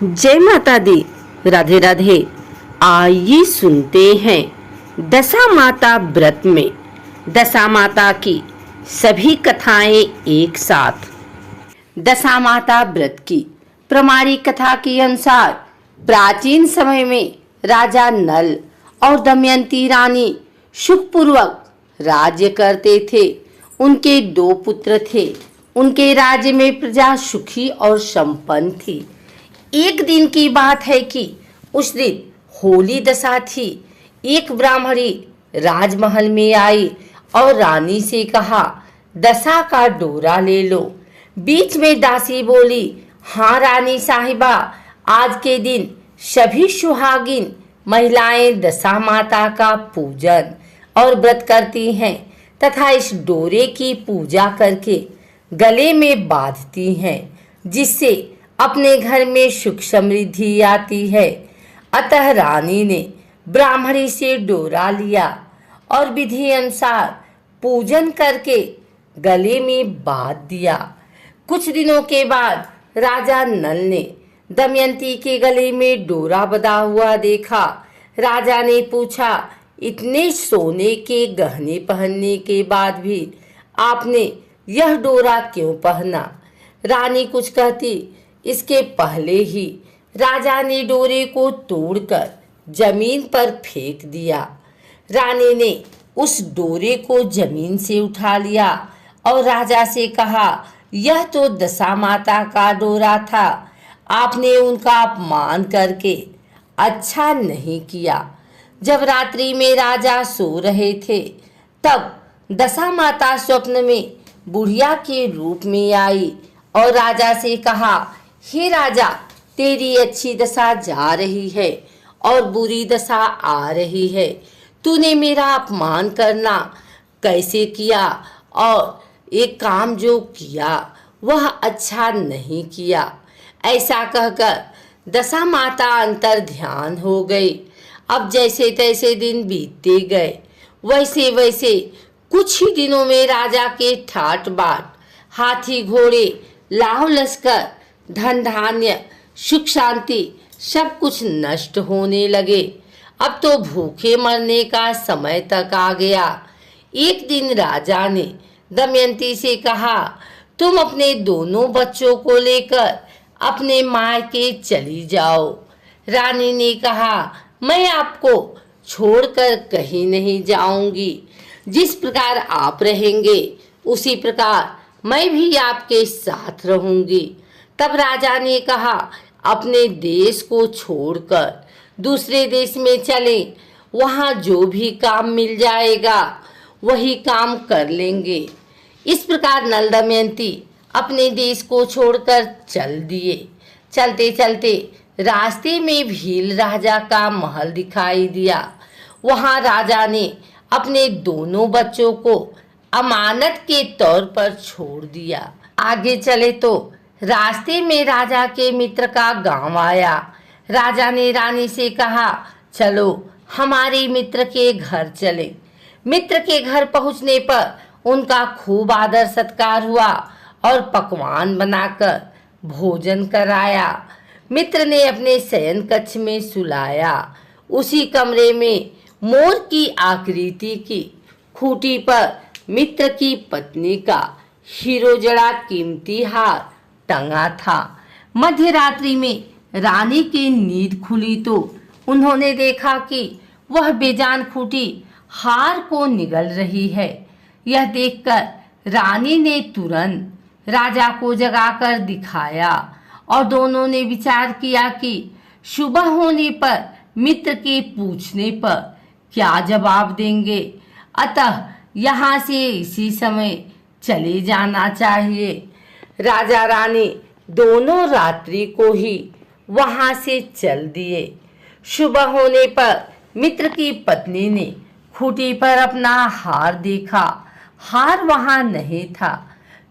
जय माता दी। राधे राधे। आइए सुनते हैं दशा माता व्रत में दशा माता की सभी कथाएं एक साथ। दशा माता व्रत की प्रमाणिक कथा के अनुसार प्राचीन समय में राजा नल और दमयंती रानी सुखपूर्वक राज्य करते थे। उनके 2 पुत्र थे। उनके राज्य में प्रजा सुखी और संपन्न थी। एक दिन की बात है कि उस दिन होली दशा थी। एक ब्राह्मणी राजमहल में आई और रानी से कहा, दशा का डोरा ले लो। बीच में दासी बोली, हाँ रानी साहिबा, आज के दिन सभी सुहागिन महिलाएं दशा माता का पूजन और व्रत करती हैं तथा इस डोरे की पूजा करके गले में बांधती हैं, जिससे अपने घर में सुख समृद्धि आती है। अतः रानी ने ब्राह्मणी से डोरा लिया और विधि अनुसार पूजन करके गले में बांध दिया। कुछ दिनों के बाद राजा नल ने दमयंती के गले में डोरा बंधा हुआ देखा। राजा ने पूछा, इतने सोने के गहने पहनने के बाद भी आपने यह डोरा क्यों पहना? रानी कुछ कहती, इसके पहले ही राजा ने डोरे को तोड़कर जमीन पर फेंक दिया। रानी ने उस डोरे को जमीन से उठा लिया और राजा से कहा, यह तो दशा माता का डोरा था। आपने उनका अपमान करके अच्छा नहीं किया। जब रात्रि में राजा सो रहे थे तब दशा माता स्वप्न में बुढ़िया के रूप में आई और राजा से कहा, हे राजा, तेरी अच्छी दशा जा रही है और बुरी दशा आ रही है। तूने मेरा अपमान करना कैसे किया और एक काम जो किया वह अच्छा नहीं किया। ऐसा कहकर दशा माता अंतर ध्यान हो गई। अब जैसे तैसे दिन बीतते गए, वैसे वैसे कुछ ही दिनों में राजा के ठाट बाट, हाथी घोड़े, लाव लश्कर, धन धान्य, सुख शांति सब कुछ नष्ट होने लगे। अब तो भूखे मरने का समय तक आ गया। एक दिन राजा ने दमयंती से कहा, तुम अपने दोनों बच्चों को लेकर अपने मायके चली जाओ। रानी ने कहा, मैं आपको छोड़कर कहीं नहीं जाऊंगी। जिस प्रकार आप रहेंगे उसी प्रकार मैं भी आपके साथ रहूंगी। तब राजा ने कहा, अपने देश को छोड़कर दूसरे देश में चलें। वहाँ जो भी काम मिल जाएगा वही काम कर लेंगे। इस प्रकार नल दमयंती अपने देश को छोड़कर चल दिए। चलते चलते रास्ते में भील राजा का महल दिखाई दिया। वहाँ राजा ने अपने दोनों बच्चों को अमानत के तौर पर छोड़ दिया। आगे चले तो रास्ते में राजा के मित्र का गांव आया। राजा ने रानी से कहा, चलो हमारे मित्र के घर चले। मित्र के घर पहुंचने पर उनका खूब आदर सत्कार हुआ और पकवान बनाकर भोजन कराया। मित्र ने अपने शयन कक्ष में सुलाया। उसी कमरे में मोर की आकृति की खूंटी पर मित्र की पत्नी का हीरो जड़ा कीमती हार टंगा था। मध्य रात्रि में रानी की नींद खुली तो उन्होंने देखा कि वह बेजान खूंटी हार को निगल रही है। यह देखकर रानी ने तुरंत राजा को जगाकर दिखाया और दोनों ने विचार किया कि सुबह होने पर मित्र के पूछने पर क्या जवाब देंगे। अतः यहाँ से इसी समय चले जाना चाहिए। राजा रानी दोनों रात्रि को ही वहाँ से चल दिए। सुबह होने पर मित्र की पत्नी ने खूंटी पर अपना हार देखा। हार वहाँ नहीं था।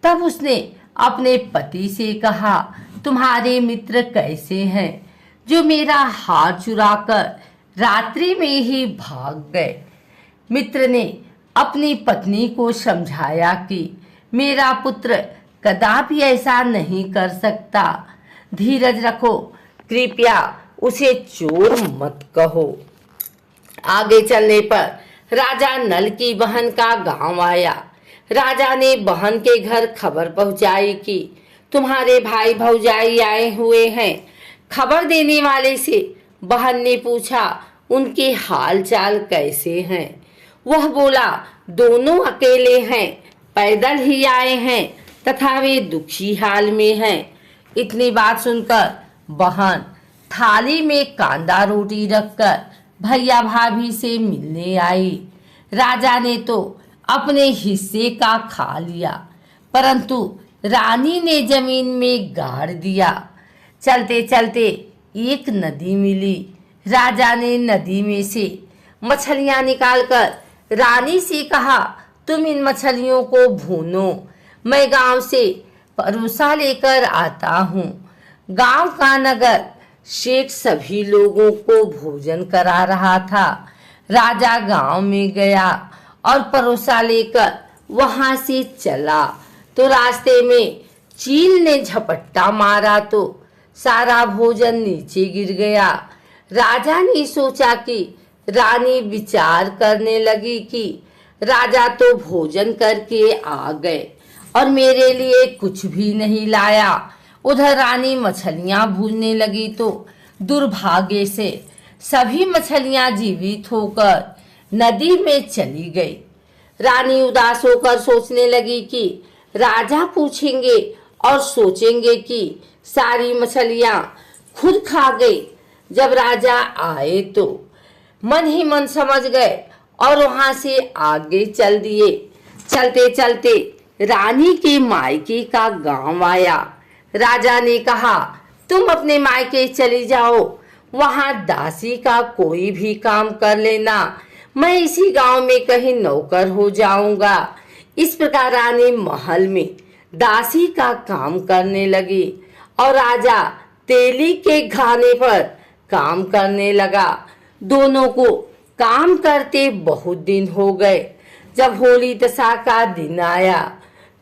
तब उसने अपने पति से कहा, तुम्हारे मित्र कैसे हैं जो मेरा हार चुराकर रात्रि में ही भाग गए? मित्र ने अपनी पत्नी को समझाया कि मेरा पुत्र कदापि ऐसा नहीं कर सकता। धीरज रखो, कृपया उसे चोर मत कहो। आगे चलने पर राजा नल की बहन का गांव आया। राजा ने बहन के घर खबर पहुंचाई कि तुम्हारे भाई भौजाई आए हुए हैं। खबर देने वाले से बहन ने पूछा उनके हाल चाल कैसे हैं। वह बोला दोनों अकेले हैं, पैदल ही आए हैं तथा वे दुखी हाल में हैं। इतनी बात सुनकर बहन थाली में कांदा रोटी रखकर भैया भाभी से मिलने आई। राजा ने तो अपने हिस्से का खा लिया, परंतु रानी ने जमीन में गाड़ दिया। चलते चलते एक नदी मिली। राजा ने नदी में से मछलियां निकालकर रानी से कहा तुम इन मछलियों को भूनो, मैं गांव से परोसा लेकर आता हूँ। गांव का नगर शेख सभी लोगों को भोजन करा रहा था। राजा गांव में गया और परोसा लेकर वहां से चला तो रास्ते में चील ने झपट्टा मारा तो सारा भोजन नीचे गिर गया। राजा ने सोचा कि रानी विचार करने लगी कि राजा तो भोजन करके आ गए और मेरे लिए कुछ भी नहीं लाया। उधर रानी मछलियां भूनने लगी तो दुर्भाग्य से सभी मछलियां जीवित होकर नदी में चली गई। रानी उदास होकर सोचने लगी कि राजा पूछेंगे और सोचेंगे कि सारी मछलियां खुद खा गई। जब राजा आए तो मन ही मन समझ गए और वहां से आगे चल दिए। चलते चलते रानी के मायके का गांव आया। राजा ने कहा तुम अपने मायके चली जाओ, वहां दासी का कोई भी काम कर लेना, मैं इसी गांव में कहीं नौकर हो जाऊंगा। इस प्रकार रानी महल में दासी का काम करने लगी और राजा तेली के घाने पर काम करने लगा। दोनों को काम करते बहुत दिन हो गए। जब होली दशा का दिन आया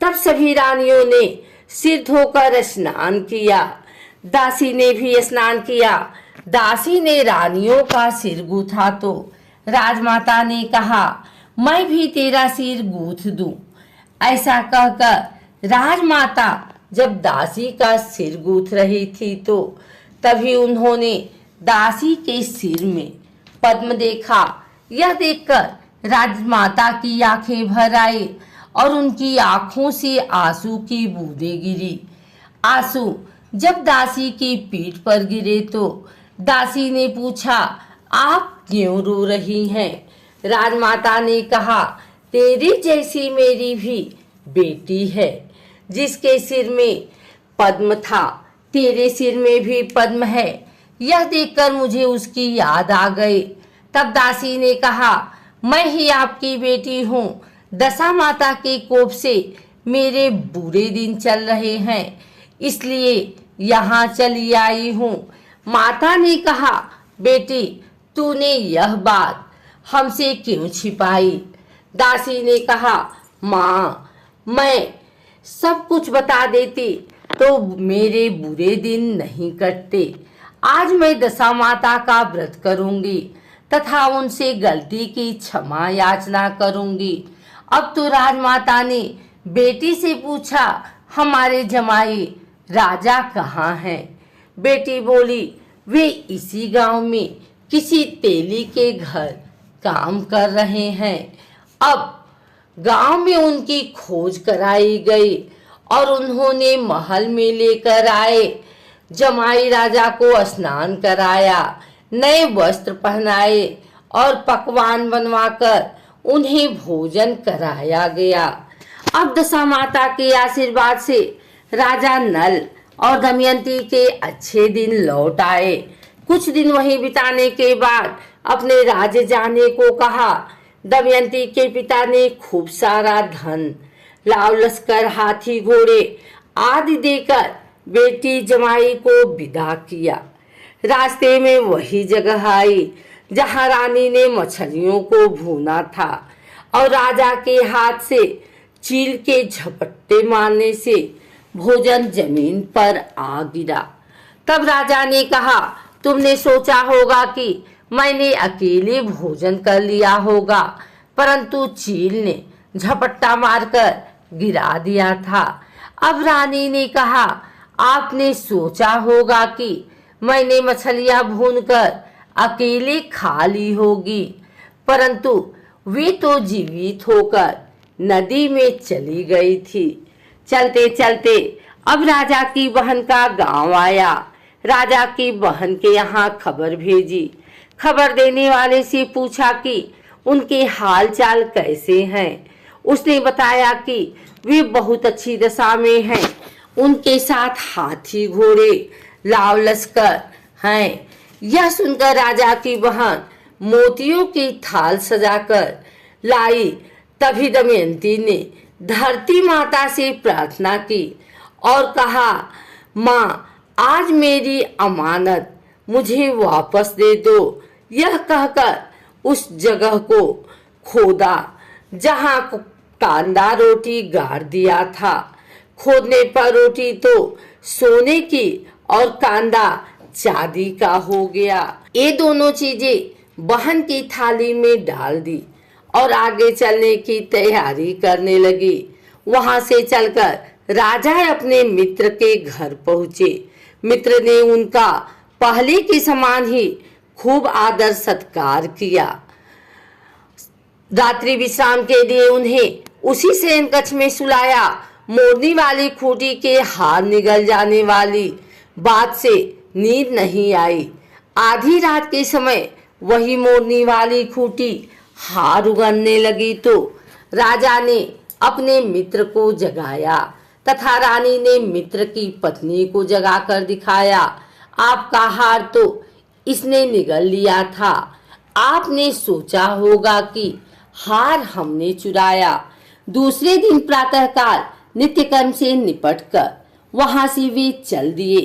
तब सभी रानियों ने सिर धोकर स्नान किया। दासी ने भी स्नान किया। दासी ने रानियों का सिर गूथा तो राजमाता ने कहा मैं भी तेरा सिर गूथ दूं। ऐसा कहकर राजमाता जब दासी का सिर गूथ रही थी तो तभी उन्होंने दासी के सिर में पद्म देखा। यह देखकर राजमाता की आंखें भर आई और उनकी आंखों से आंसू की बूंदें गिरी। आंसू जब दासी की पीठ पर गिरे तो दासी ने पूछा आप क्यों रो रही हैं? राजमाता ने कहा तेरी जैसी मेरी भी बेटी है जिसके सिर में पद्म था, तेरे सिर में भी पद्म है। यह देखकर मुझे उसकी याद आ गई। तब दासी ने कहा मैं ही आपकी बेटी हूँ। दशा माता के कोप से मेरे बुरे दिन चल रहे हैं, इसलिए यहाँ चली आई हूँ। माता ने कहा बेटी तूने यह बात हमसे क्यों छिपाई? दासी ने कहा माँ मैं सब कुछ बता देती तो मेरे बुरे दिन नहीं कटते। आज मैं दशा माता का व्रत करूंगी तथा उनसे गलती की क्षमा याचना करूंगी। अब तो राजमाता ने बेटी से पूछा हमारे जमाई राजा कहाँ हैं? बेटी बोली वे इसी गांव में किसी तेली के घर काम कर रहे हैं। अब गांव में उनकी खोज कराई गई और उन्होंने महल में लेकर आए। जमाई राजा को स्नान कराया, नए वस्त्र पहनाए और पकवान बनवाकर उन्हें भोजन कराया गया। अब दशा माता के आशीर्वाद से राजा नल और दमयंती के अच्छे दिन लौट आए। कुछ दिन वहीं बिताने के बाद अपने राज्य जाने को कहा। दमयंती के पिता ने खूब सारा धन, लाव लश्कर, हाथी घोड़े आदि देकर बेटी जमाई को विदा किया। रास्ते में वही जगह आई जहां रानी ने मछलियों को भूना था और राजा के हाथ से चील के झपट्टे मारने से भोजन जमीन पर आ गिरा। तब राजा ने कहा, तुमने सोचा होगा कि मैंने अकेले भोजन कर लिया होगा, परंतु चील ने झपट्टा मारकर गिरा दिया था। अब रानी ने कहा, आपने सोचा होगा कि मैंने मछलियां भूनकर अकेले खा ली होगी, परंतु वे तो जीवित होकर नदी में चली गई थी। चलते चलते अब राजा की बहन का गांव आया। राजा की बहन के यहाँ खबर भेजी। खबर देने वाले से पूछा कि उनके हाल चाल कैसे हैं। उसने बताया कि वे बहुत अच्छी दशा में हैं। उनके साथ हाथी घोड़े लाव लश्कर हैं। यह सुनकर राजा की बहन मोतियों की थाल सजाकर लाई। तभी दमयंती ने धरती माता से प्रार्थना की और कहा, माँ, आज मेरी अमानत मुझे वापस दे दो। यह कहकर उस जगह को खोदा जहाँ कांदा रोटी गाड़ दिया था। खोदने पर रोटी तो सोने की और कांदा चांदी का हो गया। ये दोनों चीजें बहन की थाली में डाल दी और आगे चलने की तैयारी करने लगी। वहां से चलकर राजा अपने मित्र के घर पहुंचे। मित्र ने उनका पहले के समान ही खूब आदर सत्कार किया। रात्रि विश्राम के लिए उन्हें उसी शयन कक्ष में सुलाया। मोरनी वाली खूंटी के हार निगल जाने वाली बात से नींद नहीं आई। आधी रात के समय वही मोरनी वाली खूंटी हार उगलने लगी तो राजा ने अपने मित्र को जगाया तथा रानी ने मित्र की पत्नी को जगाकर दिखाया। आपका हार तो इसने निगल लिया था। आपने सोचा होगा कि हार हमने चुराया। दूसरे दिन प्रातःकाल नित्य कर्म से निपटकर वहां से वे चल दिए।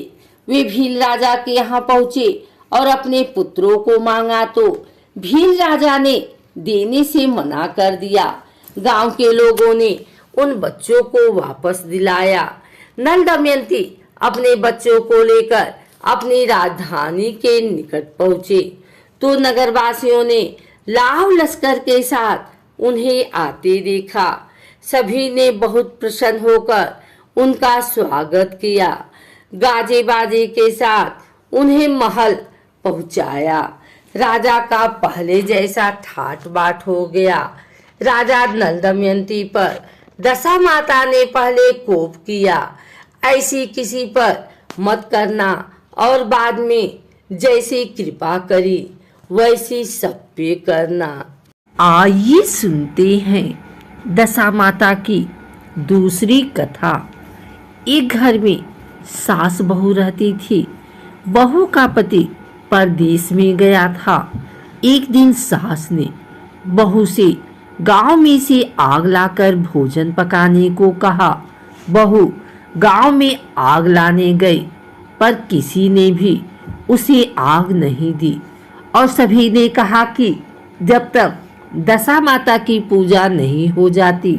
वे भील राजा के यहाँ पहुंचे और अपने पुत्रों को मांगा तो भील राजा ने देने से मना कर दिया। गांव के लोगों ने उन बच्चों को वापस दिलाया। नल दमयंती अपने बच्चों को लेकर अपनी राजधानी के निकट पहुंचे तो नगरवासियों ने लाव लश्कर के साथ उन्हें आते देखा। सभी ने बहुत प्रसन्न होकर उनका स्वागत किया। गाजे बाजे के साथ उन्हें महल पहुंचाया। राजा का पहले जैसा ठाट बाट हो गया। राजा नल दमयंती पर दशा माता ने पहले कोप किया, ऐसी किसी पर मत करना, और बाद में जैसी कृपा करी वैसी सब पे करना। आइए सुनते हैं दशा माता की दूसरी कथा। एक घर में सास बहू रहती थी। बहू का पति परदेश में गया था। एक दिन सास ने बहू से गांव में से आग लाकर भोजन पकाने को कहा। बहू गांव में आग लाने गई, पर किसी ने भी उसे आग नहीं दी और सभी ने कहा कि जब तक दशा माता की पूजा नहीं हो जाती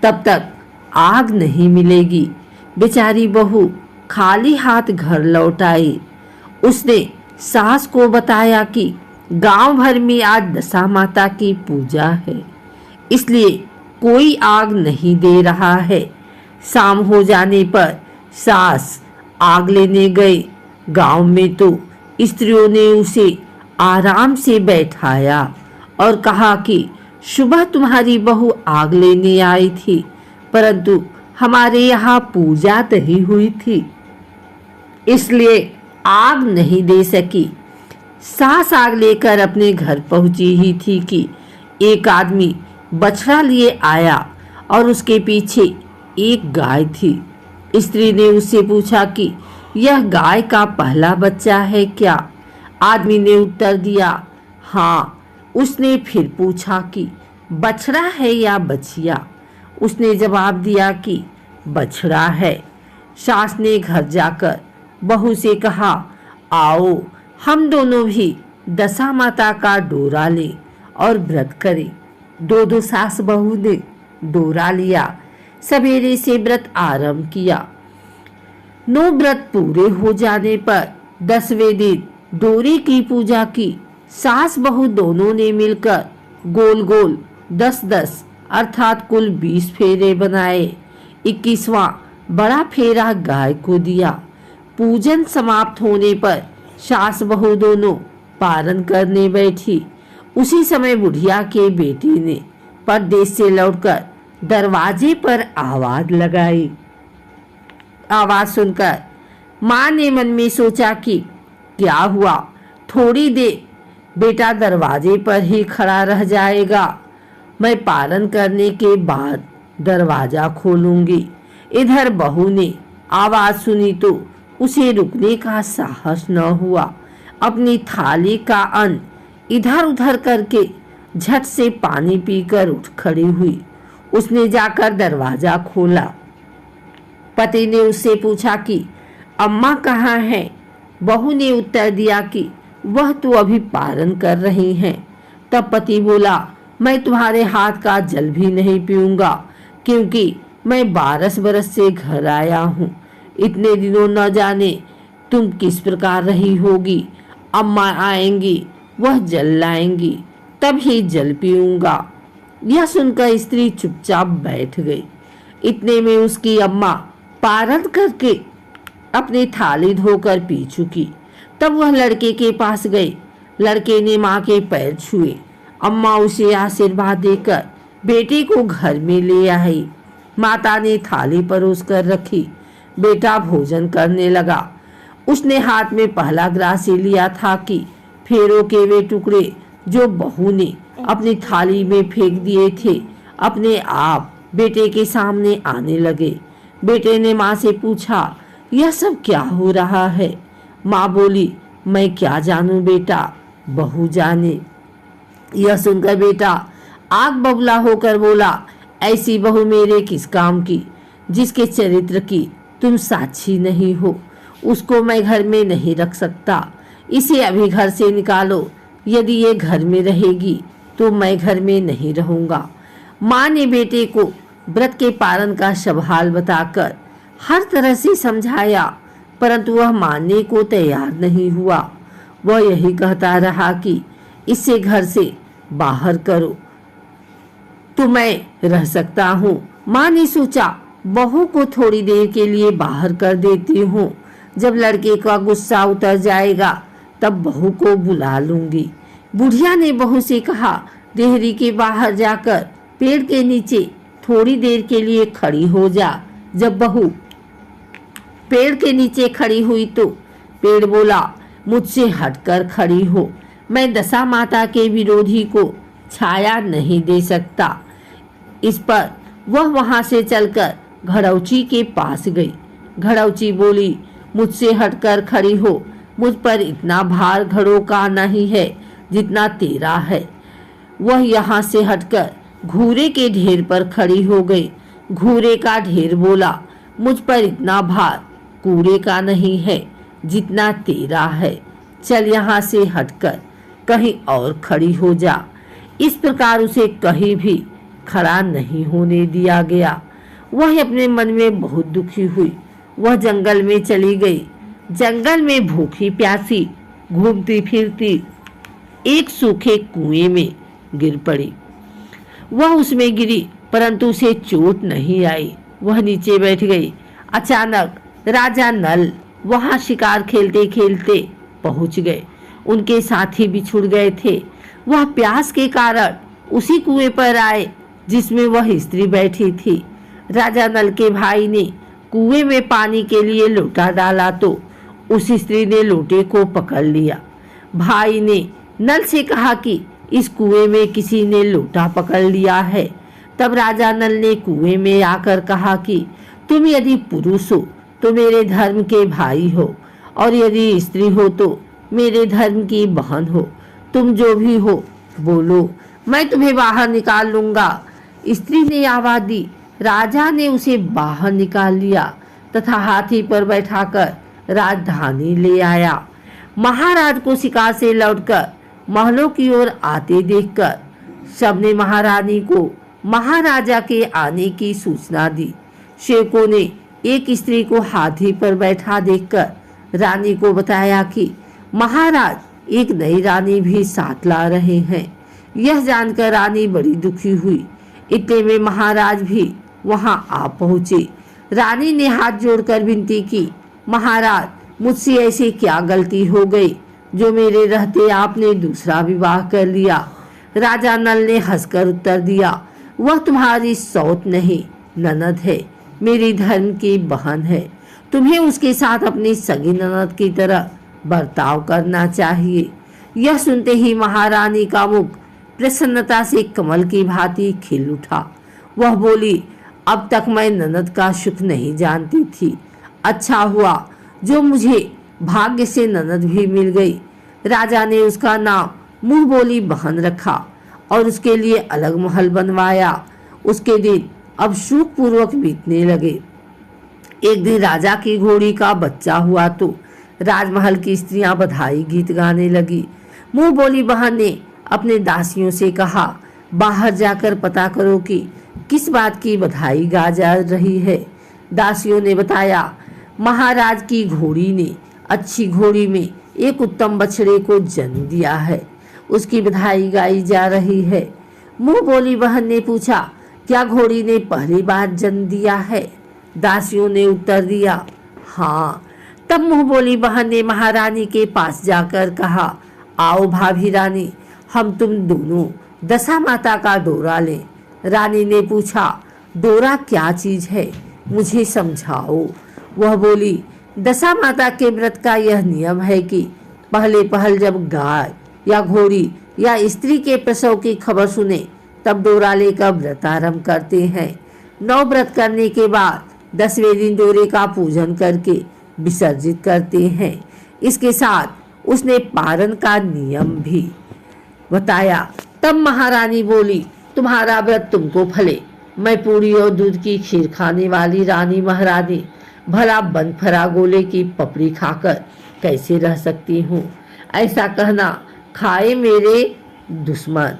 तब तक आग नहीं मिलेगी। बेचारी बहू खाली हाथ घर लौट आई। उसने सास को बताया कि गांव भर में आज दशा माता की पूजा है, इसलिए कोई आग नहीं दे रहा है। शाम हो जाने पर सास आग लेने गई। गांव में तो स्त्रियों ने उसे आराम से बैठाया और कहा कि सुबह तुम्हारी बहू आग लेने आई थी, परंतु हमारे यहाँ पूजा नहीं हुई थी, इसलिए आग नहीं दे सकी। सास आग लेकर अपने घर पहुंची ही थी कि एक आदमी बछड़ा लिए आया और उसके पीछे एक गाय थी। स्त्री ने उससे पूछा कि यह गाय का पहला बच्चा है क्या? आदमी ने उत्तर दिया, हाँ। उसने फिर पूछा कि बछड़ा है या बछिया? उसने जवाब दिया कि बछड़ा है। सास ने घर जाकर बहू से कहा, आओ हम दोनों भी दशा माता का डोरा लें और व्रत करें। दो सास बहू ने डोरा लिया। सवेरे से व्रत आरंभ किया। 9 व्रत पूरे हो जाने पर 10वें दिन डोरी की पूजा की। सास बहू दोनों ने मिलकर गोल गोल 10-10 अर्थात कुल 20 फेरे बनाए। 21वां बड़ा फेरा गाय को दिया। पूजन समाप्त होने पर सास बहू दोनों पारण करने बैठी। उसी समय बुढ़िया के बेटे ने परदेश से लौटकर दरवाजे पर आवाज लगाई। आवाज सुनकर माँ ने मन में सोचा कि क्या हुआ, थोड़ी देर बेटा दरवाजे पर ही खड़ा रह जाएगा, मैं पारण करने के बाद दरवाजा खोलूंगी। इधर बहू ने आवाज सुनी तो उसे रुकने का साहस न हुआ। अपनी थाली का अन्न इधर उधर करके झट से पानी पीकर उठ खड़ी हुई। उसने जाकर दरवाजा खोला। पति ने उससे पूछा कि अम्मा कहाँ हैं? बहू ने उत्तर दिया कि वह तो अभी पारण कर रही हैं। तब पति बोला, मैं तुम्हारे हाथ का जल भी नहीं पीऊंगा, क्योंकि मैं 12 बरस से घर आया हूँ। इतने दिनों न जाने तुम किस प्रकार रही होगी। अम्मा आएंगी, वह जल लाएंगी, तब ही जल पीऊंगा। यह सुनकर स्त्री चुपचाप बैठ गई। इतने में उसकी अम्मा पारण करके अपनी थाली धोकर पी चुकी। तब वह लड़के के पास गई। लड़के ने माँ के पैर छुए। अम्मा उसे आशीर्वाद देकर बेटे को घर में ले आई। माता ने थाली परोस कर रखी। बेटा भोजन करने लगा। उसने हाथ में पहला ग्रास लिया था कि फेरों के वे टुकड़े जो बहू ने अपनी थाली में फेंक दिए थे अपने आप बेटे के सामने आने लगे। बेटे ने माँ से पूछा, यह सब क्या हो रहा है? माँ बोली, मैं क्या जानूं बेटा, बहू जाने। यह सुनकर बेटा आग बबूला होकर बोला, ऐसी बहू मेरे किस काम की, जिसके चरित्र की तुम साक्षी नहीं हो। उसको मैं घर में नहीं रख सकता। इसे अभी घर से निकालो। यदि ये घर में रहेगी तो मैं घर में नहीं रहूंगा। माँ ने बेटे को व्रत के पालन का सवाल बताकर हर तरह से समझाया, परंतु वह मानने को तैयार नहीं हुआ। वह यही कहता रहा कि इसे घर से बाहर करो तो मैं रह सकता हूँ। माँ ने सोचा, बहू को थोड़ी देर के लिए बाहर कर देती हूँ। जब लड़के का गुस्सा उतर जाएगा तब बहू को बुला लूंगी। बुढ़िया ने बहू से कहा, देहरी के बाहर जाकर पेड़ के नीचे थोड़ी देर के लिए खड़ी हो जा। जब बहू पेड़ के नीचे खड़ी हुई तो पेड़ बोला, मुझसे हटकर खड़ी हो। मैं दशा माता के विरोधी को छाया नहीं दे सकता। इस पर वह वहां से चलकर घड़ौची के पास गई। घड़ौची बोली, मुझसे हटकर खड़ी हो। मुझ पर इतना भार घड़ों का नहीं है जितना तेरा है। वह यहाँ से हटकर घूरे के ढेर पर खड़ी हो गई। घूरे का ढेर बोला, मुझ पर इतना भार कूड़े का नहीं है जितना तेरा है। चल यहाँ से हटकर कहीं और खड़ी हो जा। इस प्रकार उसे कहीं भी खड़ा नहीं होने दिया गया। वह अपने मन में बहुत दुखी हुई। वह जंगल में चली गई। जंगल में भूखी प्यासी घूमती फिरती एक सूखे कुएं में गिर पड़ी। वह उसमें गिरी, परंतु उसे चोट नहीं आई। वह नीचे बैठ गई। अचानक राजा नल वहां शिकार खेलते खेलते पहुंच गए। उनके साथी बिछुड़ गए थे। वह प्यास के कारण उसी कुएं पर आए जिसमें वह स्त्री बैठी थी। राजा नल के भाई ने कुएं में पानी के लिए लोटा डाला तो उस स्त्री ने लोटे को पकड़ लिया। भाई ने नल से कहा कि इस कुएं में किसी ने लोटा पकड़ लिया है। तब राजा नल ने कुएं में आकर कहा कि तुम यदि पुरुष हो तो मेरे धर्म के भाई हो, और यदि स्त्री हो तो मेरे धर्म की बहन हो। तुम जो भी हो बोलो, मैं तुम्हें बाहर निकाल लूंगा। स्त्री ने आवाज दी। राजा ने उसे बाहर निकाल लिया तथा हाथी पर बैठाकर राजधानी ले आया। महाराज को शिकार से लौटकर महलों की ओर आते देखकर सबने महारानी को महाराजा के आने की सूचना दी। सेवकों ने एक स्त्री को हाथी पर बैठा देखकर रानी को बताया कि महाराज एक नई रानी भी साथ ला रहे हैं। यह जानकर रानी बड़ी दुखी हुई। इतने में महाराज भी वहां आ पहुंचे। रानी ने हाथ जोड़कर विनती की, महाराज मुझसे ऐसी क्या गलती हो गई जो मेरे रहते आपने दूसरा विवाह कर लिया। राजा नल ने हंसकर उत्तर दिया, वह तुम्हारी सौत नहीं ननद है, मेरी धर्म की बहन है। तुम्हें उसके साथ अपनी सगी ननद की तरह बर्ताव करना चाहिए। यह सुनते ही महारानी का मुख प्रसन्नता से कमल की भांति खिल उठा। वह बोली, अब तक मैं ननद का सुख नहीं जानती थी। अच्छा हुआ जो मुझे भाग्य से ननद भी मिल गई। राजा ने उसका नाम मुंह बोली बहन रखा और उसके लिए अलग महल बनवाया। उसके दिन अब सुख पूर्वक बीतने लगे। एक दिन राजा की घोड़ी का बच्चा हुआ तो राजमहल की स्त्रियां बधाई गीत गाने लगी। मुंह बोली बहन ने अपने दासियों से कहा, बाहर जाकर पता करो कि किस बात की बधाई गा जा रही है। दासियों ने बताया, महाराज की घोड़ी ने अच्छी घोड़ी में एक उत्तम बछड़े को जन्म दिया है, उसकी बधाई गाई जा रही है। मुंह बोली बहन ने पूछा, क्या घोड़ी ने पहली बार जन्म दिया है? दासियों ने उत्तर दिया, हाँ। तब मुंह बोली बहन ने महारानी के पास जाकर कहा, आओ भाभी रानी, हम तुम दोनों दशा माता का डोरा लें। रानी ने पूछा, डोरा क्या चीज है, मुझे समझाओ। वह बोली, दशा माता के व्रत का यह नियम है कि पहले पहल जब गाय या घोड़ी या स्त्री के प्रसव की खबर सुने तब डोरा लेकर व्रत आरंभ करते हैं। 9 व्रत करने के बाद 10वें दिन डोरे का पूजन करके विसर्जित करते हैं। इसके साथ उसने पारण का नियम भी बताया। तब महारानी बोली, तुम्हारा व्रत तुमको फले। मैं पूरी और दूध की खीर खाने वाली रानी महारानी भला बनफरा गोले की पपड़ी खाकर कैसे रह सकती हूँ? ऐसा कहना खाए मेरे दुश्मन।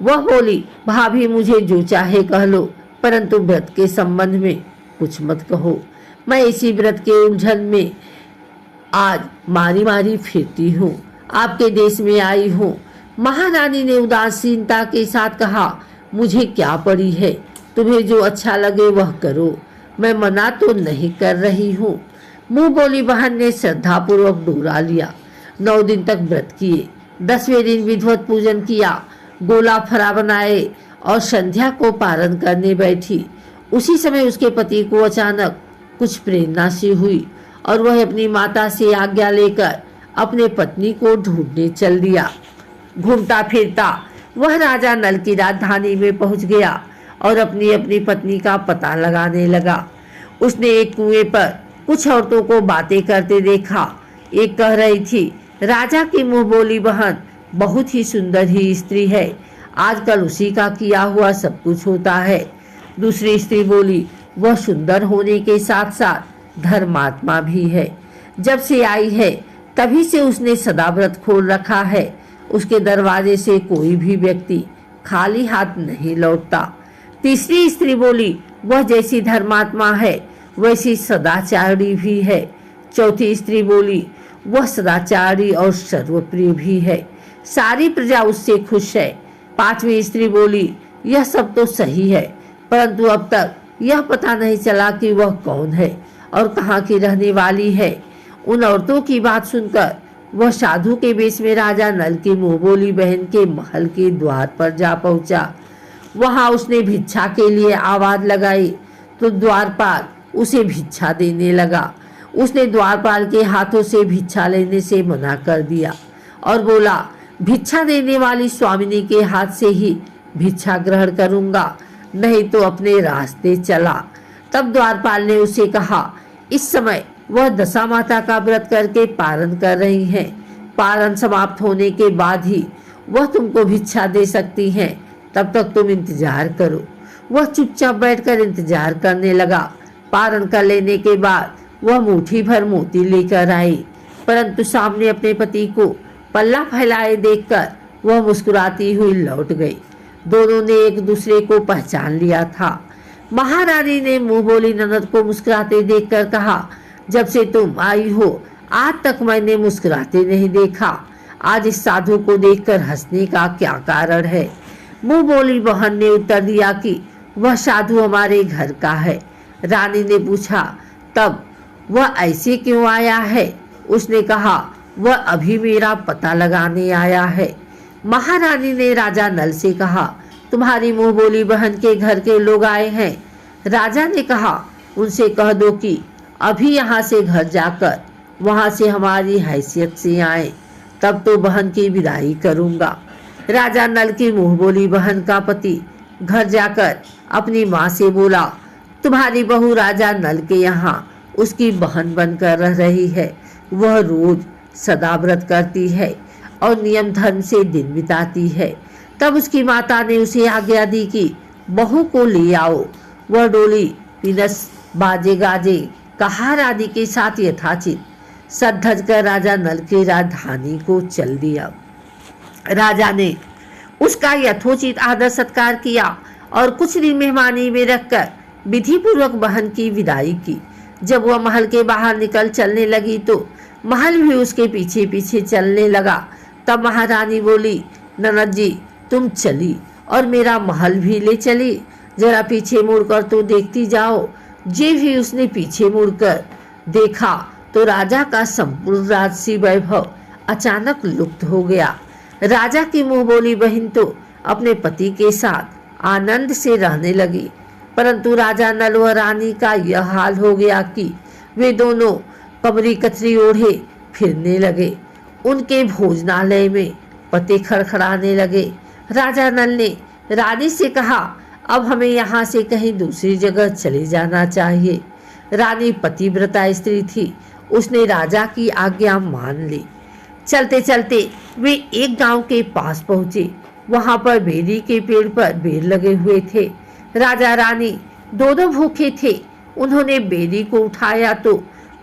वह बोली, भाभी मुझे जो चाहे कह लो, परंतु व्रत के संबंध में कुछ मत कहो। मैं इसी व्रत के उलझन में आज मारी मारी फिरती हूँ, आपके देश में आई हूँ। महारानी ने उदासीनता के साथ कहा, मुझे क्या पड़ी है, तुम्हें जो अच्छा लगे वह करो, मैं मना तो नहीं कर रही हूँ। मुंह बोली बहन ने श्रद्धापूर्वक डोरा लिया। 9 दिन तक व्रत किए। 10वें दिन विधिवत पूजन किया, गोला फरा बनाए और संध्या को पारण करने बैठी। उसी समय उसके पति को अचानक कुछ प्रेरणा सी हुई और वह अपनी माता से आज्ञा लेकर अपने पत्नी को ढूंढने चल दिया। घूमता फिरता वह राजा नल की राजधानी में पहुंच गया और अपनी अपनी पत्नी का पता लगाने लगा। उसने एक कुएं पर कुछ औरतों को बातें करते देखा। एक कह रही थी, राजा की मुंह बोली बहन बहुत ही सुंदर ही स्त्री है, आजकल उसी का किया हुआ सब कुछ होता है। दूसरी स्त्री बोली, वह सुंदर होने के साथ साथ धर्मात्मा भी है, जब से आई है तभी से उसने सदाव्रत खोल रखा है, उसके दरवाजे से कोई भी व्यक्ति खाली हाथ नहीं लौटता। तीसरी स्त्री बोली, वह जैसी धर्मात्मा है वैसी सदाचारी भी है। चौथी स्त्री बोली, वह सदाचारी और सर्वप्रिय भी है, सारी प्रजा उससे खुश है। 5वीं स्त्री बोली, यह सब तो सही है, परंतु अब तक यह पता नहीं चला कि वह कौन है और कहाँ की रहने वाली है। उन औरतों की बात सुनकर वह साधु के वेश में राजा नल की मुंह बोली बहन के महल के द्वार पर जा पहुंचा। वहां उसने भिक्षा के लिए आवाज लगाई तो द्वारपाल उसे भिक्षा देने लगा। उसने द्वारपाल के हाथों से भिक्षा लेने से मना कर दिया और बोला, भिक्षा देने वाली स्वामिनी के हाथ से ही भिक्षा ग्रहण करूंगा, नहीं तो अपने रास्ते चला। तब द्वारपाल ने उसे कहा, इस समय वह दशा माता का व्रत करके पारण कर रही हैं, पारण समाप्त होने के बाद ही वह तुमको भिक्षा दे सकती हैं, तब तक तुम इंतजार करो। वह चुपचाप बैठकर इंतजार करने लगा। पारण कर लेने के बाद वह मुट्ठी भर मोती लेकर आई, परंतु सामने अपने पति को पल्ला फैलाए देखकर वह मुस्कुराती हुई लौट गई। दोनों ने एक दूसरे को पहचान लिया था। महारानी ने मुंह बोली ननद को मुस्कुराते देखकर कहा, जब से तुम आई हो आज तक मैंने मुस्कुराते नहीं देखा। आज इस साधु को देखकर हंसने का क्या कारण है? मुंह बोली बहन ने उत्तर दिया कि वह साधु हमारे घर का है। रानी ने पूछा, तब वह ऐसे क्यों आया है? उसने कहा, वह अभी मेरा पता लगाने आया है। महारानी ने राजा नल से कहा, तुम्हारी मुंह बोली बहन के घर के लोग आए हैं। राजा ने कहा, उनसे कह दो कि अभी यहाँ से घर जाकर वहाँ से हमारी हैसियत से आए, तब तो बहन की विदाई करूँगा। राजा नल की मुंह बोली बहन का पति घर जाकर अपनी माँ से बोला, तुम्हारी बहू राजा नल के यहाँ उसकी बहन बनकर रह रही है। वह रोज सदा व्रत करती है और नियम धर्म से दिन बिताती है। तब उसकी माता ने उसे आज्ञा दी कि बहू को ले आओ। वह डोली पिनस बाजे गाजे कहार आदि के साथ यथाचित सज धज कर राजा नल की राजधानी को चल दिया। राजा ने उसका यथोचित आदर सत्कार किया और कुछ दिन मेहमानी में रखकर विधि पूर्वक बहन की विदाई की। जब वह महल के बाहर निकल चलने लगी तो महल भी उसके पीछे पीछे चलने लगा। तब महारानी बोली, ननद जी तुम चली और मेरा महल भी ले चली। जरा पीछे मुड़कर तो देखती जाओ। जे भी उसने पीछे मुड़कर देखा तो राजा का संपूर्ण राजसी वैभव अचानक लुप्त हो गया। राजा की मुंह बोली बहन तो अपने पति के साथ आनंद से रहने लगी, परंतु राजा नल व रानी का यह हाल हो गया कि वे दोनों कमरी कतरी ओढ़े फिरने लगे। उनके भोजनालय में पते खड़खड़ाने लगे। राजा नल ने रानी से कहा, अब हमें यहाँ से कहीं दूसरी जगह चले जाना चाहिए। रानी पतिव्रता स्त्री थी, उसने राजा की आज्ञा मान ली। चलते चलते वे एक गांव के पास पहुंचे। वहां पर बेरी के पेड़ पर बेर लगे हुए थे। राजा रानी दोनों भूखे थे। उन्होंने बेरी को उठाया तो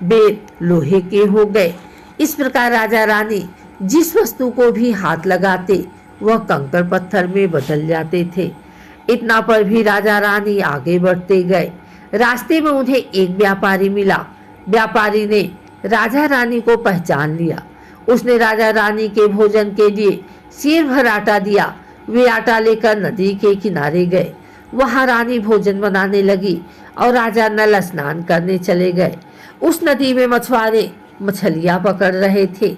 बेर लोहे के हो गए। इस प्रकार राजा रानी जिस वस्तु को भी हाथ लगाते वह कंकड़ पत्थर में बदल जाते थे। इतना पर भी राजा रानी आगे बढ़ते गए। रास्ते में उन्हें एक व्यापारी मिला। व्यापारी ने राजा रानी को पहचान लिया। उसने राजा रानी के भोजन के लिए सेर भर आटा दिया। वे आटा लेकर नदी के किनारे गए। वहां रानी भोजन बनाने लगी और राजा नल स्नान करने चले गए। उस नदी में मछुआरे मछलियां पकड़ रहे थे।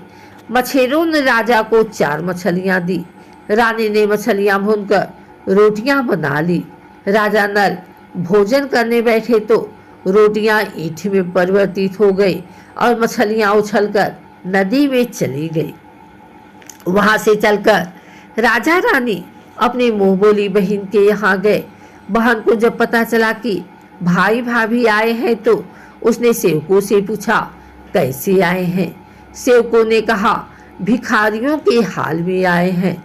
मछेरों ने राजा को 4 मछलियां दी। रानी ने मछलियां भूनकर रोटियां बना ली। राजा नल भोजन करने बैठे तो रोटियां ईंट में परिवर्तित हो गई और मछलियां उछलकर नदी में चली गई। वहां से चलकर राजा रानी अपनी मुंह बोली बहन के यहाँ गए। बहन को जब पता चला कि भाई भाभी आए हैं तो उसने सेवकों से पूछा, कैसे आए हैं? सेवकों ने कहा, भिखारियों के हाल में आए हैं।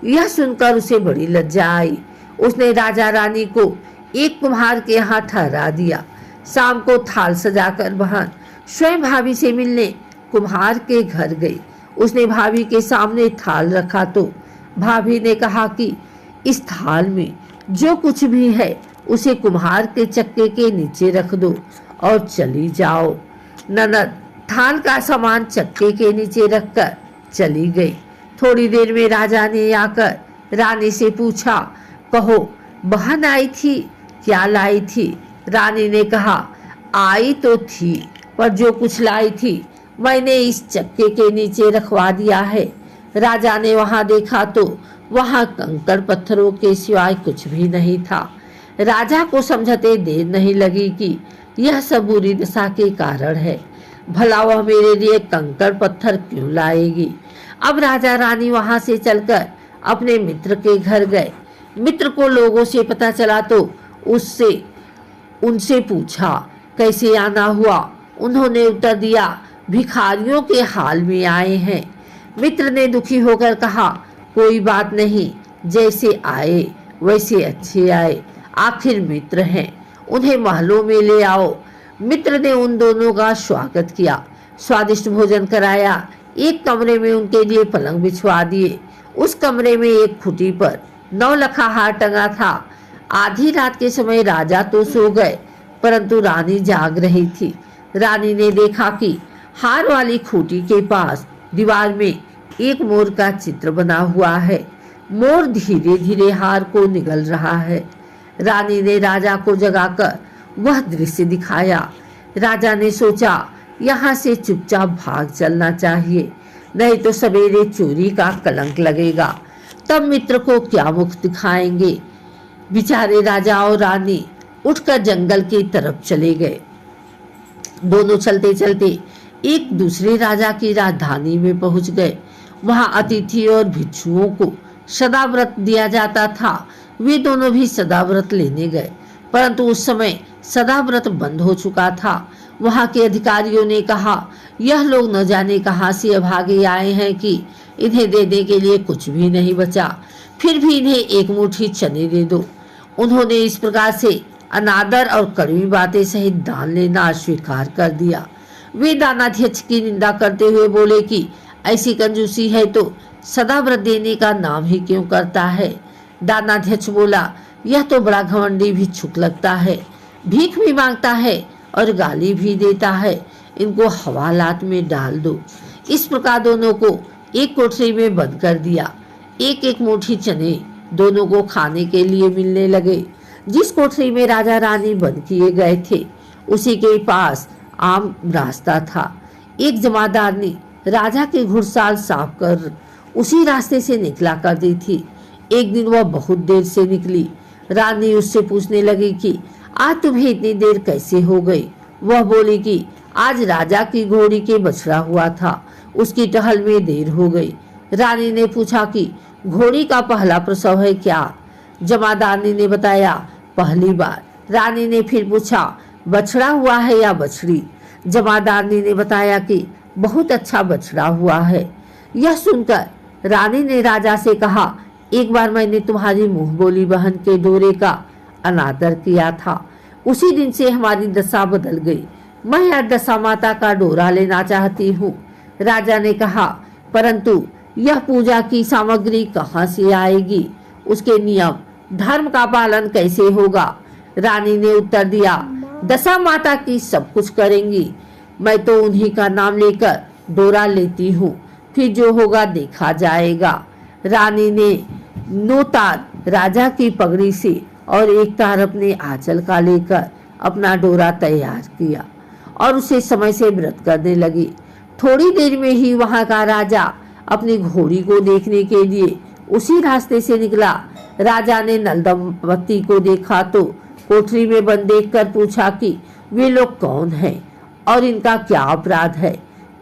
यह सुनकर उसे बड़ी लज्जा आई। उसने राजा रानी को एक कुम्हार के यहाँ ठहरा दिया। शाम को थाल सजाकर बहन स्वयं भाभी से मिलने कुम्हार के घर गई। उसने भाभी के सामने थाल रखा तो भाभी ने कहा कि इस थाल में जो कुछ भी है उसे कुम्हार के चक्के के नीचे रख दो और चली जाओ। ननद थाल का सामान चक्के के नीचे रखकर चली गई। थोड़ी देर में राजा ने आकर रानी से पूछा, कहो बहन आई थी, क्या लाई थी? रानी ने कहा, आई तो थी, पर जो कुछ लाई थी मैंने इस चक्के के नीचे रखवा दिया है। राजा ने वहां देखा तो वहां कंकड़ पत्थरों के सिवाय कुछ भी नहीं था। राजा को समझते देर नहीं लगी कि यह सब बुरी दशा के कारण है। भला वह मेरे लिए कंकड़ पत्थर क्यों लाएगी? अब राजा रानी वहां से चलकर अपने मित्र के घर गए। मित्र को लोगों से पता चला तो उनसे पूछा, कैसे आना हुआ? उन्होंने उत्तर दिया, भिखारियों के हाल में आए हैं। मित्र ने दुखी होकर कहा, कोई बात नहीं, जैसे आए वैसे अच्छे आए, आखिर मित्र हैं, उन्हें महलों में ले आओ। मित्र ने उन दोनों का स्वागत किया, स्वादिष्ट भोजन कराया। एक कमरे में उनके लिए पलंग बिछवा दिए। उस कमरे में एक खुटी पर 9 लखा हार टंगा था। आधी रात के समय राजा तो सो गए, परंतु रानी जाग रही थी। रानी ने देखा कि हार वाली खूंटी के पास दीवार में एक मोर का चित्र बना हुआ है। मोर धीरे धीरे हार को निगल रहा है। रानी ने राजा को जगाकर वह दृश्य दिखाया। राजा ने सोचा, यहाँ से चुपचाप भाग चलना चाहिए, नहीं तो सवेरे चोरी का कलंक लगेगा, तब मित्र को क्या मुख दिखाएंगे। बेचारे राजा और रानी उठकर जंगल की तरफ चले गए। दोनों चलते चलते एक दूसरे राजा की राजधानी में पहुंच गए। वहां अतिथि और भिक्षुओं को सदाव्रत दिया जाता था। वे दोनों भी सदाव्रत लेने गए, परंतु उस समय सदाव्रत बंद हो चुका था। वहां के अधिकारियों ने कहा, यह लोग न जाने कहां से भागे आए हैं कि इन्हें देने के लिए कुछ भी नहीं बचा, फिर भी इन्हें एक मुट्ठी चने दे दो। उन्होंने इस प्रकार से अनादर और कड़वी बातें सहित दान लेना अस्वीकार कर दिया। वे दानाध्यक्ष की निंदा करते हुए बोले कि ऐसी कंजूसी है तो सदाव्रत देने का नाम ही क्यों करता है। दानाध्यक्ष बोला, यह तो बड़ा घमंडी भिक्षुक लगता है, भीख भी मांगता है और गाली भी देता है, इनको हवालात में डाल दो। इस प्रकार दोनों को एक कोठरी में बंद कर दिया। एक एक मुट्ठी चने दोनों को खाने के लिए मिलने लगे। जिस कोठरी में राजा रानी बंद किए गए थे, उसी के पास आम रास्ता था। एक जमादारनी राजा की घुड़साल साफ कर उसी रास्ते से निकला करती थी। एक दिन वह बहुत देर से निकली। रानी उससे पूछने लगी कि आज तुम्हें इतनी देर कैसे हो गई। वह बोली कि आज राजा की घोड़ी के बछड़ा हुआ था, उसकी टहल में देर हो गई। रानी ने पूछा कि घोड़ी का पहला प्रसव है क्या। जमादारनी ने बताया, पहली बार। रानी ने फिर पूछा, बछड़ा हुआ है या बछड़ी। जमादारनी ने बताया कि बहुत अच्छा बछड़ा हुआ है। यह सुनकर रानी ने राजा से कहा, एक बार मैंने तुम्हारी मुंह बोली बहन के डोरे का अनादर किया था, उसी दिन से हमारी दशा बदल गई। मैं आज दशा माता का डोरा लेना चाहती हूँ। राजा ने कहा, परंतु यह पूजा की सामग्री कहाँ से आएगी, उसके नियम धर्म का पालन कैसे होगा। रानी ने उत्तर दिया, दशा माता की सब कुछ करेंगी, मैं तो उन्हीं का नाम लेकर डोरा लेती हूँ, फिर जो होगा देखा जाएगा। रानी ने 9 तार राजा की पगड़ी से और 1 तार अपने आंचल का लेकर अपना डोरा तैयार किया और उसे समय से व्रत करने लगी। थोड़ी देर में ही वहां का राजा अपनी घोड़ी को देखने के लिए उसी रास्ते से निकला। राजा ने नल दंपति को देखा तो कोठरी में बंद देखकर पूछा कि वे लोग कौन हैं और इनका क्या अपराध है।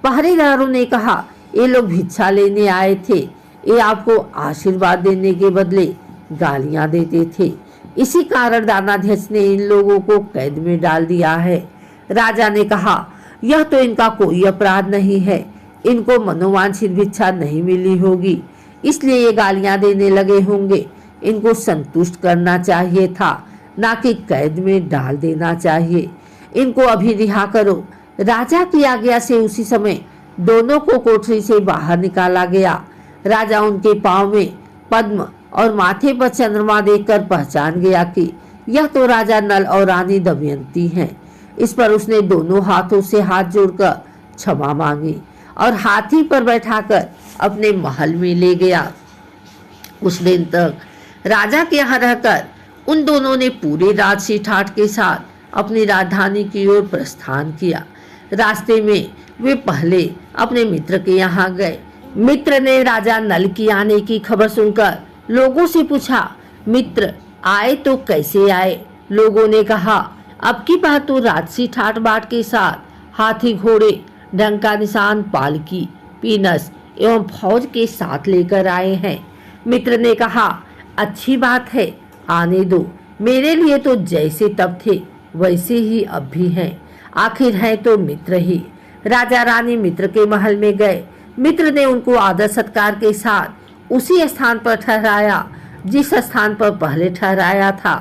पहरेदारों ने कहा, ये लोग भिक्षा लेने आए थे, ये आपको आशीर्वाद देने के बदले गालियां देते थे, इसी कारण दानाध्यक्ष ने इन लोगों को कैद में डाल दिया है। राजा ने कहा, यह तो इनका कोई अपराध नहीं है, इनको मनोवांछित भिक्षा नहीं मिली होगी, इसलिए ये गालियां देने लगे होंगे। इनको संतुष्ट करना चाहिए था, ना कि कैद में डाल देना चाहिए। इनको अभी रिहा करो। राजा की आज्ञा से उसी समय दोनों को कोठरी से बाहर निकाला गया। राजा उनके पांव में पद्म और माथे पर चंद्रमा देखकर पहचान गया कि यह तो राजा नल और रानी दमयंती हैं। इस पर उसने दोनों हाथों से हाथ जोड़कर क्षमा मांगी और हाथी पर बैठाकर अपने महल में ले गया। उस दिन तक राजा के यहाँ रहकर उन दोनों ने पूरे राजसी ठाठ के साथ अपनी राजधानी की ओर प्रस्थान किया। रास्ते में वे पहले अपने मित्र के यहाँ गए। मित्र ने राजा नल की आने की खबर सुनकर लोगों से पूछा, मित्र आए तो कैसे आए। लोगों ने कहा, अब की बात तो राजसी ठाट बाट के साथ हाथी घोड़े डंका निशान पालकी पीनस एवं फौज के साथ लेकर आए हैं। मित्र ने कहा, अच्छी बात है, आने दो, मेरे लिए तो जैसे तब थे वैसे ही अब भी हैं, आखिर है तो मित्र ही। राजा रानी मित्र के महल में गए। मित्र ने उनको आदर सत्कार के साथ उसी स्थान पर ठहराया जिस स्थान पर पहले ठहराया था।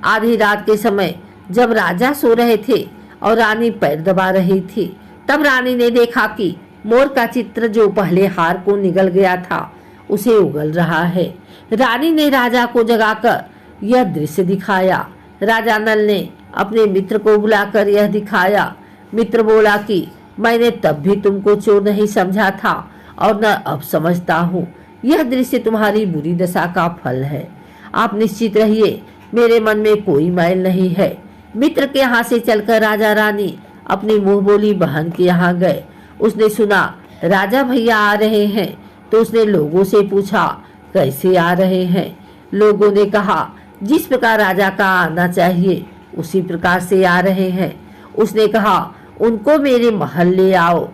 आधी रात के समय जब राजा सो रहे थे और रानी पैर दबा रही थी, तब रानी ने देखा कि मोर का चित्र जो पहले हार को निगल गया था उसे उगल रहा है। रानी ने राजा को जगाकर यह दृश्य दिखाया। राजा नल ने अपने मित्र को बुलाकर यह दिखाया। मित्र बोला कि मैंने तब भी तुमको चोर नहीं समझा था और न अब समझता हूँ। यह दृश्य तुम्हारी बुरी दशा का फल है। आप निश्चित रहिए, मेरे मन में कोई मैल नहीं है। मित्र के यहाँ से चलकर राजा रानी अपनी मुंह बोली बहन के यहाँ गए। उसने सुना राजा भैया आ रहे हैं तो उसने लोगों से पूछा कैसे आ रहे हैं। लोगों ने कहा जिस प्रकार राजा का आना चाहिए उसी प्रकार से आ रहे हैं। उसने कहा उनको मेरे महल ले आओ।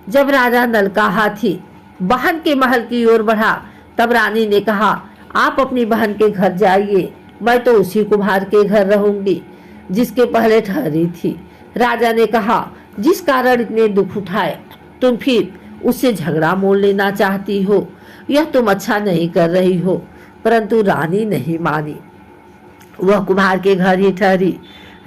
जब राजा नल का हाथी बहन के महल की ओर बढ़ा तब रानी ने कहा आप अपनी बहन के घर जाइए, मैं तो उसी कुम्हार के घर रहूंगी जिसके पहले ठहरी थी। राजा ने कहा जिस कारण इतने दुख उठाए तुम फिर उससे झगड़ा मोल लेना चाहती हो, यह तुम अच्छा नहीं कर रही हो। परंतु रानी नहीं मानी, वह कुम्हार के घर ही ठहरी।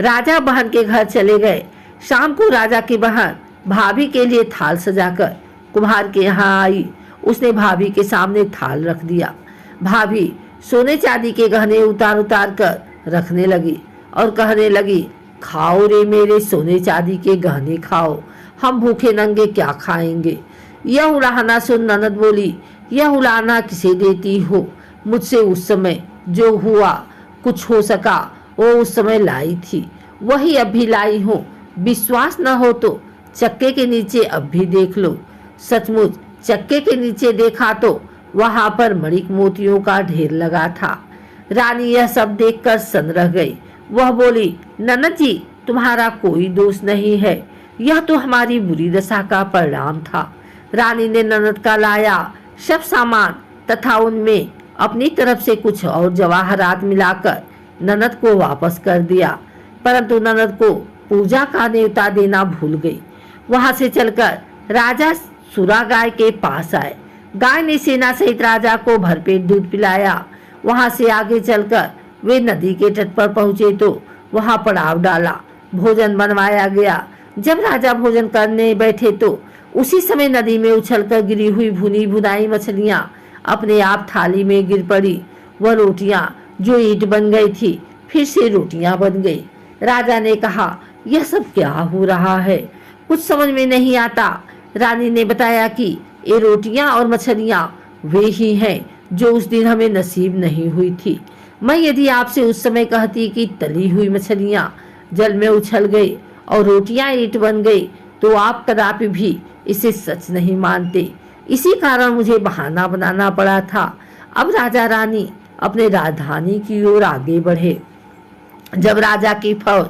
राजा बहन के घर चले गए। शाम को राजा की बहन भाभी के लिए थाल सजाकर कुम्हार के यहाँ आई। उसने भाभी के सामने थाल रख दिया। भाभी सोने चांदी के गहने उतार उतार कर रखने लगी और कहने लगी खाओ रे मेरे सोने चांदी के गहने खाओ, हम भूखे नंगे क्या खाएंगे। यह उलाहना सुन ननद बोली यह उलाहना किसे देती हो, मुझसे उस समय जो हुआ कुछ हो सका वो उस समय लाई थी, वही अब भी लाई हूँ। विश्वास न हो तो चक्के के नीचे अब भी देख लो। सचमुच चक्के के नीचे देखा तो वहां पर मणिक मोतियों का ढेर लगा था। रानी यह सब देखकर सन रह गई। वह बोली ननद जी तुम्हारा कोई दोष नहीं है, यह तो हमारी बुरी दशा का परिणाम था। रानी ने ननद का लाया सब सामान तथा उनमें अपनी तरफ से कुछ और जवाहरात मिलाकर ननद को वापस कर दिया। परंतु ननद को पूजा का न्योता देना भूल गई। वहां से चलकर राजा सुरा गाय के पास आए। गाय ने सेना सहित राजा को भरपेट दूध पिलाया। वहां से आगे चलकर वे नदी के तट पर पहुंचे तो वहां पड़ाव डाला। भोजन बनवाया गया। जब राजा भोजन करने बैठे तो उसी समय नदी में उछलकर गिरी हुई भुनी भुनाई मछलियां अपने आप थाली में गिर पड़ी। वह रोटियां जो ईंट बन गई थी फिर से रोटियां बन गई। राजा ने कहा यह सब क्या हो रहा है, कुछ समझ में नहीं आता। रानी ने बताया कि ये रोटियां और मछलियां वे ही हैं जो उस दिन हमें नसीब नहीं हुई थी। मैं यदि आपसे उस समय कहती कि तली हुई मछलियां जल में उछल गई और रोटियां ईंट बन गई तो आप कदापि भी इसे सच नहीं मानते। इसी कारण मुझे बहाना बनाना पड़ा था। अब राजा रानी अपने राजधानी की ओर आगे बढ़े। जब राजा की फौज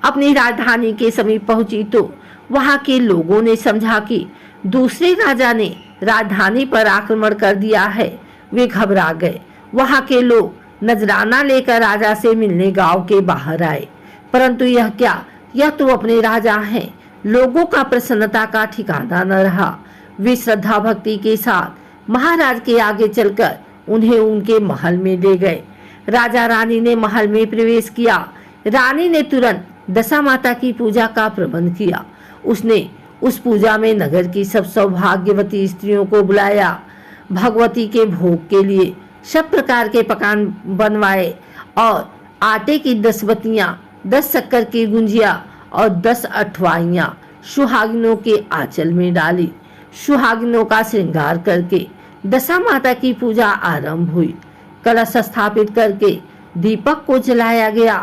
अपनी राजधानी के समीप पहुंची तो वहां के लोगों ने समझा कि दूसरे राजा ने राजधानी पर आक्रमण कर दिया है। वे घबरा गए। वहां के लोग नजराना लेकर राजा से मिलने गांव के बाहर आए। परंतु यह क्या, यह तो अपने राजा हैं। लोगों का प्रसन्नता का ठिकाना न रहा। वे श्रद्धा भक्ति के साथ महाराज के आगे चलकर उन्हें उनके महल में ले गए। राजा रानी ने महल में प्रवेश किया। रानी ने तुरंत दशा माता की पूजा का प्रबंध किया। उसने उस पूजा में नगर की सब सौभाग्यवती स्त्रियों को बुलाया। भगवती के भोग के लिए सब प्रकार के पकवान बनवाए और आटे की 10 बतियां, 10 शक्कर की गुंजिया और 10 अठवाइयां सुहागिनों के आंचल में डाली। सुहागिनों का श्रृंगार करके दशा माता की पूजा आरंभ हुई। कलश स्थापित करके दीपक को जलाया गया,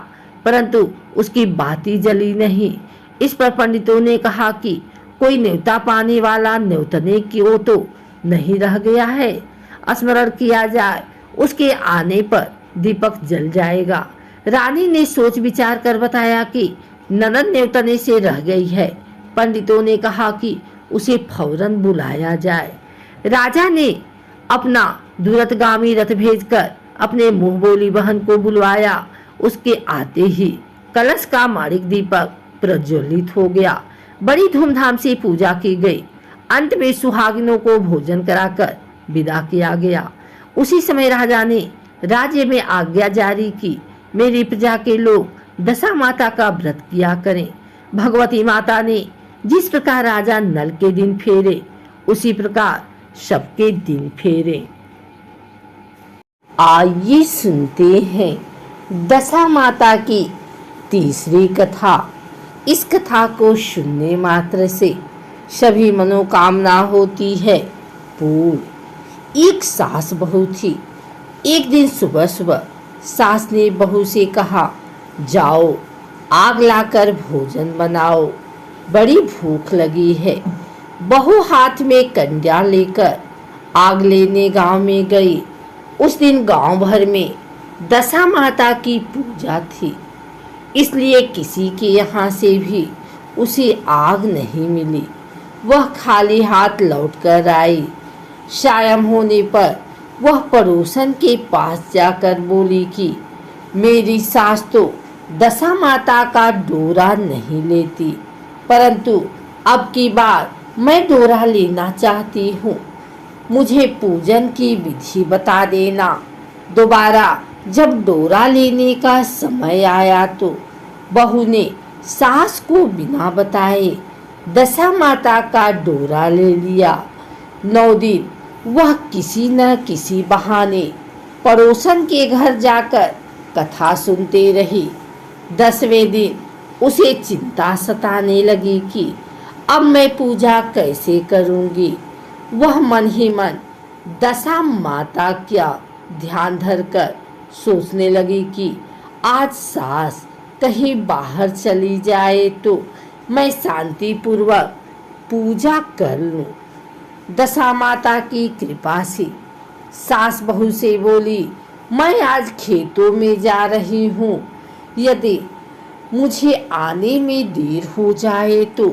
परंतु उसकी बाती जली नहीं। इस पर पंडितों ने कहा कि कोई न्योता पाने वाला न्योतने की वो तो नहीं रह गया है, स्मरण किया जाए, उसके आने पर दीपक जल जाएगा। रानी ने सोच विचार कर बताया कि ननद न्योतने से रह गई है। पंडितों ने कहा कि उसे फौरन बुलाया जाए। राजा ने अपना दूरतगामी रथ भेजकर अपने मुंह बोली बहन को बुलवाया। उसके आते ही कलश का माणिक दीपक प्रज्वलित हो गया। बड़ी धूमधाम से पूजा की गई। अंत में सुहागिनों को भोजन कराकर विदा किया गया। उसी समय राजा ने राज्य में आज्ञा जारी की, मेरी प्रजा के लोग दशा माता का व्रत किया करें। भगवती माता ने जिस प्रकार राजा नल के दिन फेरे उसी प्रकार सबके दिन फेरे। आइए सुनते हैं दशा माता की तीसरी कथा। इस कथा को सुनने मात्र से सभी मनोकामना होती है पूर्ण। एक सास बहू थी। एक दिन सुबह सुबह सास ने बहू से कहा, जाओ आग लाकर भोजन बनाओ, बड़ी भूख लगी है। बहू हाथ में कंडा लेकर आग लेने गांव में गई। उस दिन गांव भर में दशा माता की पूजा थी, इसलिए किसी के यहाँ से भी उसे आग नहीं मिली। वह खाली हाथ लौटकर आई। शाम होने पर वह पड़ोसन के पास जाकर बोली कि मेरी सास तो दशा माता का डोरा नहीं लेती, परंतु अब की बार मैं डोरा लेना चाहती हूँ। मुझे पूजन की विधि बता देना। दोबारा जब डोरा लेने का समय आया तो बहू ने सास को बिना बताए दशा माता का डोरा ले लिया। 9 दिन वह किसी न किसी बहाने पड़ोसन के घर जाकर कथा सुनते रही। 10वें दिन उसे चिंता सताने लगी कि अब मैं पूजा कैसे करूंगी। वह मन ही मन दशा माता क्या ध्यान धरकर सोचने लगी कि आज सास कहीं बाहर चली जाए तो मैं शांतिपूर्वक पूजा कर लूं। दशा माता की कृपा से सास बहू से बोली, मैं आज खेतों में जा रही हूँ, यदि मुझे आने में देर हो जाए तो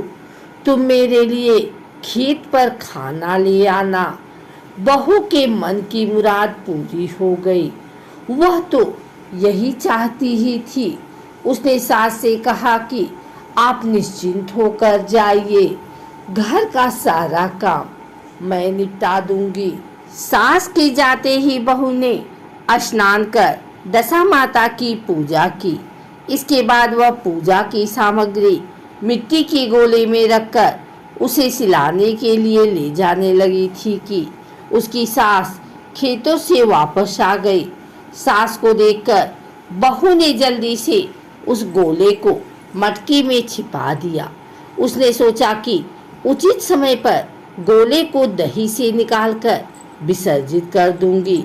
तुम मेरे लिए खेत पर खाना ले आना। बहू के मन की मुराद पूरी हो गई। वह तो यही चाहती ही थी। उसने सास से कहा कि आप निश्चिंत होकर जाइए, घर का सारा काम मैं निपटा दूंगी। सास के जाते ही बहू ने स्नान कर दशा माता की पूजा की। इसके बाद वह पूजा की सामग्री मिट्टी के गोले में रखकर उसे सिलाने के लिए ले जाने लगी थी कि उसकी सास खेतों से वापस आ गई। सास को देखकर बहू ने जल्दी से उस गोले को मटकी में छिपा दिया। उसने सोचा कि उचित समय पर गोले को दही से निकालकर विसर्जित कर दूंगी।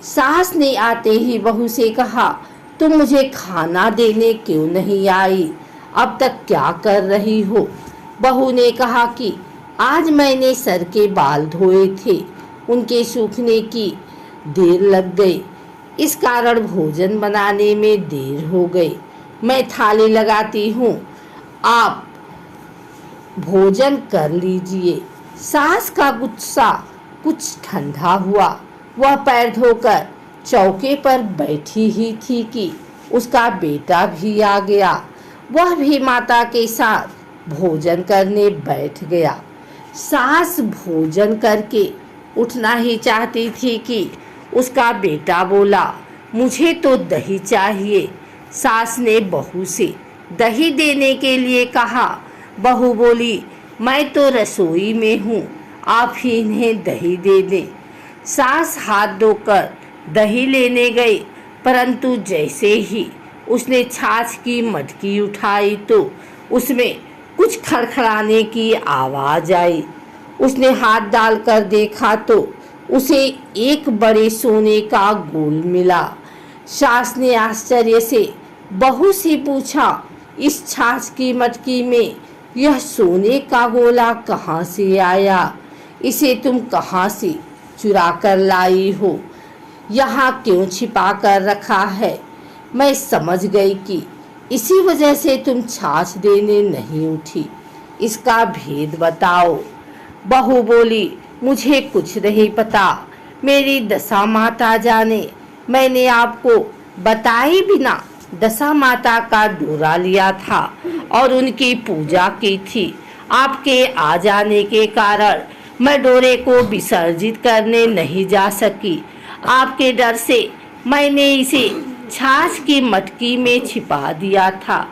सास ने आते ही बहू से कहा, तुम मुझे खाना देने क्यों नहीं आई? अब तक क्या कर रही हो? बहू ने कहा कि आज मैंने सर के बाल धोए थे, उनके सूखने की देर लग गई, इस कारण भोजन बनाने में देर हो गई। मैं थाली लगाती हूँ, आप भोजन कर लीजिए। सास का गुस्सा कुछ ठंडा हुआ। वह पैर धोकर चौके पर बैठी ही थी कि उसका बेटा भी आ गया। वह भी माता के साथ भोजन करने बैठ गया। सास भोजन करके उठना ही चाहती थी कि उसका बेटा बोला, मुझे तो दही चाहिए। सास ने बहू से दही देने के लिए कहा। बहू बोली, मैं तो रसोई में हूँ, आप ही इन्हें दही दे दें। सास हाथ धोकर दही लेने गई, परंतु जैसे ही उसने छाछ की मटकी उठाई तो उसमें कुछ खड़खड़ाने की आवाज़ आई। उसने हाथ डालकर देखा तो उसे एक बड़े सोने का गोल मिला। सास ने आश्चर्य से बहू से पूछा, इस छाछ की मटकी में यह सोने का गोला कहाँ से आया? इसे तुम कहाँ से चुरा कर लाई हो? यहाँ क्यों छिपा कर रखा है? मैं समझ गई कि इसी वजह से तुम छाछ देने नहीं उठी। इसका भेद बताओ। बहू बोली, मुझे कुछ नहीं पता, मेरी दशा माता जाने। मैंने आपको बताए बिना दशा माता का डोरा लिया था और उनकी पूजा की थी। आपके आ जाने के कारण मैं डोरे को विसर्जित करने नहीं जा सकी। आपके डर से मैंने इसे छाछ की मटकी में छिपा दिया था।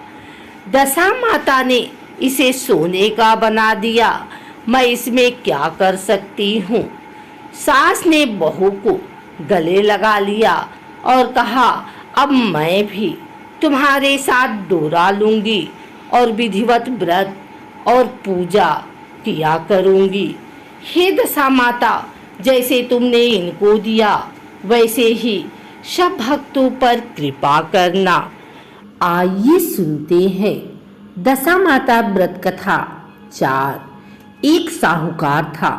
दशा माता ने इसे सोने का बना दिया, मैं इसमें क्या कर सकती हूँ? सास ने बहू को गले लगा लिया और कहा, अब मैं भी तुम्हारे साथ डोरा लूंगी और विधिवत व्रत और पूजा किया करूंगी। हे दशा माता, जैसे तुमने इनको दिया वैसे ही सब भक्तों पर कृपा करना। आइए सुनते हैं दशा माता व्रत कथा 4। एक साहूकार था,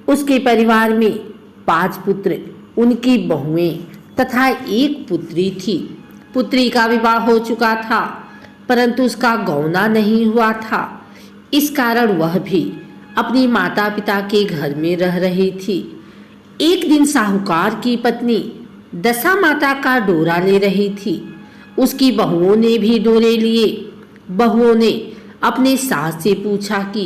उसके परिवार में 5 पुत्र, उनकी बहुएं तथा एक पुत्री थी। पुत्री का विवाह हो चुका था, परंतु उसका गौना नहीं हुआ था। इस कारण वह भी अपनी माता पिता के घर में रह रही थी। एक दिन साहूकार की पत्नी दशा माता का डोरा ले रही थी। उसकी बहुओं ने भी डोरे लिए। बहुओं ने अपने सास से पूछा कि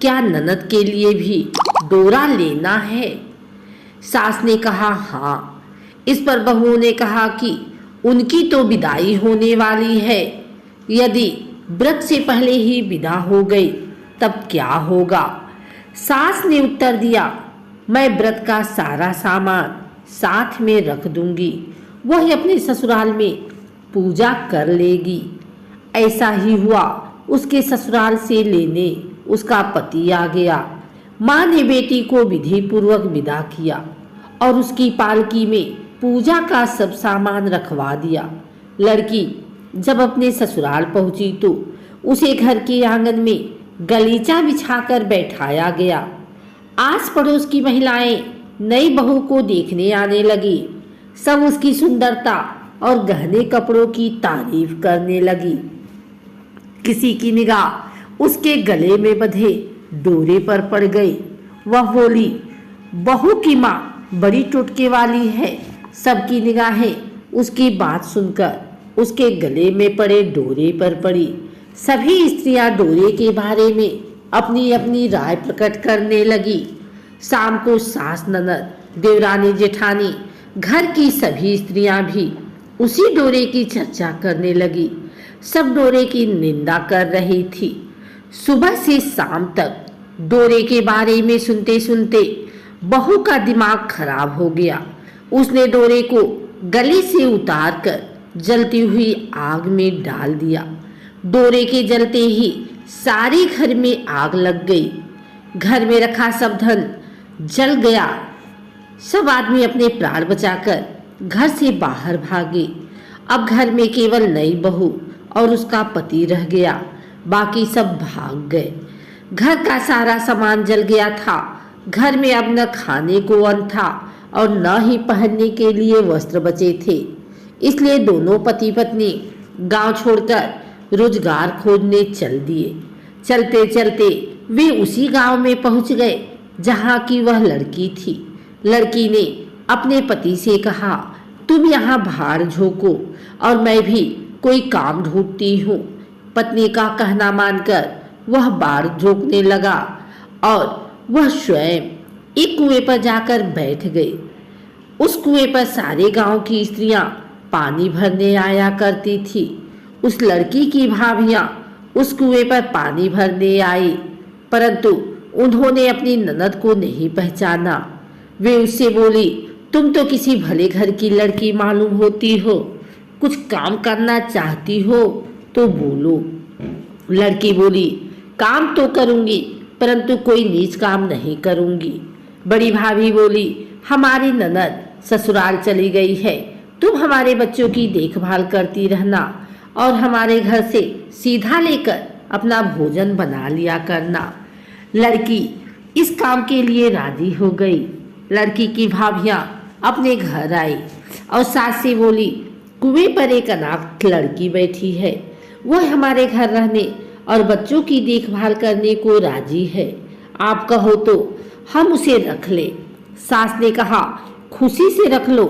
क्या ननद के लिए भी डोरा लेना है। सास ने कहा हाँ। इस पर बहुओं ने कहा कि उनकी तो विदाई होने वाली है, यदि व्रत से पहले ही विदा हो गई तब क्या होगा। सास ने उत्तर दिया, मैं व्रत का सारा सामान साथ में रख दूंगी, वह अपने ससुराल में पूजा कर लेगी। ऐसा ही हुआ। उसके ससुराल से लेने उसका पति आ गया। माँ ने बेटी को विधि पूर्वक विदा किया और उसकी पालकी में पूजा का सब सामान रखवा दिया। लड़की जब अपने ससुराल पहुंची तो उसे घर के आंगन में गलीचा बिछाकर बैठाया गया। आस पड़ोस की महिलाएं नई बहू को देखने आने लगी। सब उसकी सुंदरता और गहने कपड़ों की तारीफ करने लगी। किसी की निगाह उसके गले में बंधे डोरे पर पड़ गई। वह बोली, बहू की माँ बड़ी टुटके वाली है। सबकी निगाहें उसकी बात सुनकर उसके गले में पड़े डोरे पर पड़ी। सभी स्त्रियां डोरे के बारे में अपनी अपनी राय प्रकट करने लगी। शाम को सास, ननद, देवरानी, जेठानी, घर की सभी स्त्रियां भी उसी डोरे की चर्चा करने लगी। सब डोरे की निंदा कर रही थी। सुबह से शाम तक डोरे के बारे में सुनते सुनते बहू का दिमाग खराब हो गया। उसने डोरे को गले से उतार कर जलती हुई आग में डाल दिया। डोरे के जलते ही सारे घर में आग लग गई। घर में रखा सब धन जल गया। सब आदमी अपने प्राण बचाकर घर से बाहर भागे। अब घर में केवल नई बहू और उसका पति रह गया, बाकी सब भाग गए। घर का सारा सामान जल गया था। घर में अब न खाने को अन्न था और न ही पहनने के लिए वस्त्र बचे थे। इसलिए दोनों पति पत्नी गांव छोड़कर रोजगार खोजने चल दिए। चलते चलते वे उसी गांव में पहुंच गए जहां की वह लड़की थी। लड़की ने अपने पति से कहा, तुम यहाँ भाड़ झोंको और मैं भी कोई काम ढूंढती हूँ। पत्नी का कहना मानकर वह बाढ़ झोंकने लगा और वह स्वयं एक कुएं पर जाकर बैठ गई। उस कुएं पर सारे गांव की स्त्रियां पानी भरने आया करती थी। उस लड़की की भाभियां उस कुएं पर पानी भरने आई, परंतु उन्होंने अपनी ननद को नहीं पहचाना। वे उससे बोली, तुम तो किसी भले घर की लड़की मालूम होती हो, कुछ काम करना चाहती हो तो बोलो। लड़की बोली, काम तो करूंगी परंतु कोई नीच काम नहीं करूंगी। बड़ी भाभी बोली, हमारी ननद ससुराल चली गई है, तुम हमारे बच्चों की देखभाल करती रहना और हमारे घर से सीधा लेकर अपना भोजन बना लिया करना। लड़की इस काम के लिए राजी हो गई। लड़की की भाभियां अपने घर आई और सास से बोली, कुएं पर एक अनाथ लड़की बैठी है, वह हमारे घर रहने और बच्चों की देखभाल करने को राजी है। आप कहो तो हम उसे रख ले। सास ने कहा, खुशी से रख लो,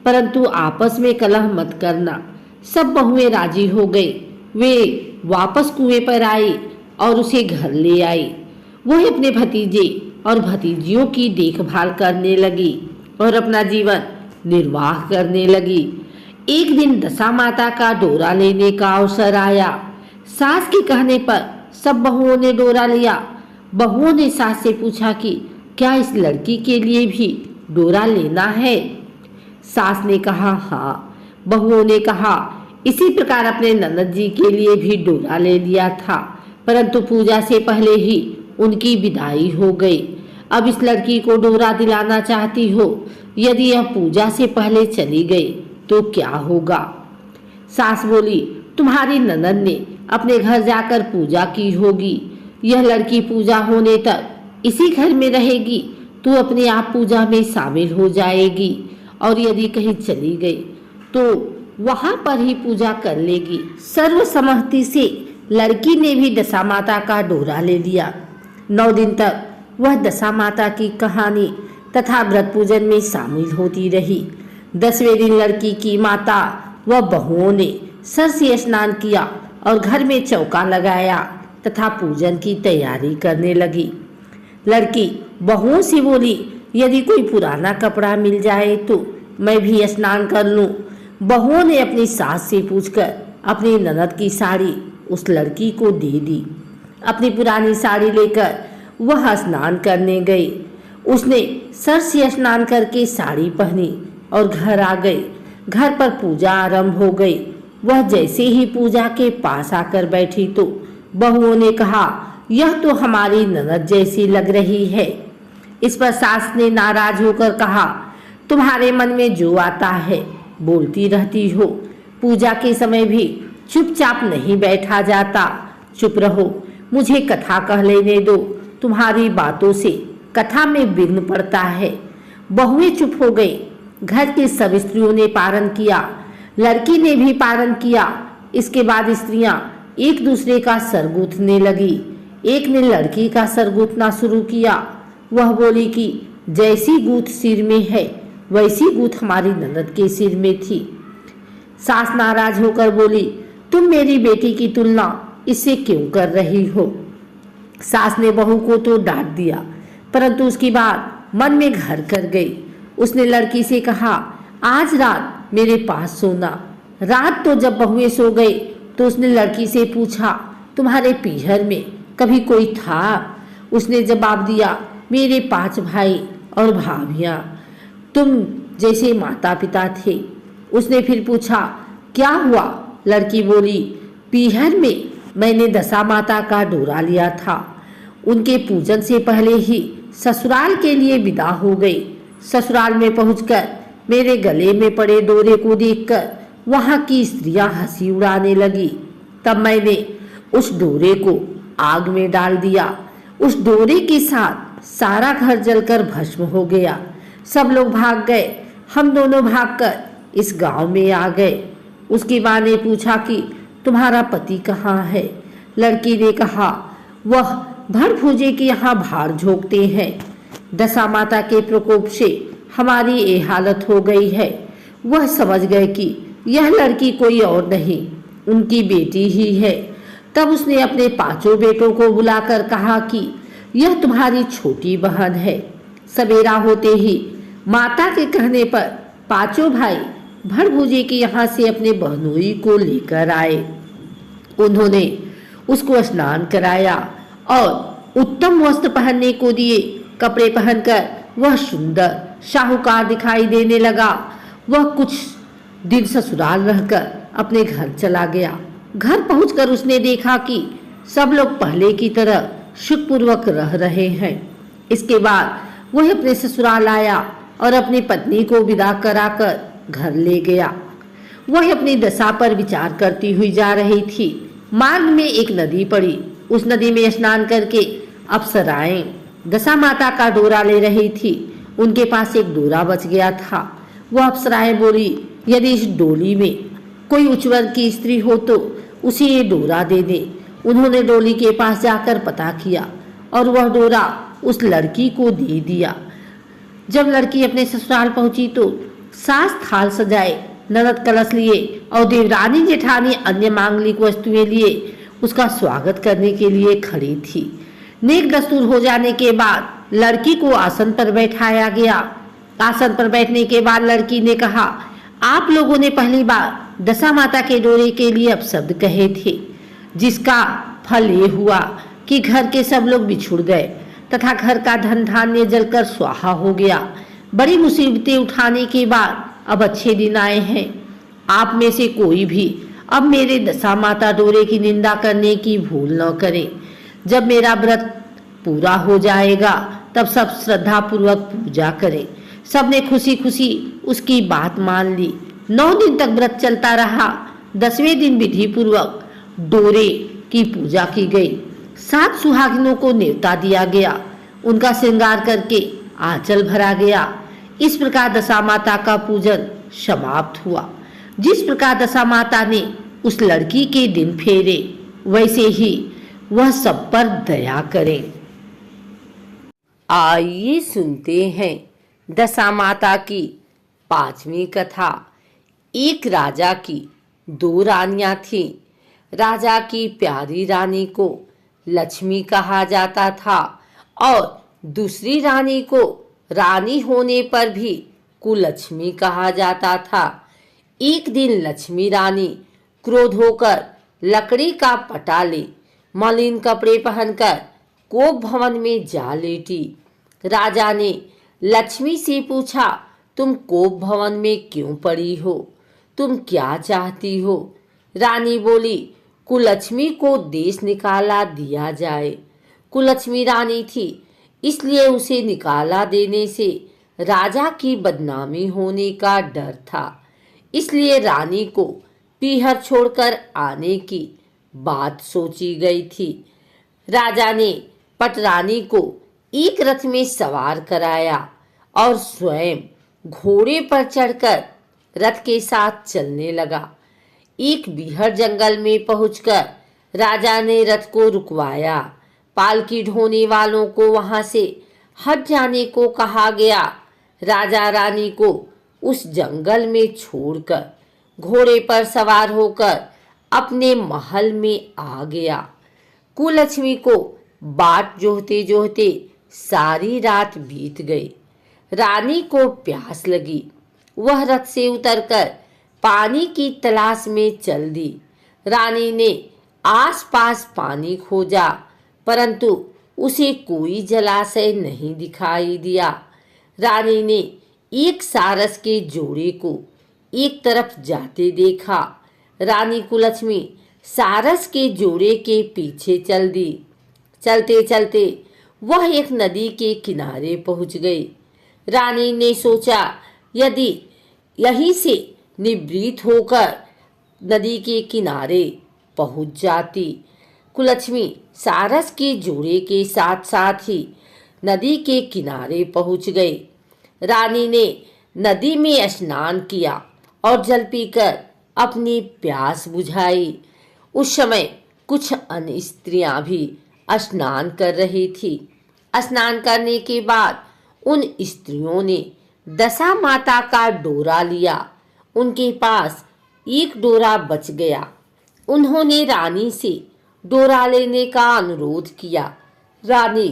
परंतु आपस में कलह मत करना। सब बहुएं राजी हो गई। वे वापस कुएं पर आई और उसे घर ले आई। वह अपने भतीजे और भतीजियों की देखभाल करने लगी और अपना जीवन निर्वाह करने लगी। एक दिन दशा माता का डोरा लेने का अवसर आया। सास के कहने पर सब बहुओं ने डोरा लिया। बहुओं ने सास से पूछा कि क्या इस लड़की के लिए भी डोरा लेना है। सास ने कहा हाँ। बहुओं ने कहा, इसी प्रकार अपने ननद जी के लिए भी डोरा ले लिया था, परंतु पूजा से पहले ही उनकी विदाई हो गई। अब इस लड़की को डोरा दिलाना चाहती हो? यदि यह पूजा से पहले चली गई तो क्या होगा? सास बोली, तुम्हारी ननद ने अपने घर जाकर पूजा की होगी। यह लड़की पूजा होने तक इसी घर में रहेगी, तो अपने आप पूजा में शामिल हो जाएगी और यदि कहीं चली गई तो वहां पर ही पूजा कर लेगी। सर्वसम्मति से लड़की ने भी दशा माता का डोरा ले लिया। 9 दिन तक वह दशा माता की कहानी तथा व्रत पूजन में शामिल होती रही। 10वें दिन लड़की की माता व बहुओं ने सर से स्नान किया और घर में चौका लगाया तथा पूजन की तैयारी करने लगी। लड़की बहुओं से बोली, यदि कोई पुराना कपड़ा मिल जाए तो मैं भी स्नान कर लूं। बहुओं ने अपनी सास से पूछकर अपनी ननद की साड़ी उस लड़की को दे दी। अपनी पुरानी साड़ी लेकर वह स्नान करने गई। उसने सर से स्नान करके साड़ी पहनी और घर आ गई। घर पर पूजा आरंभ हो गई। वह जैसे ही पूजा के पास आकर बैठी तो बहुओं ने कहा, यह तो हमारी ननद जैसी लग रही है। इस पर सास ने नाराज होकर कहा, तुम्हारे मन में जो आता है बोलती रहती हो। पूजा के समय भी चुपचाप नहीं बैठा जाता। चुप रहो, मुझे कथा कह लेने दो। तुम्हारी बातों से कथा में विघ्न पड़ता है। बहुएं चुप हो गई। घर की सब स्त्रियों ने पारण किया, लड़की ने भी पारण किया। इसके बाद स्त्रियां एक दूसरे का सर गूंथने लगी। एक ने लड़की का सर गूंथना शुरू किया। वह बोली कि जैसी गूंथ सिर में है वैसी गूंथ हमारी ननद के सिर में थी। सास नाराज होकर बोली, तुम मेरी बेटी की तुलना इससे क्यों कर रही हो? सास ने बहू को तो डांट दिया, परंतु उसकी बात मन में घर कर गई। उसने लड़की से कहा, आज रात मेरे पास सोना। रात तो जब बहुएं सो गई तो उसने लड़की से पूछा, तुम्हारे पीहर में कभी कोई था? उसने जवाब दिया, मेरे 5 भाई और भाभियां, तुम जैसे माता पिता थे। उसने फिर पूछा, क्या हुआ? लड़की बोली, पीहर में मैंने दशा माता का डोरा लिया था। उनके पूजन से पहले ही ससुराल के लिए विदा हो गई। ससुराल में पहुंचकर मेरे गले में पड़े डोरे को देखकर वहां की स्त्रियां हंसी उड़ाने लगी। तब मैंने उस डोरे को आग में डाल दिया। उस डोरे के साथ सारा घर जलकर भस्म हो गया। सब लोग भाग गए। हम दोनों भागकर इस गांव में आ गए। उसकी मां ने पूछा कि तुम्हारा पति कहाँ है? लड़की ने कहा, वह भर भूजे के यहाँ भार झोंकते हैं। दशा माता के प्रकोप से हमारी ये हालत हो गई है। वह समझ गए कि यह लड़की कोई और नहीं, उनकी बेटी ही है। तब उसने अपने 5 बेटों को बुलाकर कहा कि यह तुम्हारी छोटी बहन है। सवेरा होते ही माता के कहने पर 5 भाई भर भूजे के यहाँ से अपने बहनोई को लेकर आए। उन्होंने उसको स्नान कराया और उत्तम वस्त्र पहनने को दिए। कपड़े पहनकर वह सुंदर शाहूकार दिखाई देने लगा। वह कुछ दिन ससुराल रहकर अपने घर चला गया। घर पहुंचकर उसने देखा कि सब लोग पहले की तरह सुखपूर्वक रह रहे हैं। इसके बाद वह अपने ससुराल आया और अपनी पत्नी को विदा कराकर घर ले गया। वह अपनी दशा पर विचार करती हुई जा रही थी। मार्ग में एक नदी पड़ी। उस नदी में स्नान करके अप्सराएं दशा माता का डोरा ले रही थी। उनके पास एक डोरा बच गया था। वह अप्सराएं बोली, यदि इस डोली में कोई उच्च वर्ग की स्त्री हो तो उसे ये डोरा दे दे। उन्होंने डोली के पास जाकर पता किया और वह डोरा उस लड़की को दे दिया। जब लड़की अपने ससुराल पहुंची तो सास थाल सजाए, ननद कलश लिए और देवरानी जेठानी अन्य मांगलिक वस्तुएं लिए उसका स्वागत करने के लिए खड़ी थी। नेक दस्तूर हो जाने के बाद लड़की को आसन पर बैठाया गया। आसन पर बैठने के बाद लड़की ने कहा, आप लोगों ने पहली बार दशा माता के डोरे के लिए अपशब्द कहे थे, जिसका फल ये हुआ कि घर के सब लोग बिछुड़ गए तथा घर का धन धान्य जलकर स्वाहा हो गया। बड़ी मुसीबतें उठाने के बाद अब अच्छे दिन आए हैं। आप में से कोई भी अब मेरे दशा माता डोरे की निंदा करने की भूल न करें। जब मेरा व्रत पूरा हो जाएगा तब सब श्रद्धा पूर्वक पूजा करें। सबने खुशी खुशी उसकी बात मान ली। 9 दिन तक व्रत चलता रहा। 10वें दिन विधि पूर्वक डोरे की पूजा की गई। 7 सुहागिनों को न्योता दिया गया। उनका श्रृंगार करके आंचल भरा गया। इस प्रकार दशा माता का पूजन समाप्त हुआ। जिस प्रकार दशा माता ने उस लड़की के दिन फेरे, वैसे ही वह सब पर दया करें। आइए सुनते हैं दशा माता की 5वीं कथा। एक राजा की 2 रानियां थीं। राजा की प्यारी रानी को लक्ष्मी कहा जाता था और दूसरी रानी को रानी होने पर भी कुलक्ष्मी कहा जाता था। एक दिन लक्ष्मी रानी क्रोध होकर लकड़ी का पटा ले मलिन कपड़े पहनकर कोप भवन में जा लेटी। राजा ने लक्ष्मी से पूछा, तुम कोप भवन में क्यों पड़ी हो? तुम क्या चाहती हो? रानी बोली, कुलक्ष्मी को देश निकाला दिया जाए। कुलक्ष्मी रानी थी, इसलिए उसे निकाला देने से राजा की बदनामी होने का डर था। इसलिए रानी को पीहर छोड़कर आने की बात सोची गई थी। राजा ने पटरानी को एक रथ में सवार कराया और स्वयं घोड़े पर चढ़कर रथ के साथ चलने लगा। एक बीहड़ जंगल में पहुंचकर राजा ने रथ को रुकवाया। पालकी ढोने वालों को वहां से हट जाने को कहा गया। राजा रानी को उस जंगल में छोड़कर घोड़े पर सवार होकर अपने महल में आ गया। कुलक्ष्मी को बाट जोहते जोहते सारी रात बीत गई। रानी को प्यास लगी। वह रथ से उतरकर पानी की तलाश में चल दी। रानी ने आसपास पानी खोजा, परंतु उसे कोई जलाशय नहीं दिखाई दिया। रानी ने एक सारस के जोड़े को एक तरफ जाते देखा। रानी कुलक्ष्मी सारस के जोड़े के पीछे चल दी। चलते चलते वह एक नदी के किनारे पहुंच गई। रानी ने सोचा, यदि यहीं से निवृत्त होकर नदी के किनारे पहुंच जाती। कुलक्ष्मी सारस के जोड़े के साथ साथ ही नदी के किनारे पहुंच गई। रानी ने नदी में स्नान किया और जल पीकर अपनी प्यास बुझाई। उस समय कुछ अन्य स्त्रियां भी स्नान कर रही थी। स्नान करने के बाद उन स्त्रियों ने दशा माता का डोरा लिया। उनके पास एक डोरा बच गया। उन्होंने रानी से डोरा लेने का अनुरोध किया। रानी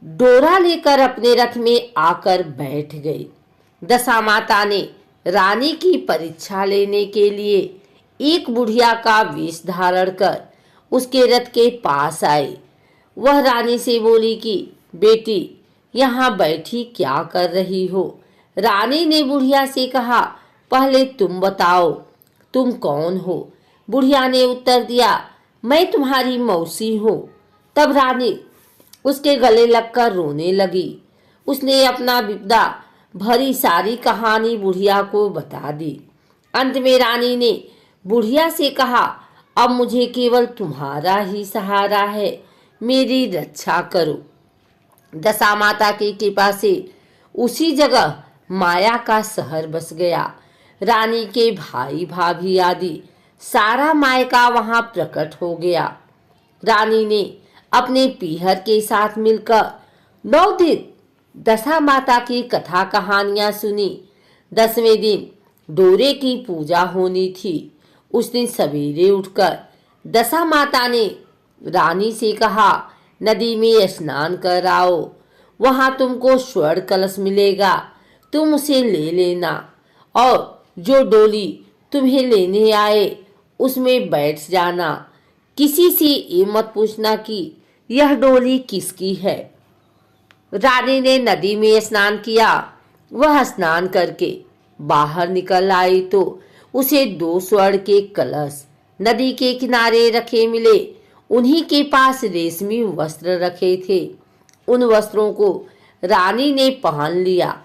डोरा लेकर अपने रथ में आकर बैठ गई। दशा माता ने रानी की परीक्षा लेने के लिए एक बुढ़िया का वेश धारण कर उसके रथ के पास आई। वह रानी से बोली कि बेटी, यहाँ बैठी क्या कर रही हो? रानी ने बुढ़िया से कहा, पहले तुम बताओ, तुम कौन हो? बुढ़िया ने उत्तर दिया, मैं तुम्हारी मौसी हूँ। तब रानी उसके गले लगकर रोने लगी। उसने अपना विपदा भरी सारी कहानी बुढ़िया को बता दी। अंत में रानी ने बुढ़िया से कहा, अब मुझे केवल तुम्हारा ही सहारा है, मेरी रक्षा करो। दशा माता की कृपा से उसी जगह माया का शहर बस गया। रानी के भाई भाभी आदि सारा मायका वहां प्रकट हो गया। रानी ने अपने पीहर के साथ मिलकर 9 दिन दशा माता की कथा कहानियां सुनी। 10वें दिन डोरे की पूजा होनी थी। उस दिन सवेरे उठकर दशा माता ने रानी से कहा, नदी में स्नान कर आओ, वहां तुमको स्वर्ण कलश मिलेगा, तुम उसे ले लेना और जो डोली तुम्हें लेने आए उसमें बैठ जाना। किसी से ये मत पूछना कि यह डोली किसकी है। रानी ने नदी में स्नान किया। वह स्नान करके बाहर निकल आई तो उसे 2 स्वर्ण के कलश नदी के किनारे रखे मिले। उन्हीं के पास रेशमी वस्त्र रखे थे। उन वस्त्रों को रानी ने पहन लिया।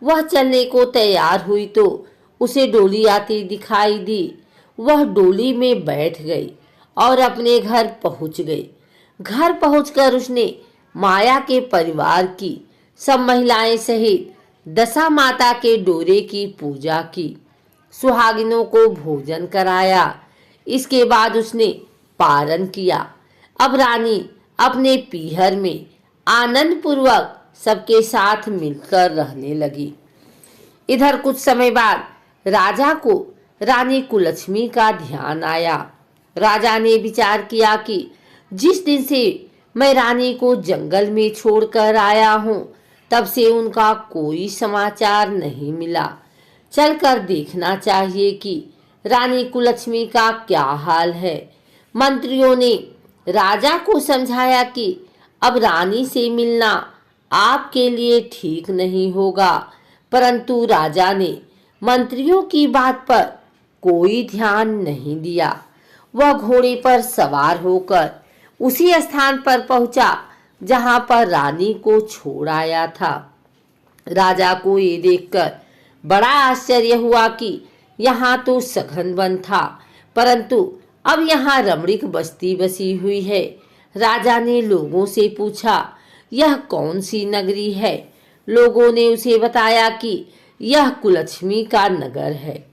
वह चलने को तैयार हुई तो उसे डोली आती दिखाई दी। वह डोली में बैठ गई और अपने घर पहुंच गई। घर पहुंचकर उसने माया के परिवार की सब महिलाएं सहित दशा माता के डोरे की पूजा की, सुहागिनों को भोजन कराया। इसके बाद उसने पारण किया। अब रानी अपने पीहर में आनंद पूर्वक सबके साथ मिलकर रहने लगी। इधर कुछ समय बाद राजा को रानी कुलक्ष्मी का ध्यान आया। राजा ने विचार किया कि जिस दिन से मैं रानी को जंगल में छोड़कर आया हूँ, तब से उनका कोई समाचार नहीं मिला। चलकर देखना चाहिए कि रानी कुलक्ष्मी का क्या हाल है। मंत्रियों ने राजा को समझाया कि अब रानी से मिलना आपके लिए ठीक नहीं होगा, परंतु राजा ने मंत्रियों की बात पर कोई ध्यान नहीं दिया। वह घोड़े पर सवार होकर उसी स्थान पर पहुंचा जहां पर रानी को छोड़ आया था। राजा को ये देखकर बड़ा आश्चर्य हुआ कि यहाँ तो सघन वन था, परंतु अब यहाँ रमणीक बस्ती बसी हुई है। राजा ने लोगों से पूछा, यह कौन सी नगरी है? लोगों ने उसे बताया कि यह कुलक्ष्मी का नगर है।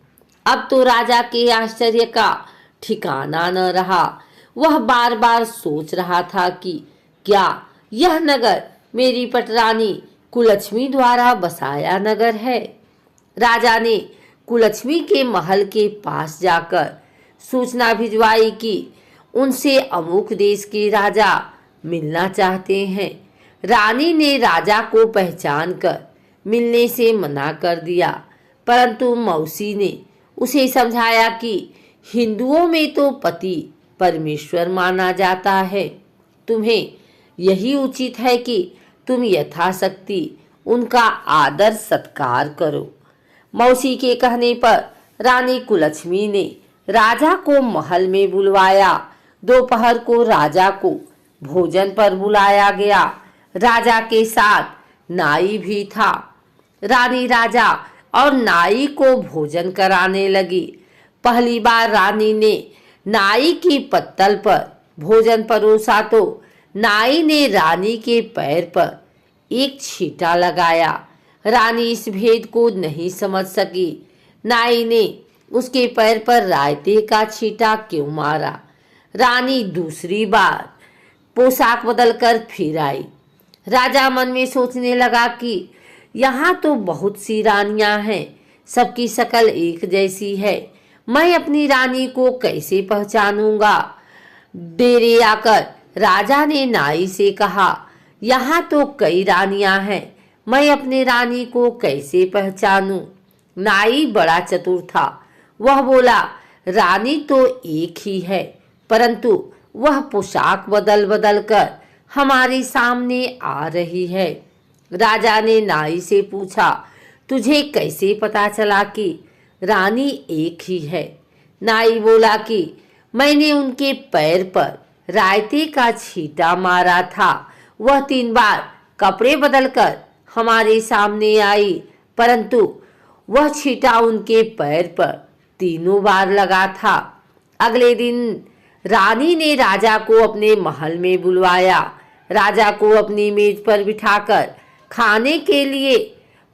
अब तो राजा के आश्चर्य का ठिकाना न रहा। वह बार बार सोच रहा था कि क्या यह नगर मेरी पटरानी कुलक्ष्मी द्वारा बसाया नगर है? राजा ने कुलक्ष्मी के महल के पास जाकर सूचना भिजवाई कि उनसे अमुक देश के राजा मिलना चाहते हैं। रानी ने राजा को पहचान कर मिलने से मना कर दिया, परंतु मौसी ने उसे समझाया कि हिंदुओं में तो पति परमेश्वर माना जाता है। तुम्हें यही उचित है कि तुम यथाशक्ति उनका आदर सत्कार करो। मौसी के कहने पर रानी कुलक्ष्मी ने राजा को महल में बुलवाया। दोपहर को राजा को भोजन पर बुलाया गया। राजा के साथ नाई भी था। रानी राजा और नाई को भोजन कराने लगी। पहली बार रानी ने नाई की पत्तल पर भोजन परोसा तो नाई ने रानी के पैर पर एक छींटा लगाया। रानी इस भेद को नहीं समझ सकी। नाई ने उसके पैर पर रायते का छींटा क्यों मारा? रानी दूसरी बार पोशाक बदलकर फिर आई। राजा मन में सोचने लगा कि यहाँ तो बहुत सी रानियां हैं, सबकी शक्ल एक जैसी है। मैं अपनी रानी को कैसे पहचानूंगा? डेरे आकर राजा ने नाई से कहा, यहाँ तो कई रानियां हैं, मैं अपने रानी को कैसे पहचानूं? नाई बड़ा चतुर था। वह बोला, रानी तो एक ही है, परंतु वह पोशाक बदल बदल कर हमारे सामने आ रही है। राजा ने नाई से पूछा, तुझे कैसे पता चला कि रानी एक ही है? नाई बोला कि मैंने उनके पैर पर रायते का छींटा मारा था। वह 3 बार कपड़े बदलकर हमारे सामने आई, परंतु वह छींटा उनके पैर पर 3 बार लगा था। अगले दिन रानी ने राजा को अपने महल में बुलवाया। राजा को अपनी मेज पर बिठाकर खाने के लिए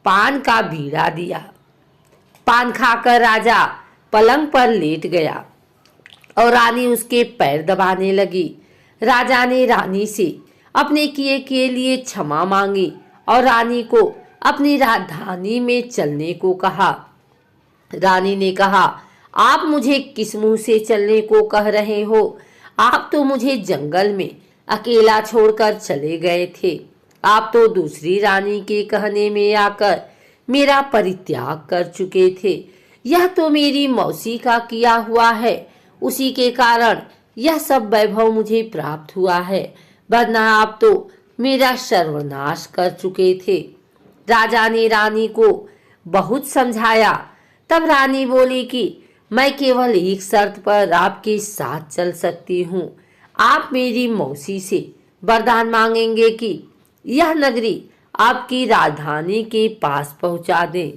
पान का बीड़ा दिया। पान खाकर राजा पलंग पर लेट गया और रानी उसके पैर दबाने लगी। राजा ने रानी से अपने किए के लिए क्षमा मांगी और रानी को अपनी राजधानी में चलने को कहा। रानी ने कहा, आप मुझे किस मुंह से चलने को कह रहे हो? आप तो मुझे जंगल में अकेला छोड़कर चले गए थे। आप तो दूसरी रानी के कहने में आकर मेरा परित्याग कर चुके थे। यह तो मेरी मौसी का किया हुआ है, उसी के कारण यह सब वैभव मुझे प्राप्त हुआ है, वरना आप तो मेरा सर्वनाश कर चुके थे। राजा ने रानी को बहुत समझाया। तब रानी बोली कि मैं केवल एक शर्त पर आपके साथ चल सकती हूँ। आप मेरी मौसी से वरदान मांगेंगे कि यह नगरी आपकी राजधानी के पास पहुँचा दें,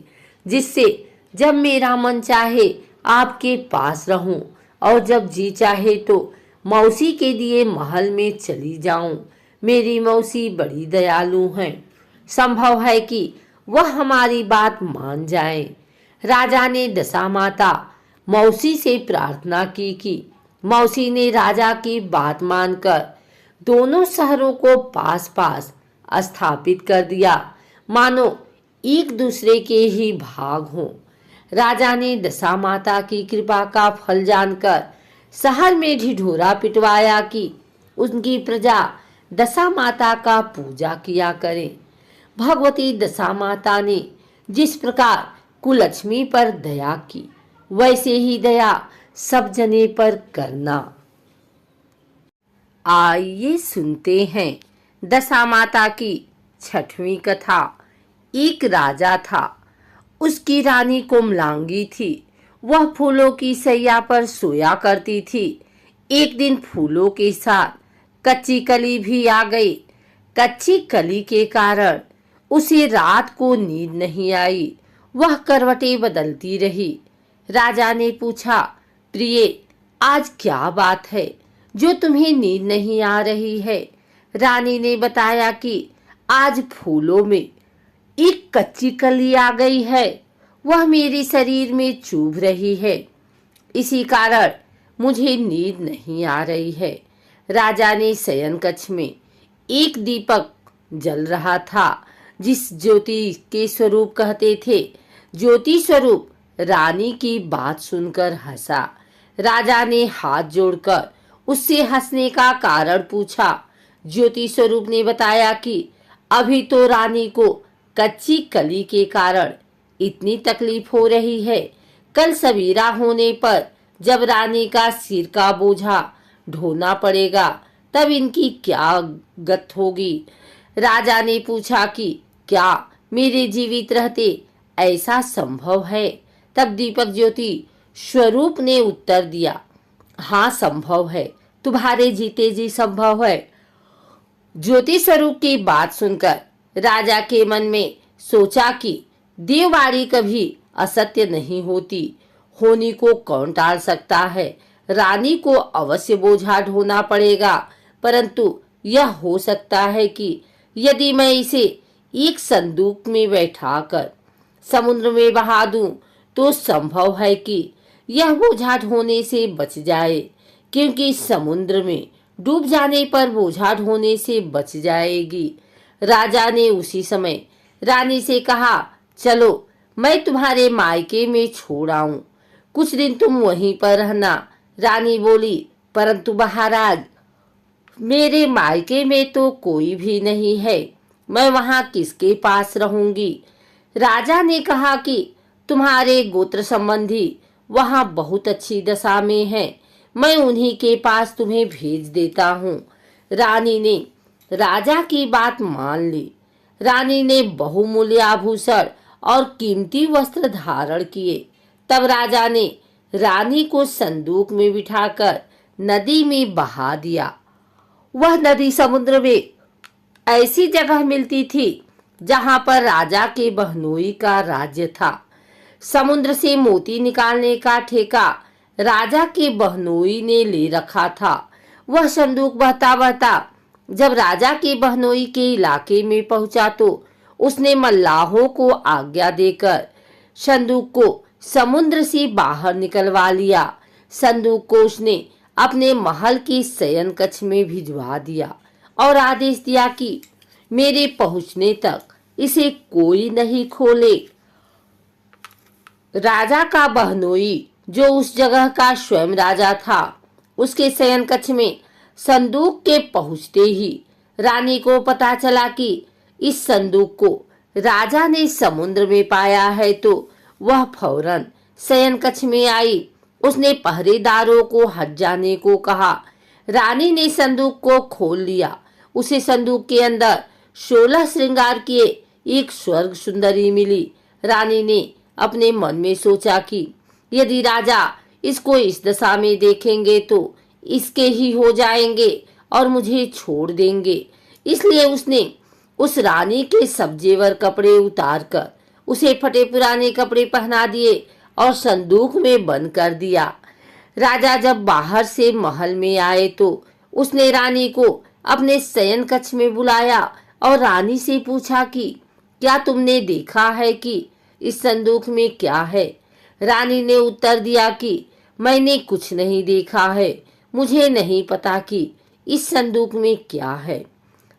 जिससे जब मेरा मन चाहे आपके पास रहूं और जब जी चाहे तो मौसी के दिए महल में चली जाऊं। मेरी मौसी बड़ी दयालु हैं। संभव है कि वह हमारी बात मान जाए। राजा ने दशामाता मौसी से प्रार्थना की कि मौसी ने राजा की बात मानकर दोनों शहरों को पास पास स्थापित कर दिया, मानो एक दूसरे के ही भाग हों। राजा ने दशामाता की कृपा का फल जानकर शहर में ढिढोरा पिटवाया कि उनकी प्रजा दशामाता का पूजा किया करे। भगवती दशामाता ने जिस प्रकार कुलक्ष्मी पर दया की, वैसे ही दया सब जने पर करना। आइए सुनते हैं दशामाता की 6वीं कथा। एक राजा था, उसकी रानी कोमलांगी थी। वह फूलों की सैया पर सोया करती थी। एक दिन फूलों के साथ कच्ची कली भी आ गई। कच्ची कली के कारण उसे रात को नींद नहीं आई। वह करवटें बदलती रही। राजा ने पूछा, प्रिय, आज क्या बात है जो तुम्हें नींद नहीं आ रही है? रानी ने बताया कि आज फूलों में एक कच्ची कली आ गई है। वह मेरे शरीर में चुभ रही है, इसी कारण मुझे नींद नहीं आ रही है। राजा ने शयन कक्ष में एक दीपक जल रहा था, जिस ज्योति के स्वरूप कहते थे। ज्योति स्वरूप रानी की बात सुनकर हंसा। राजा ने हाथ जोड़कर उससे हंसने का कारण पूछा। ज्योति स्वरूप ने बताया कि अभी तो रानी को कच्ची कली के कारण इतनी तकलीफ हो रही है। कल सवेरा होने पर जब रानी का सिर का बोझा ढोना पड़ेगा, तब इनकी क्या गत होगी। राजा ने पूछा कि क्या मेरे जीवित रहते ऐसा संभव है? तब दीपक ज्योति स्वरूप ने उत्तर दिया, हाँ संभव है, तुम्हारे जीते जी संभव है। ज्योति स्वरूप की बात सुनकर राजा के मन में सोचा कि देववाणी कभी असत्य नहीं होती। होनी को कौन टाल सकता है? रानी को अवश्य बोझा ढोना पड़ेगा, परंतु यह हो सकता है कि यदि मैं इसे एक संदूक में बैठाकर समुद्र में बहा दूं, तो संभव है कि यह बोझा ढोने से बच जाए, क्योंकि समुद्र में डूब जाने पर बोझा ढोने से बच जाएगी। राजा ने उसी समय रानी से कहा, चलो मैं तुम्हारे मायके में छोड़ आऊं, कुछ दिन तुम वहीं पर रहना। रानी बोली, परंतु महाराज, मेरे मायके में तो कोई भी नहीं है, मैं वहां किसके पास रहूंगी? राजा ने कहा कि तुम्हारे गोत्र संबंधी वहां बहुत अच्छी दशा में हैं, मैं उन्हीं के पास तुम्हें भेज देता हूँ। रानी ने राजा की बात मान ली। रानी ने बहुमूल्य आभूषण और कीमती वस्त्र धारण किए। तब राजा ने रानी को संदूक में बिठाकर नदी में बहा दिया। वह नदी समुद्र में ऐसी जगह मिलती थी जहां पर राजा के बहनोई का राज्य था। समुद्र से मोती निकालने का ठेका राजा के बहनोई ने ले रखा था। वह संदूक बहता बहता जब राजा के बहनोई के इलाके में पहुंचा तो उसने मल्लाहों को आज्ञा देकर संदूक को समुद्र से बाहर निकलवा लिया। संदूक को उसने अपने महल के शयन कक्ष में भिजवा दिया और आदेश दिया कि मेरे पहुंचने तक इसे कोई नहीं खोले। राजा का बहनोई, जो उस जगह का स्वयं राजा था, उसके शयन कक्ष में संदूक के पहुंचते ही रानी को पता चला कि इस संदूक को राजा ने समुद्र में पाया है, तो वह फौरन शयन कक्ष में आई। उसने पहरेदारों को हट जाने को कहा। रानी ने संदूक को खोल लिया। उसे संदूक के अंदर 16 श्रृंगार किए एक स्वर्ग सुंदरी मिली। रानी ने अपने मन में सोचा कि यदि राजा इसको इस दशा में देखेंगे तो इसके ही हो जाएंगे और मुझे छोड़ देंगे। इसलिए उसने उस रानी के सब जेवर कपड़े उतार कर उसे फटे पुराने कपड़े पहना दिए और संदूक में बंद कर दिया। राजा जब बाहर से महल में आए तो उसने रानी को अपने शयन कक्ष में बुलाया और रानी से पूछा कि क्या तुमने देखा है कि इस संदूक में क्या है? रानी ने उत्तर दिया कि मैंने कुछ नहीं देखा है, मुझे नहीं पता कि इस संदूक में क्या है।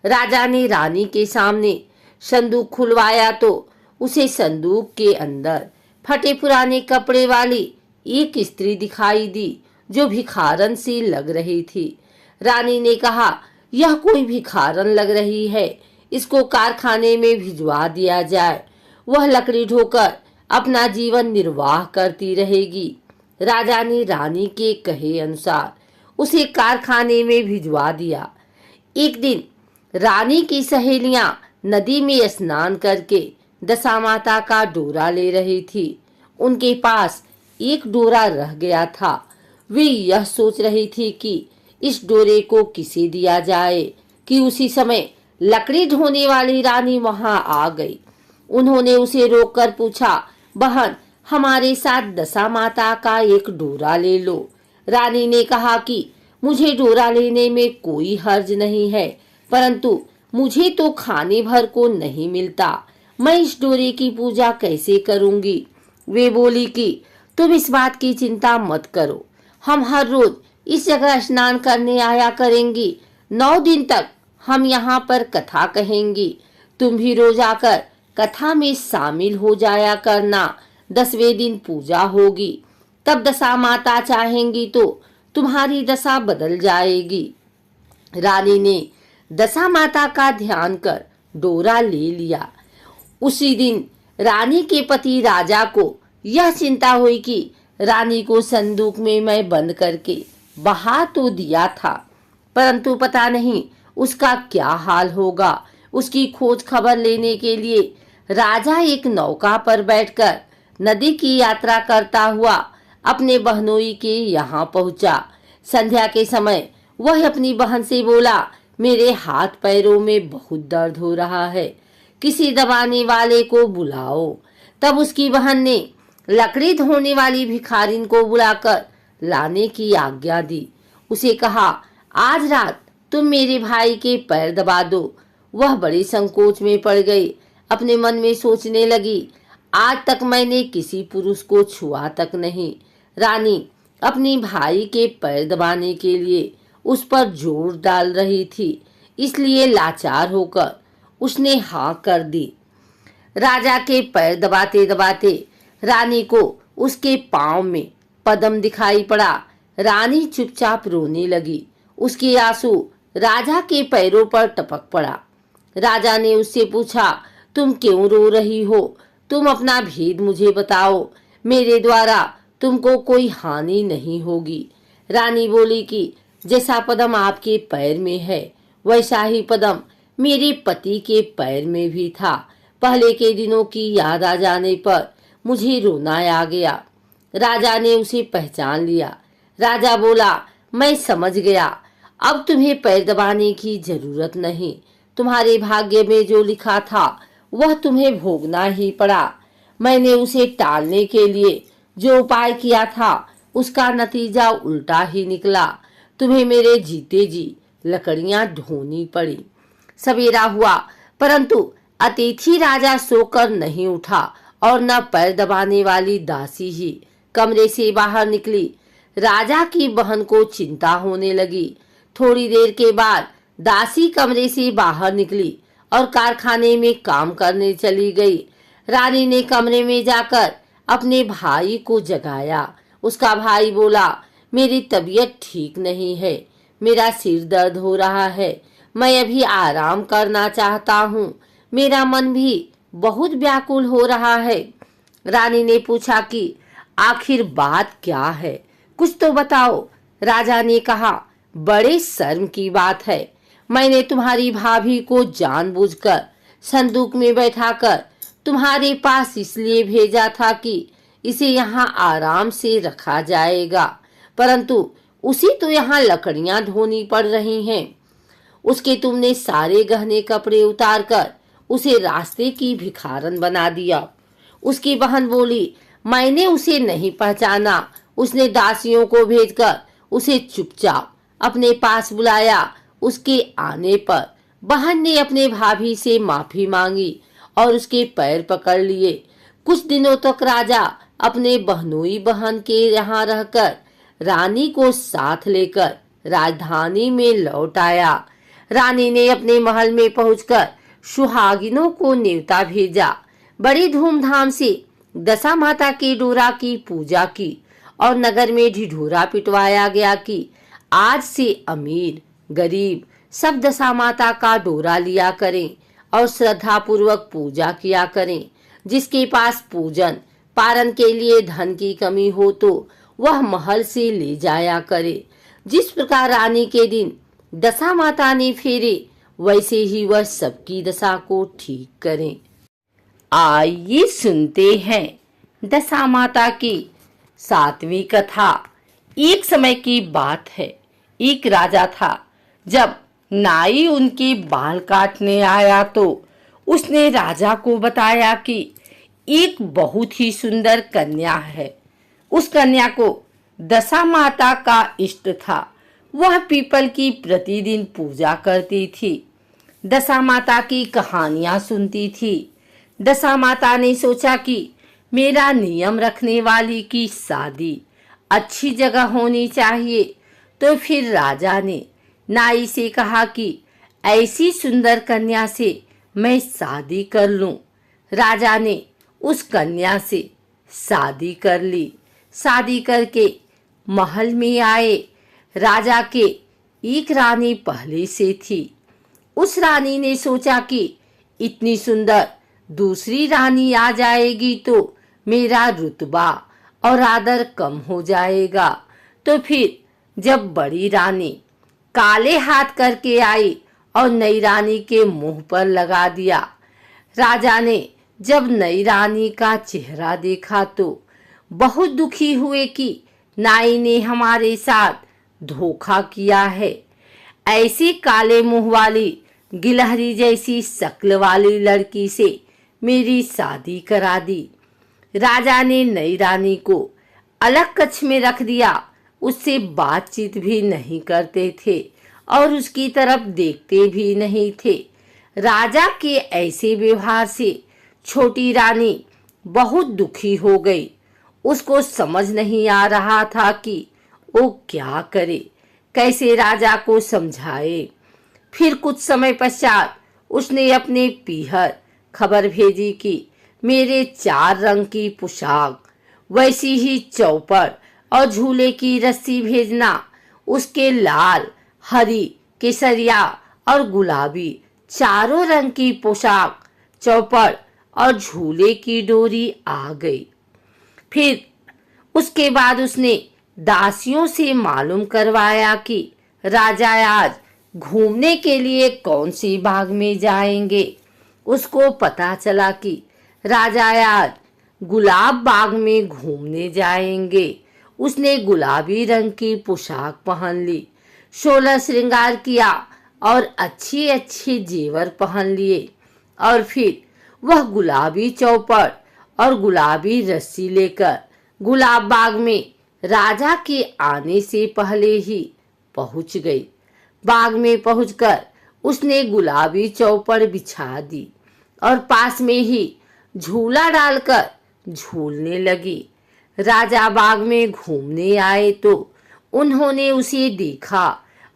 राजा ने रानी के सामने संदूक खुलवाया तो उसे संदूक के अंदर फटे पुराने कपड़े वाली एक स्त्री दिखाई दी जो भिखारन सी लग रही थी। रानी ने कहा, यह कोई भिखारन लग रही है, इसको कारखाने में भिजवा दिया जाए, वह लकड़ी ढोकर अपना जीवन निर्वाह करती रहेगी। राजा ने रानी के कहे अनुसार उसे कारखाने में भिजवा दिया। एक दिन रानी की सहेलियां नदी में स्नान करके दशा माता का डोरा ले रही थी। उनके पास एक डोरा रह गया था। वे यह सोच रही थी कि इस डोरे को किसे दिया जाए कि उसी समय लकड़ी ढोने वाली रानी वहां आ गई। उन्होंने उसे रोककर पूछा, बहन, हमारे साथ दशा माता का एक डोरा ले लो। रानी ने कहा कि मुझे डोरा लेने में कोई हर्ज नहीं है, परंतु मुझे तो खाने भर को नहीं मिलता, मैं इस डोरे की पूजा कैसे करूंगी? वे बोली कि तुम इस बात की चिंता मत करो, हम हर रोज इस जगह स्नान करने आया करेंगी। 9 दिन तक हम यहाँ पर कथा कहेंगी, तुम भी रोज आकर कथा में शामिल हो जाया करना। 10वें दिन पूजा होगी, तब दशा माता चाहेंगी तो तुम्हारी दशा बदल जाएगी। रानी ने दशा माता का ध्यान कर डोरा ले लिया। उसी दिन रानी के पति राजा को यह चिंता हुई कि रानी को संदूक में मैं बंद करके बहा तो दिया था, परंतु पता नहीं उसका क्या हाल होगा। उसकी खोज खबर लेने के लिए राजा एक नौका पर बैठकर नदी की यात्रा करता हुआ अपने बहनोई के यहाँ पहुंचा। संध्या के समय वह अपनी बहन से बोला, मेरे हाथ पैरों में बहुत दर्द हो रहा है, किसी दबाने वाले को बुलाओ। तब उसकी बहन ने लकड़ी धोने वाली भिखारिन को बुलाकर लाने की आज्ञा दी। उसे कहा, आज रात तुम मेरे भाई के पैर दबा दो। वह बड़े संकोच में पड़ गई। अपने मन में सोचने लगी, आज तक मैंने किसी पुरुष को छुआ तक नहीं। रानी अपनी भाई के पैर दबाने के लिए उस पर जोर डाल रही थी, इसलिए लाचार होकर उसने हाँ कर दी। राजा के पैर दबाते दबाते रानी को उसके पांव में पद्म दिखाई पड़ा। रानी चुपचाप रोने लगी। उसके आंसू राजा के पैरों पर टपक पड़ा। राजा ने उससे पूछा, तुम क्यों रो रही हो? तुम अपना भेद मुझे बताओ, मेरे द्वारा तुमको कोई हानि नहीं होगी। रानी बोली कि जैसा पद्म आपके पैर में है, वैसा ही पद्म मेरे पति के पैर में भी था। पहले के दिनों की याद आ जाने पर मुझे रोना आ गया। राजा ने उसे पहचान लिया। राजा बोला, मैं समझ गया, अब तुम्हें पैर दबाने की जरूरत नहीं। तुम्हारे भाग्य में जो लिखा था वह तुम्हें भोगना ही पड़ा। मैंने उसे टालने के लिए जो उपाय किया था उसका नतीजा उल्टा ही निकला। तुम्हें मेरे जीते जी लकड़ियां ढोनी पड़ी। सवेरा हुआ, परंतु अतिथि राजा सोकर नहीं उठा और न पैर दबाने वाली दासी ही कमरे से बाहर निकली। राजा की बहन को चिंता होने लगी। थोड़ी देर के बाद दासी कमरे से बाहर निकली और कारखाने में काम करने चली गई। रानी ने कमरे में जाकर अपने भाई को जगाया। उसका भाई बोला, मेरी तबीयत ठीक नहीं है, मेरा सिर दर्द हो रहा है, मैं अभी आराम करना चाहता हूँ, मेरा मन भी बहुत व्याकुल हो रहा है। रानी ने पूछा कि आखिर बात क्या है, कुछ तो बताओ। राजा ने कहा, बड़े शर्म की बात है, मैंने तुम्हारी भाभी को जानबूझकर संदूक में बैठाकर तुम्हारे पास इसलिए भेजा था कि इसे यहाँ आराम से रखा जाएगा, परंतु उसी तो यहाँ लकड़ियां धोनी पड़ रही हैं। उसके तुमने सारे गहने कपड़े उतार कर उसे रास्ते की भिखारन बना दिया। उसकी बहन बोली, मैंने उसे नहीं पहचाना। उसने दासियों को भेजकर उसे चुपचाप अपने पास बुलाया। उसके आने पर बहन ने अपने भाभी से माफी मांगी और उसके पैर पकड़ लिए। कुछ दिनों तक राजा अपने बहनोई बहन के यहाँ रहकर रानी को साथ लेकर राजधानी में लौट आया। रानी ने अपने महल में पहुंचकर सुहागिनों को न्योता भेजा। बड़ी धूमधाम से दशा माता के डोरा की पूजा की और नगर में ढिढोरा पिटवाया गया कि आज से अमीर गरीब सब दशा माता का डोरा लिया करें और श्रद्धा पूर्वक पूजा किया करें। जिसके पास पूजन पारण के लिए धन की कमी हो तो वह महल से ले जाया करे। जिस प्रकार रानी के दिन दशा माता ने फेरे, वैसे ही वह सबकी दशा को ठीक करें। आइए सुनते हैं दशा माता की 7वीं कथा। एक समय की बात है, एक राजा था। जब नाई उनके बाल काटने आया तो उसने राजा को बताया कि एक बहुत ही सुंदर कन्या है। उस कन्या को दशा माता का इष्ट था। वह पीपल की प्रतिदिन पूजा करती थी, दशा माता की कहानियां सुनती थी। दशा माता ने सोचा कि मेरा नियम रखने वाली की शादी अच्छी जगह होनी चाहिए। तो फिर राजा ने नाई से कहा कि ऐसी सुंदर कन्या से मैं शादी कर लूं। राजा ने उस कन्या से शादी कर ली। शादी करके महल में आए। राजा के एक रानी पहले से थी। उस रानी ने सोचा कि इतनी सुंदर दूसरी रानी आ जाएगी तो मेरा रुतबा और आदर कम हो जाएगा। तो फिर जब बड़ी रानी काले हाथ करके आई और नई रानी के मुंह पर लगा दिया। राजा ने जब नई रानी का चेहरा देखा तो बहुत दुखी हुए कि नाई ने हमारे साथ धोखा किया है। ऐसी काले मुंह वाली गिलहरी जैसी शक्ल वाली लड़की से मेरी शादी करा दी। राजा ने नई रानी को अलग कक्ष में रख दिया। उससे बातचीत भी नहीं करते थे और उसकी तरफ देखते भी नहीं थे। राजा के ऐसे व्यवहार से छोटी रानी बहुत दुखी हो गई। उसको समझ नहीं आ रहा था कि वो क्या करे, कैसे राजा को समझाए। फिर कुछ समय पश्चात उसने अपने पीहर खबर भेजी कि मेरे 4 रंग की पोशाक, वैसी ही चौपड़ और झूले की रस्सी भेजना। उसके लाल, हरी, केसरिया और गुलाबी चारों रंग की पोशाक, चौपड़ और झूले की डोरी आ गई। फिर उसके बाद उसने दासियों से मालूम करवाया कि राजा आज घूमने के लिए कौन सी बाग में जाएंगे। उसको पता चला कि राजा आज गुलाब बाग में घूमने जाएंगे। उसने गुलाबी रंग की पोशाक पहन ली, 16 श्रृंगार किया और अच्छे अच्छे जेवर पहन लिए और फिर वह गुलाबी चौपड़ और गुलाबी रस्सी लेकर गुलाब बाग में राजा के आने से पहले ही पहुंच गई। बाग में पहुंचकर उसने गुलाबी चौपड़ बिछा दी और पास में ही झूला डालकर झूलने लगी। राजा बाग में घूमने आए तो उन्होंने उसे देखा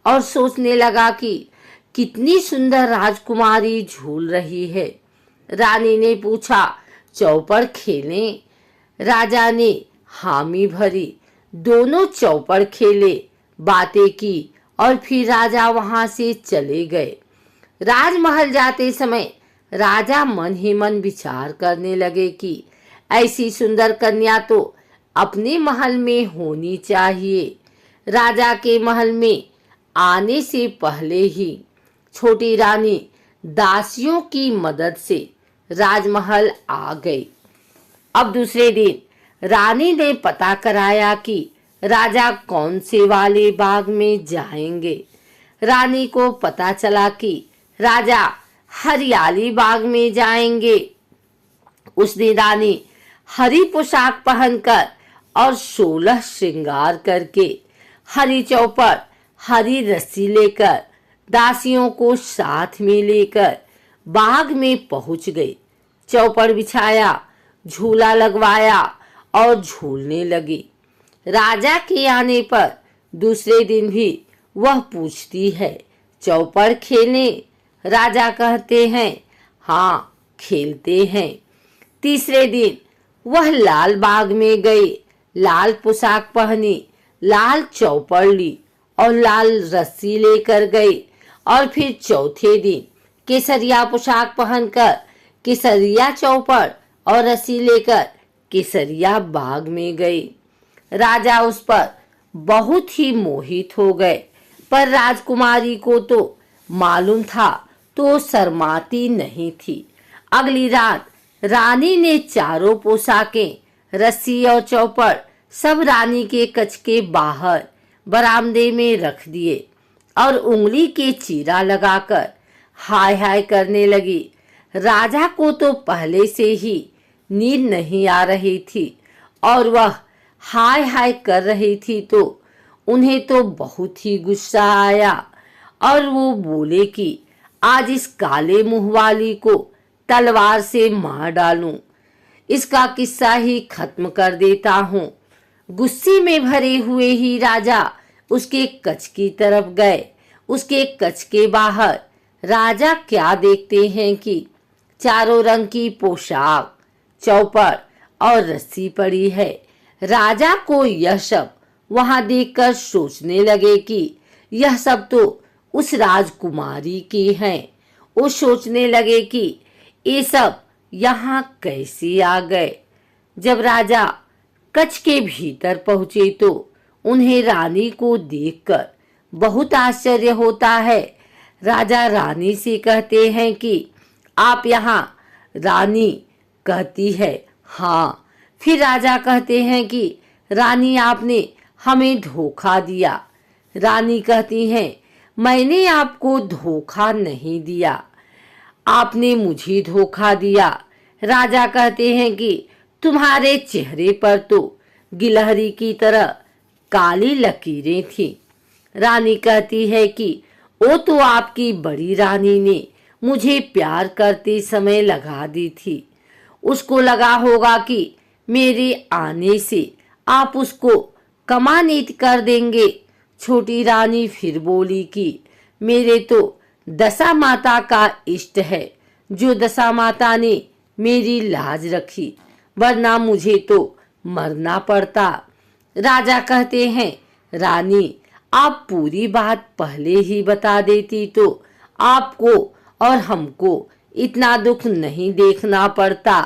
और सोचने लगा कि कितनी सुंदर राजकुमारी झूल रही है। रानी ने पूछा, चौपड़ खेलें? राजा ने हामी भरी। दोनों चौपड़ खेले, बातें की और फिर राजा वहां से चले गए। राजमहल जाते समय राजा मन ही मन विचार करने लगे कि ऐसी सुंदर कन्या तो अपने महल में होनी चाहिए। राजा के महल में आने से पहले ही छोटी रानी दासियों की मदद से राजमहल आ गई। अब दूसरे दिन रानी ने पता कराया कि राजा कौन से वाले बाग में जाएंगे। रानी को पता चला कि राजा हरियाली बाग में जाएंगे। उस दिन रानी हरी पोशाक पहनकर और 16 श्रृंगार करके हरी चौपड़, हरी रस्सी लेकर, दासियों को साथ में लेकर बाग में पहुंच गई। चौपड़ बिछाया, झूला लगवाया और झूलने लगी। राजा के आने पर दूसरे दिन भी वह पूछती है, चौपड़ खेलें? राजा कहते हैं, हाँ खेलते हैं। तीसरे दिन वह लाल बाग में गई, लाल पोशाक पहनी, लाल चौपड़ ली और लाल रस्सी लेकर गई। और फिर चौथे दिन केसरिया पोशाक पहनकर, केसरिया चौपड़ और रस्सी लेकर केसरिया बाग में गई। राजा उस पर बहुत ही मोहित हो गए, पर राजकुमारी को तो मालूम था तो शर्माती नहीं थी। अगली रात रानी ने चारों पोशाकें, रस्सी और चौपड़ सब रानी के कक्ष के बाहर बरामदे में रख दिए और उंगली के चीरा लगाकर हाय हाय करने लगी। राजा को तो पहले से ही नींद नहीं आ रही थी और वह हाय हाय कर रही थी तो उन्हें तो बहुत ही गुस्सा आया और वो बोले कि आज इस काले मुंह वाली को तलवार से मार डालूं, इसका किस्सा ही खत्म कर देता हूँ। गुस्से में भरे हुए ही राजा उसके कक्ष की तरफ गए। उसके कक्ष के बाहर राजा क्या देखते हैं कि चारों रंग की पोशाक, चौपड़ और रस्सी पड़ी है। राजा को यह सब वहां देखकर सोचने लगे कि यह सब तो उस राजकुमारी की हैं। वो सोचने लगे कि ये सब यहाँ कैसे आ गए। जब राजा कक्ष के भीतर पहुंचे तो उन्हें रानी को देखकर बहुत आश्चर्य होता है। राजा रानी से कहते हैं कि आप यहाँ? रानी कहती है, हाँ। फिर राजा कहते हैं कि रानी आपने हमें धोखा दिया। रानी कहती हैं, मैंने आपको धोखा नहीं दिया, आपने मुझे धोखा दिया। राजा कहते हैं कि तुम्हारे चेहरे पर तो गिलहरी की तरह काली लकीरें थी। रानी कहती है कि वो तो आपकी बड़ी रानी ने मुझे प्यार करते समय लगा दी थी। उसको लगा होगा कि मेरे आने से आप उसको कमानीत कर देंगे। छोटी रानी फिर बोली कि मेरे तो दशा माता का इष्ट है, जो दशा माता ने मेरी लाज रखी, वरना मुझे तो मरना पड़ता। राजा कहते हैं, रानी आप पूरी बात पहले ही बता देती तो आपको और हमको इतना दुख नहीं देखना पड़ता।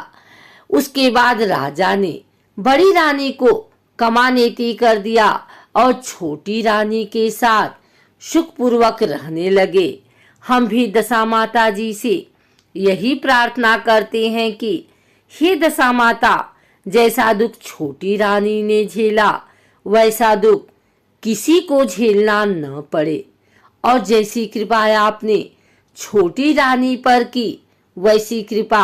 उसके बाद राजा ने बड़ी रानी को कमानेती कर दिया और छोटी रानी के साथ सुखपूर्वक रहने लगे। हम भी दशा माता जी से यही प्रार्थना करते हैं कि हे दशा माता, जैसा दुख छोटी रानी ने झेला वैसा दुख किसी को झेलना न पड़े, और जैसी कृपा आपने छोटी रानी पर की वैसी कृपा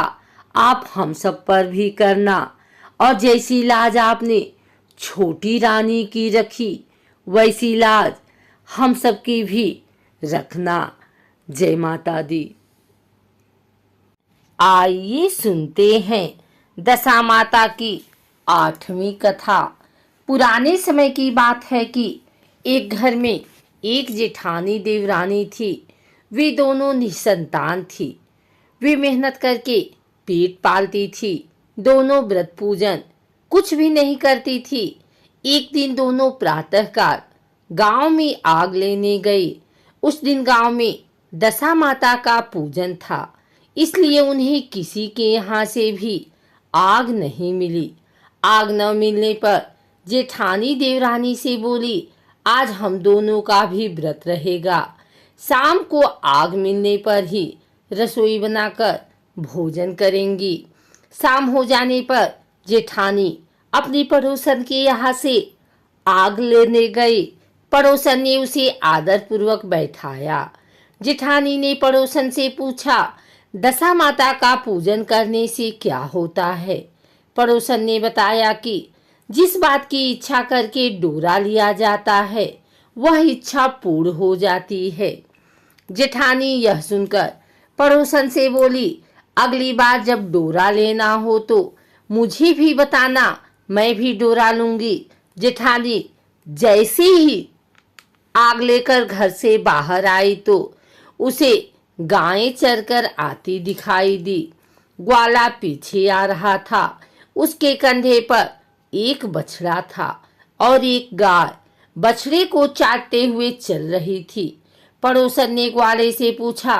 आप हम सब पर भी करना, और जैसी लाज आपने छोटी रानी की रखी वैसी लाज हम सब की भी रखना। जय माता दी। आइए सुनते हैं दशा माता की 8वीं कथा। पुराने समय की बात है कि एक घर में एक जेठानी देवरानी थी। वे दोनों निसंतान थी। वे मेहनत करके पेट पालती थी। दोनों व्रत पूजन कुछ भी नहीं करती थी। एक दिन दोनों प्रातःकाल गांव में आग लेने गई। उस दिन गांव में दशा माता का पूजन था, इसलिए उन्हें किसी के यहाँ से भी आग नहीं मिली। आग न मिलने पर जेठानी देवरानी से बोली, आज हम दोनों का भी व्रत रहेगा। शाम को आग मिलने पर ही रसोई बनाकर भोजन करेंगी। शाम हो जाने पर जेठानी अपनी पड़ोसन के यहाँ से आग लेने गए। पड़ोसन ने उसे आदरपूर्वक बैठाया। जेठानी ने पड़ोसन से पूछा, दशा माता का पूजन करने से क्या होता है? पड़ोसन ने बताया कि जिस बात की इच्छा करके डोरा लिया जाता है वह इच्छा पूर्ण हो जाती है। जेठानी यह सुनकर पड़ोसन से बोली, अगली बार जब डोरा लेना हो तो मुझे भी बताना, मैं भी डोरा लूंगी। जेठानी जैसे ही आग लेकर घर से बाहर आई तो उसे गायें चरकर आती दिखाई दी। ग्वाला पीछे आ रहा था। उसके कंधे पर एक बछड़ा था और एक गाय बछड़े को चाटते हुए चल रही थी। पड़ोसन ने ग्वाले से पूछा,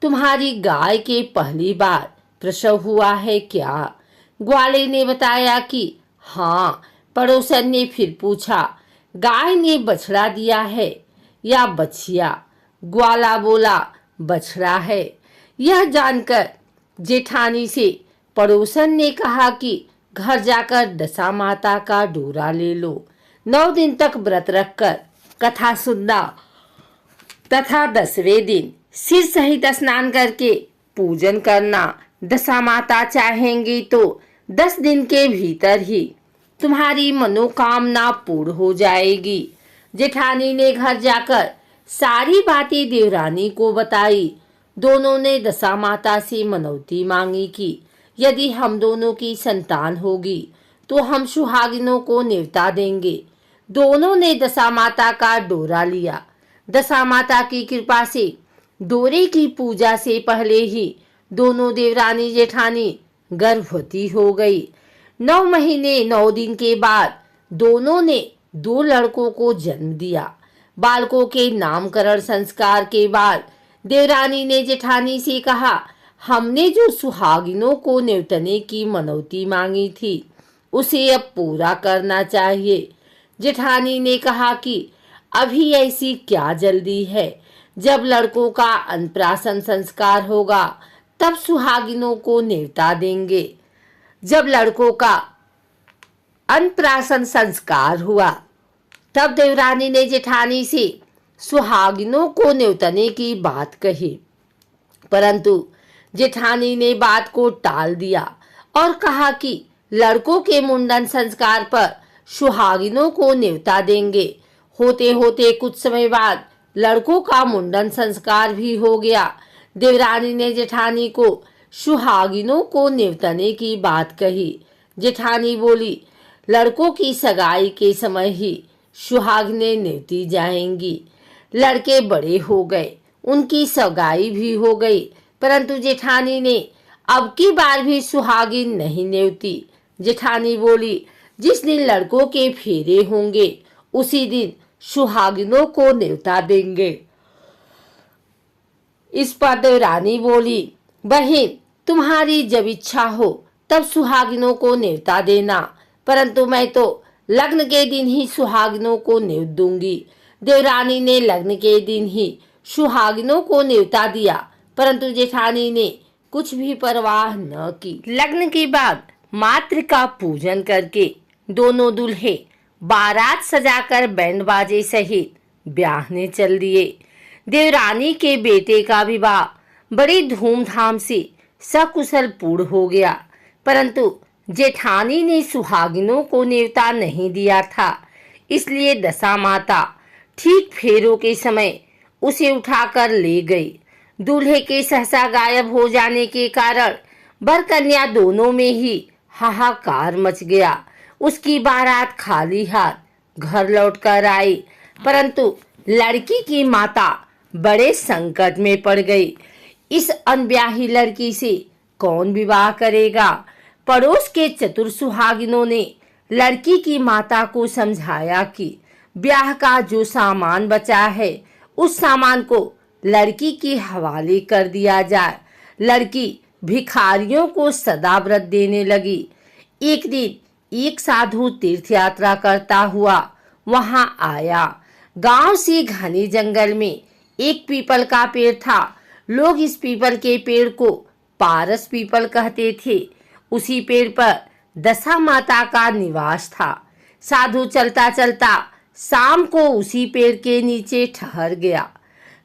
तुम्हारी गाय के पहली बार प्रसव हुआ है क्या? ग्वाले ने बताया कि हाँ। पड़ोसन ने फिर पूछा, गाय ने बछड़ा दिया है या बछिया? ग्वाला बोला, बछड़ा है। यह जानकर जेठानी से पड़ोसन ने कहा कि घर जाकर दशा माता का डोरा ले लो। 9 दिन तक व्रत रखकर कथा सुनना तथा 10वें दिन सिर सहित स्नान करके पूजन करना। दशा माता चाहेंगी तो 10 दिन के भीतर ही तुम्हारी मनोकामना पूर्ण हो जाएगी। जेठानी ने घर जाकर सारी बातें देवरानी को बताई। दोनों ने दशा माता से मनौती मांगी कि यदि हम दोनों की संतान होगी तो हम सुहागिनों को न्योता देंगे। दोनों ने दशा माता का डोरा लिया। दशा माता की कृपा से डोरे की पूजा से पहले ही दोनों देवरानी जेठानी गर्भवती हो गई। 9 महीने 9 दिन के बाद दोनों ने 2 लड़कों को जन्म दिया। बालकों के नामकरण संस्कार के बाद देवरानी ने जेठानी से कहा, हमने जो सुहागिनों को न्योतने की मनौती मांगी थी उसे अब पूरा करना चाहिए। जेठानी ने कहा कि अभी ऐसी क्या जल्दी है, जब लड़कों का अन्नप्राशन संस्कार होगा तब सुहागिनों को न्योता देंगे। जब लड़कों का अन्नप्राशन संस्कार हुआ तब देवरानी ने जेठानी से सुहागिनों को न्योतने की बात कही, परंतु जेठानी ने बात को टाल दिया और कहा कि लड़कों के मुंडन संस्कार पर सुहागिनों को न्योता देंगे। होते होते कुछ समय बाद लड़कों का मुंडन संस्कार भी हो गया। देवरानी ने जेठानी को सुहागिनों को न्योतने की बात कही। जेठानी बोली, लड़कों की सगाई के समय ही सुहागिनें न्योती जाएंगी। लड़के बड़े हो गए, उनकी सगाई भी हो गई, परंतु जेठानी ने अब की बार भी सुहागिन नहीं न्योती। जेठानी बोली, जिस दिन लड़कों के फेरे होंगे उसी दिन सुहागिनों को न्योता देंगे। इस पर देवरानी बोली, बहन तुम्हारी जब इच्छा हो तब सुहागिनों को न्योता देना, परंतु मैं तो लग्न के दिन ही सुहागिनों को न्योत दूंगी। देवरानी ने लग्न के दिन ही सुहागिनों को न्योता दिया, परंतु जेठानी ने कुछ भी परवाह न की। लग्न के बाद मातृ का पूजन करके दोनों दूल्हे बारात सजाकर बैंड बाजे सहित ब्याहने चल दिए। देवरानी के बेटे का विवाह बड़ी धूमधाम से सकुशल पूर्ण हो गया, परंतु जेठानी ने सुहागिनों को न्योता नहीं दिया था, इसलिए दशा माता ठीक फेरों के समय उसे उठाकर ले गई। दूल्हे के सहसा गायब हो जाने के कारण वर कन्या दोनों में ही हाहाकार मच गया। उसकी बारात खाली हाथ घर लौटकर आई, परंतु लड़की की माता बड़े संकट में पड़ गई। इस अनब्याही लड़की से कौन विवाह करेगा? पड़ोस के चतुर सुहागिनों ने लड़की की माता को समझाया कि ब्याह का जो सामान बचा है उस सामान को लड़की के हवाले कर दिया जाए। लड़की भिखारियों को सदा व्रत देने लगी। एक दिन एक साधु तीर्थ यात्रा करता हुआ वहां आया। गांव से घने जंगल में एक पीपल का पेड़ था। लोग इस पीपल के पेड़ को पारस पीपल कहते थे। उसी पेड़ पर दशा माता का निवास था। साधु चलता चलता शाम को उसी पेड़ के नीचे ठहर गया।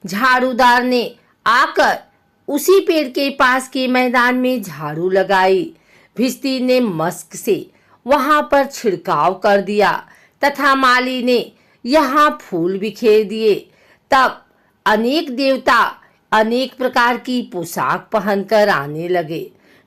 झाड़ूदार ने आकर उसी पेड़ के पास के मैदान में झाड़ू लगाई। भिस्ती ने मस्क से वहां पर छिड़काव कर दिया तथा माली ने यहाँ फूल बिखेर दिए। तब अनेक देवता अनेक प्रकार की पोशाक पहनकर आने लगे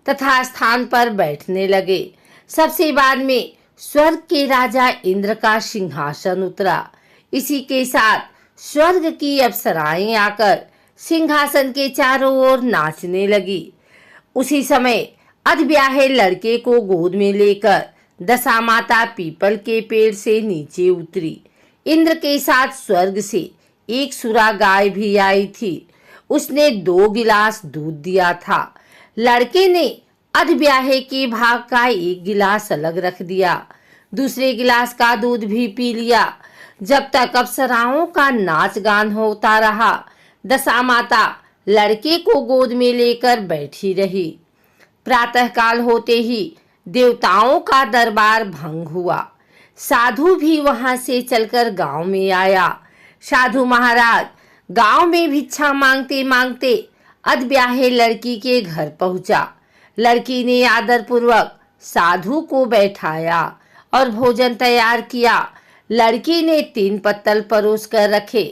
तथा स्थान पर बैठने लगे। सबसे बाद में स्वर्ग के राजा इंद्र का सिंहासन उतरा। इसी के साथ स्वर्ग की अप्सराएं आकर सिंहासन के चारों ओर नाचने लगी। उसी समय अधब्याहे लड़के को गोद में लेकर दशा माता पीपल के पेड़ से नीचे उतरी। इंद्र के साथ स्वर्ग से एक सुरा गाय भी आई थी। उसने 2 गिलास दूध दिया था। लड़के ने अधब्याहे के भाग का 1 गिलास अलग रख दिया। दूसरे गिलास का दूध भी पी लिया। जब तक अप्सराओं का नाच गान होता रहा, दशा माता लड़के को गोद में लेकर बैठी रही। प्रातःकाल होते ही देवताओं का दरबार भंग हुआ। साधु भी वहां से चलकर गांव में आया। साधु महाराज गांव में भिक्षा मांगते मांगते अधब्याहे लड़की के घर पहुंचा। लड़की ने आदरपूर्वक साधु को बैठाया और भोजन तैयार किया। लड़की ने 3 पत्तल परोस कर रखे।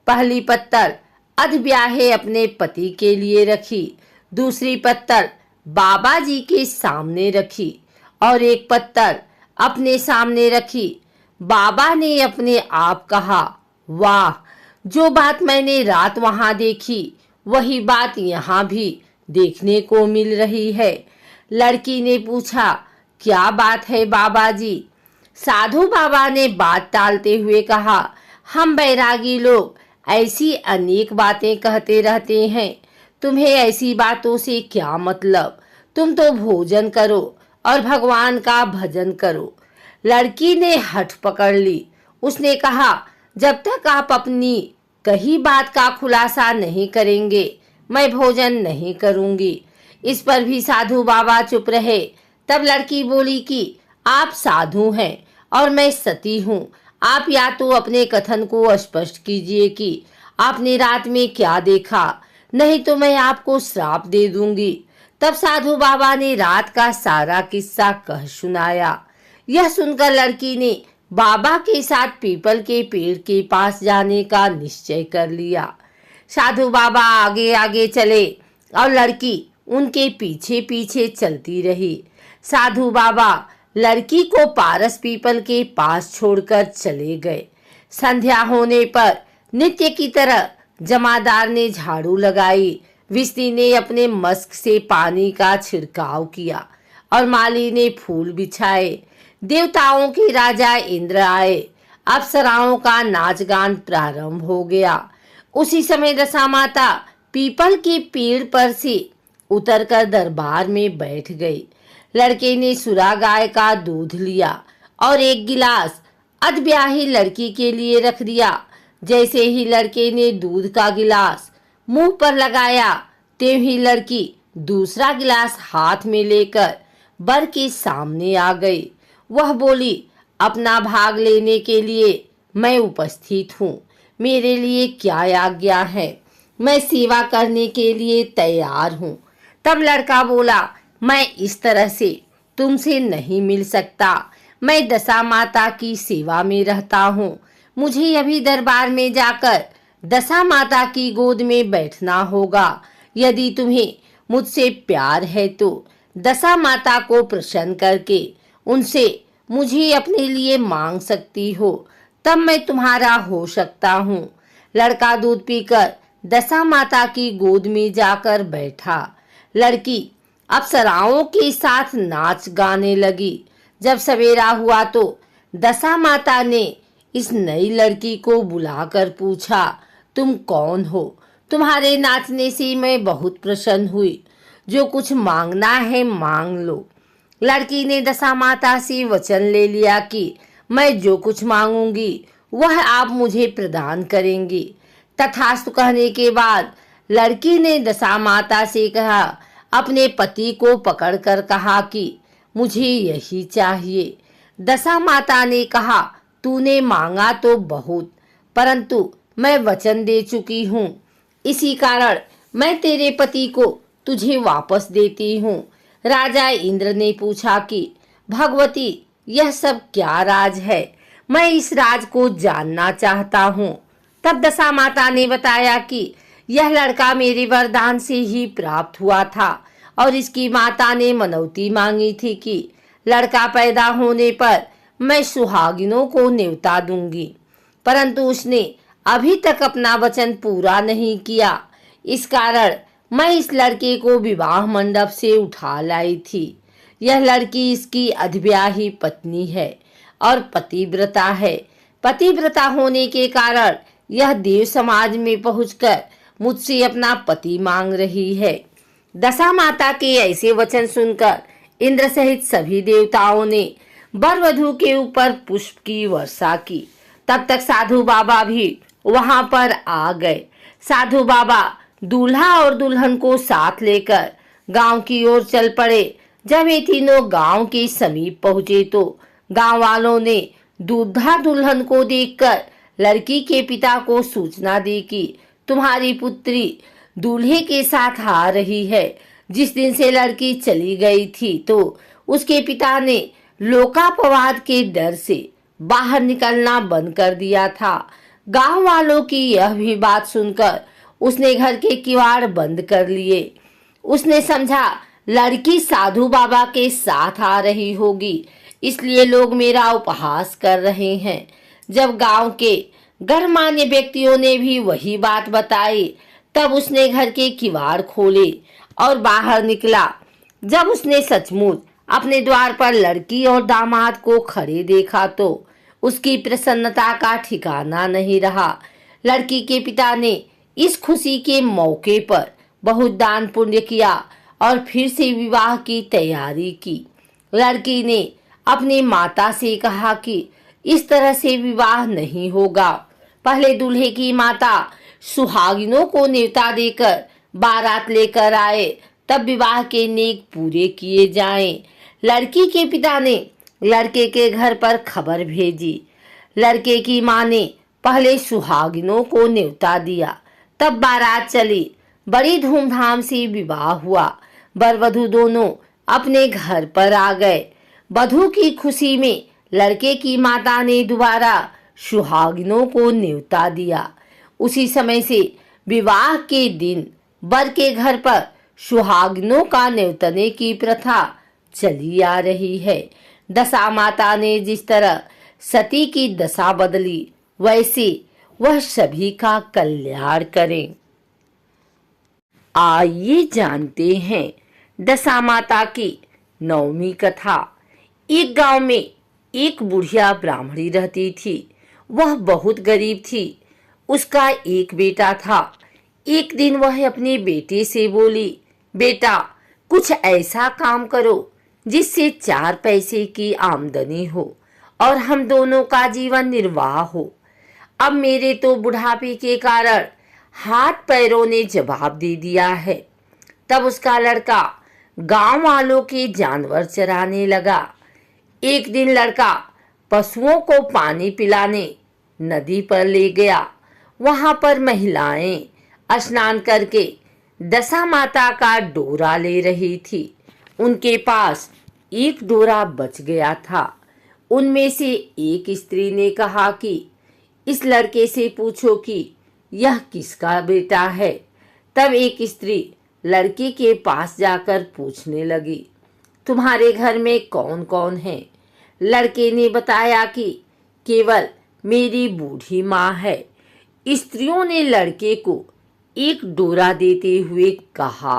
पहली पत्तल अधब्याहे अपने पति के लिए रखी, दूसरी पत्तल बाबा जी के सामने रखी और एक पत्तल अपने सामने रखी। बाबा ने अपने आप कहा, वाह, जो बात मैंने रात वहां देखी वही बात यहाँ भी देखने को मिल रही है। लड़की ने पूछा, क्या बात है बाबा जी? साधु बाबा ने बात टालते हुए कहा, हम बैरागी लोग ऐसी अनेक बातें कहते रहते हैं। तुम्हें ऐसी बातों से क्या मतलब? तुम तो भोजन करो और भगवान का भजन करो। लड़की ने हठ पकड़ ली। उसने कहा, जब तक आप अपनी कही बात का खुलासा नहीं करेंगे मैं भोजन नहीं करूंगी। इस पर भी साधु बाबा चुप रहे। तब लड़की बोली कि आप साधु हैं और मैं सती हूँ। आप या तो अपने कथन को स्पष्ट कीजिए कि आपने रात में क्या देखा, नहीं तो मैं आपको श्राप दे दूंगी। तब साधु बाबा ने रात का सारा किस्सा कह सुनाया। यह सुनकर लड़की ने बाबा के साथ पीपल के पेड़ के पास जाने का निश्चय कर लिया। साधु बाबा आगे आगे चले और लड़की उनके पीछे पीछे चलती रही। साधु बाबा लड़की को पारस पीपल के पास छोड़कर चले गए। संध्या होने पर नित्य की तरह जमादार ने झाड़ू लगाई, विष्णु ने अपने मस्क से पानी का छिड़काव किया और माली ने फूल बिछाए। देवताओं के राजा इंद्र आए। अप्सराओं का नाच गान प्रारंभ हो गया। उसी समय दशा माता पीपल के पेड़ पर से उतरकर दरबार में बैठ गई। लड़के ने सुरा गाय का दूध लिया और 1 गिलास अधब्याही लड़की के लिए रख दिया। जैसे ही लड़के ने दूध का गिलास मुंह पर लगाया, त्यों ही लड़की दूसरा गिलास हाथ में लेकर बर के सामने आ गई। वह बोली, अपना भाग लेने के लिए मैं उपस्थित हूँ। मेरे लिए क्या आज्ञा है? मैं सेवा करने के लिए तैयार हूँ। तब लड़का बोला, मैं इस तरह से तुमसे नहीं मिल सकता। मैं दशा माता की सेवा में रहता हूँ। मुझे अभी दरबार में जाकर दशा माता की गोद में बैठना होगा। यदि तुम्हें मुझसे प्यार है तो दशा माता को प्रसन्न करके उनसे मुझे अपने लिए मांग सकती हो, तब मैं तुम्हारा हो सकता हूँ। लड़का दूध पीकर दशा माता की गोद में जाकर बैठा। लड़की अप्सराओं के साथ नाच गाने लगी। जब सवेरा हुआ तो दशा माता ने इस नई लड़की को बुलाकर पूछा, तुम कौन हो? तुम्हारे नाचने से मैं बहुत प्रसन्न हुई। जो कुछ मांगना है मांग लो। लड़की ने दशा माता से वचन ले लिया कि मैं जो कुछ मांगूंगी वह आप मुझे प्रदान करेंगी। तथास्तु कहने के बाद लड़की ने दशा माता से कहा, अपने पति को पकड़कर कहा कि मुझे यही चाहिए। दशा माता ने कहा, तूने मांगा तो बहुत, परंतु मैं वचन दे चुकी हूँ, इसी कारण मैं तेरे पति को तुझे वापस देती हूँ। राजा इंद्र ने पूछा कि भगवती, यह सब क्या राज है? मैं इस राज को जानना चाहता हूँ। तब दशा माता ने बताया कि यह लड़का मेरे वरदान से ही प्राप्त हुआ था और इसकी माता ने मनौती मांगी थी कि लड़का पैदा होने पर मैं सुहागिनों को न्योता दूंगी, परंतु उसने अभी तक अपना वचन पूरा नहीं किया। इस कारण मैं इस लड़के को विवाह मंडप से उठा लाई थी। यह लड़की इसकी अधब्याही पत्नी है और पतिव्रता है। पतिव्रता होने के कारण यह देव समाज में पहुंचकर मुझसे अपना पति मांग रही है। दशा माता के ऐसे वचन सुनकर इंद्र सहित सभी देवताओं ने वर वधू के ऊपर पुष्प की वर्षा की। तब तक साधु बाबा भी वहां पर आ गए। साधु बाबा दूल्हा और दुल्हन को साथ लेकर गांव की ओर चल पड़े। जब ये तीनों गांव के समीप पहुंचे तो गांव वालों ने दूल्हा दुल्हन को देखकर लड़की के पिता को सूचना दी कि तुम्हारी पुत्री दूल्हे के साथ आ रही है। जिस दिन से लड़की चली गई थी तो उसके पिता ने लोकापवाद के डर से बाहर निकलना बंद कर दिया था। गांव वालों की यह भी बात सुनकर उसने घर के किवाड़ बंद कर लिए। उसने समझा लड़की साधु बाबा के साथ आ रही होगी, इसलिए लोग मेरा उपहास कर रहे हैं। जब गांव के गणमान्य व्यक्तियों ने भी वही बात बताई, तब उसने घर के किवाड़ खोले और बाहर निकला। जब उसने सचमुच अपने द्वार पर लड़की और दामाद को खड़े देखा तो उसकी प्रसन्नता का ठिकाना नहीं रहा। लड़की के पिता ने इस खुशी के मौके पर बहुत दान पुण्य किया और फिर से विवाह की तैयारी की। लड़की ने अपनी माता से कहा कि इस तरह से विवाह नहीं होगा। पहले दूल्हे की माता सुहागिनों को न्योता देकर बारात लेकर आए, तब विवाह के नेक पूरे किए जाएं। लड़की के पिता ने लड़के के घर पर खबर भेजी। लड़के की मां ने पहले सुहागिनों को न्योता दिया, तब बारात चली। बड़ी धूमधाम से विवाह हुआ। वर वधू दोनों अपने घर पर आ गए। वधू की खुशी में लड़के की माता ने दोबारा सुहागिनों को न्योता दिया। उसी समय से विवाह के दिन वर के घर पर सुहागिनों का न्योतने की प्रथा चली आ रही है। दशा माता ने जिस तरह सती की दशा बदली, वैसे वह सभी का कल्याण करें। आइए जानते हैं दशा माता की नवमी कथा। एक गांव में एक बुढ़िया ब्राह्मणी रहती थी। वह बहुत गरीब थी। उसका एक बेटा था। एक दिन वह अपने बेटे से बोली, बेटा, कुछ ऐसा काम करो जिससे 4 पैसे की आमदनी हो और हम दोनों का जीवन निर्वाह हो। अब मेरे तो बुढ़ापे के कारण हाथ पैरों ने जवाब दे दिया है। तब उसका लड़का गांव वालों के जानवर चराने लगा। एक दिन लड़का पशुओं को पानी पिलाने नदी पर ले गया। वहां पर महिलाएं स्नान करके दशा माता का डोरा ले रही थी। उनके पास एक डोरा बच गया था। उनमें से एक स्त्री ने कहा कि इस लड़के से पूछो कि यह किसका बेटा है। तब एक स्त्री लड़के के पास जाकर पूछने लगी, तुम्हारे घर में कौन कौन है? लड़के ने बताया कि केवल मेरी बूढ़ी माँ है। स्त्रियों ने लड़के को एक डोरा देते हुए कहा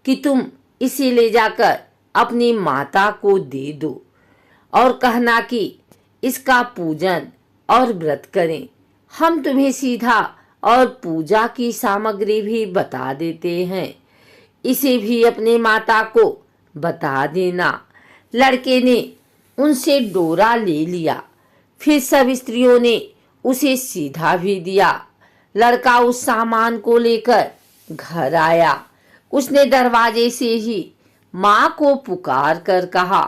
कि तुम इसे ले जाकर अपनी माता को दे दो और कहना कि इसका पूजन और व्रत करें। हम तुम्हें सीधा और पूजा की सामग्री भी बता देते हैं। इसे भी अपने माता को बता देना। लड़के ने उनसे डोरा ले लिया। फिर सब स्त्रियों ने उसे सीधा भी दिया। लड़का उस सामान को लेकर घर आया। उसने दरवाजे से ही माँ को पुकार कर कहा,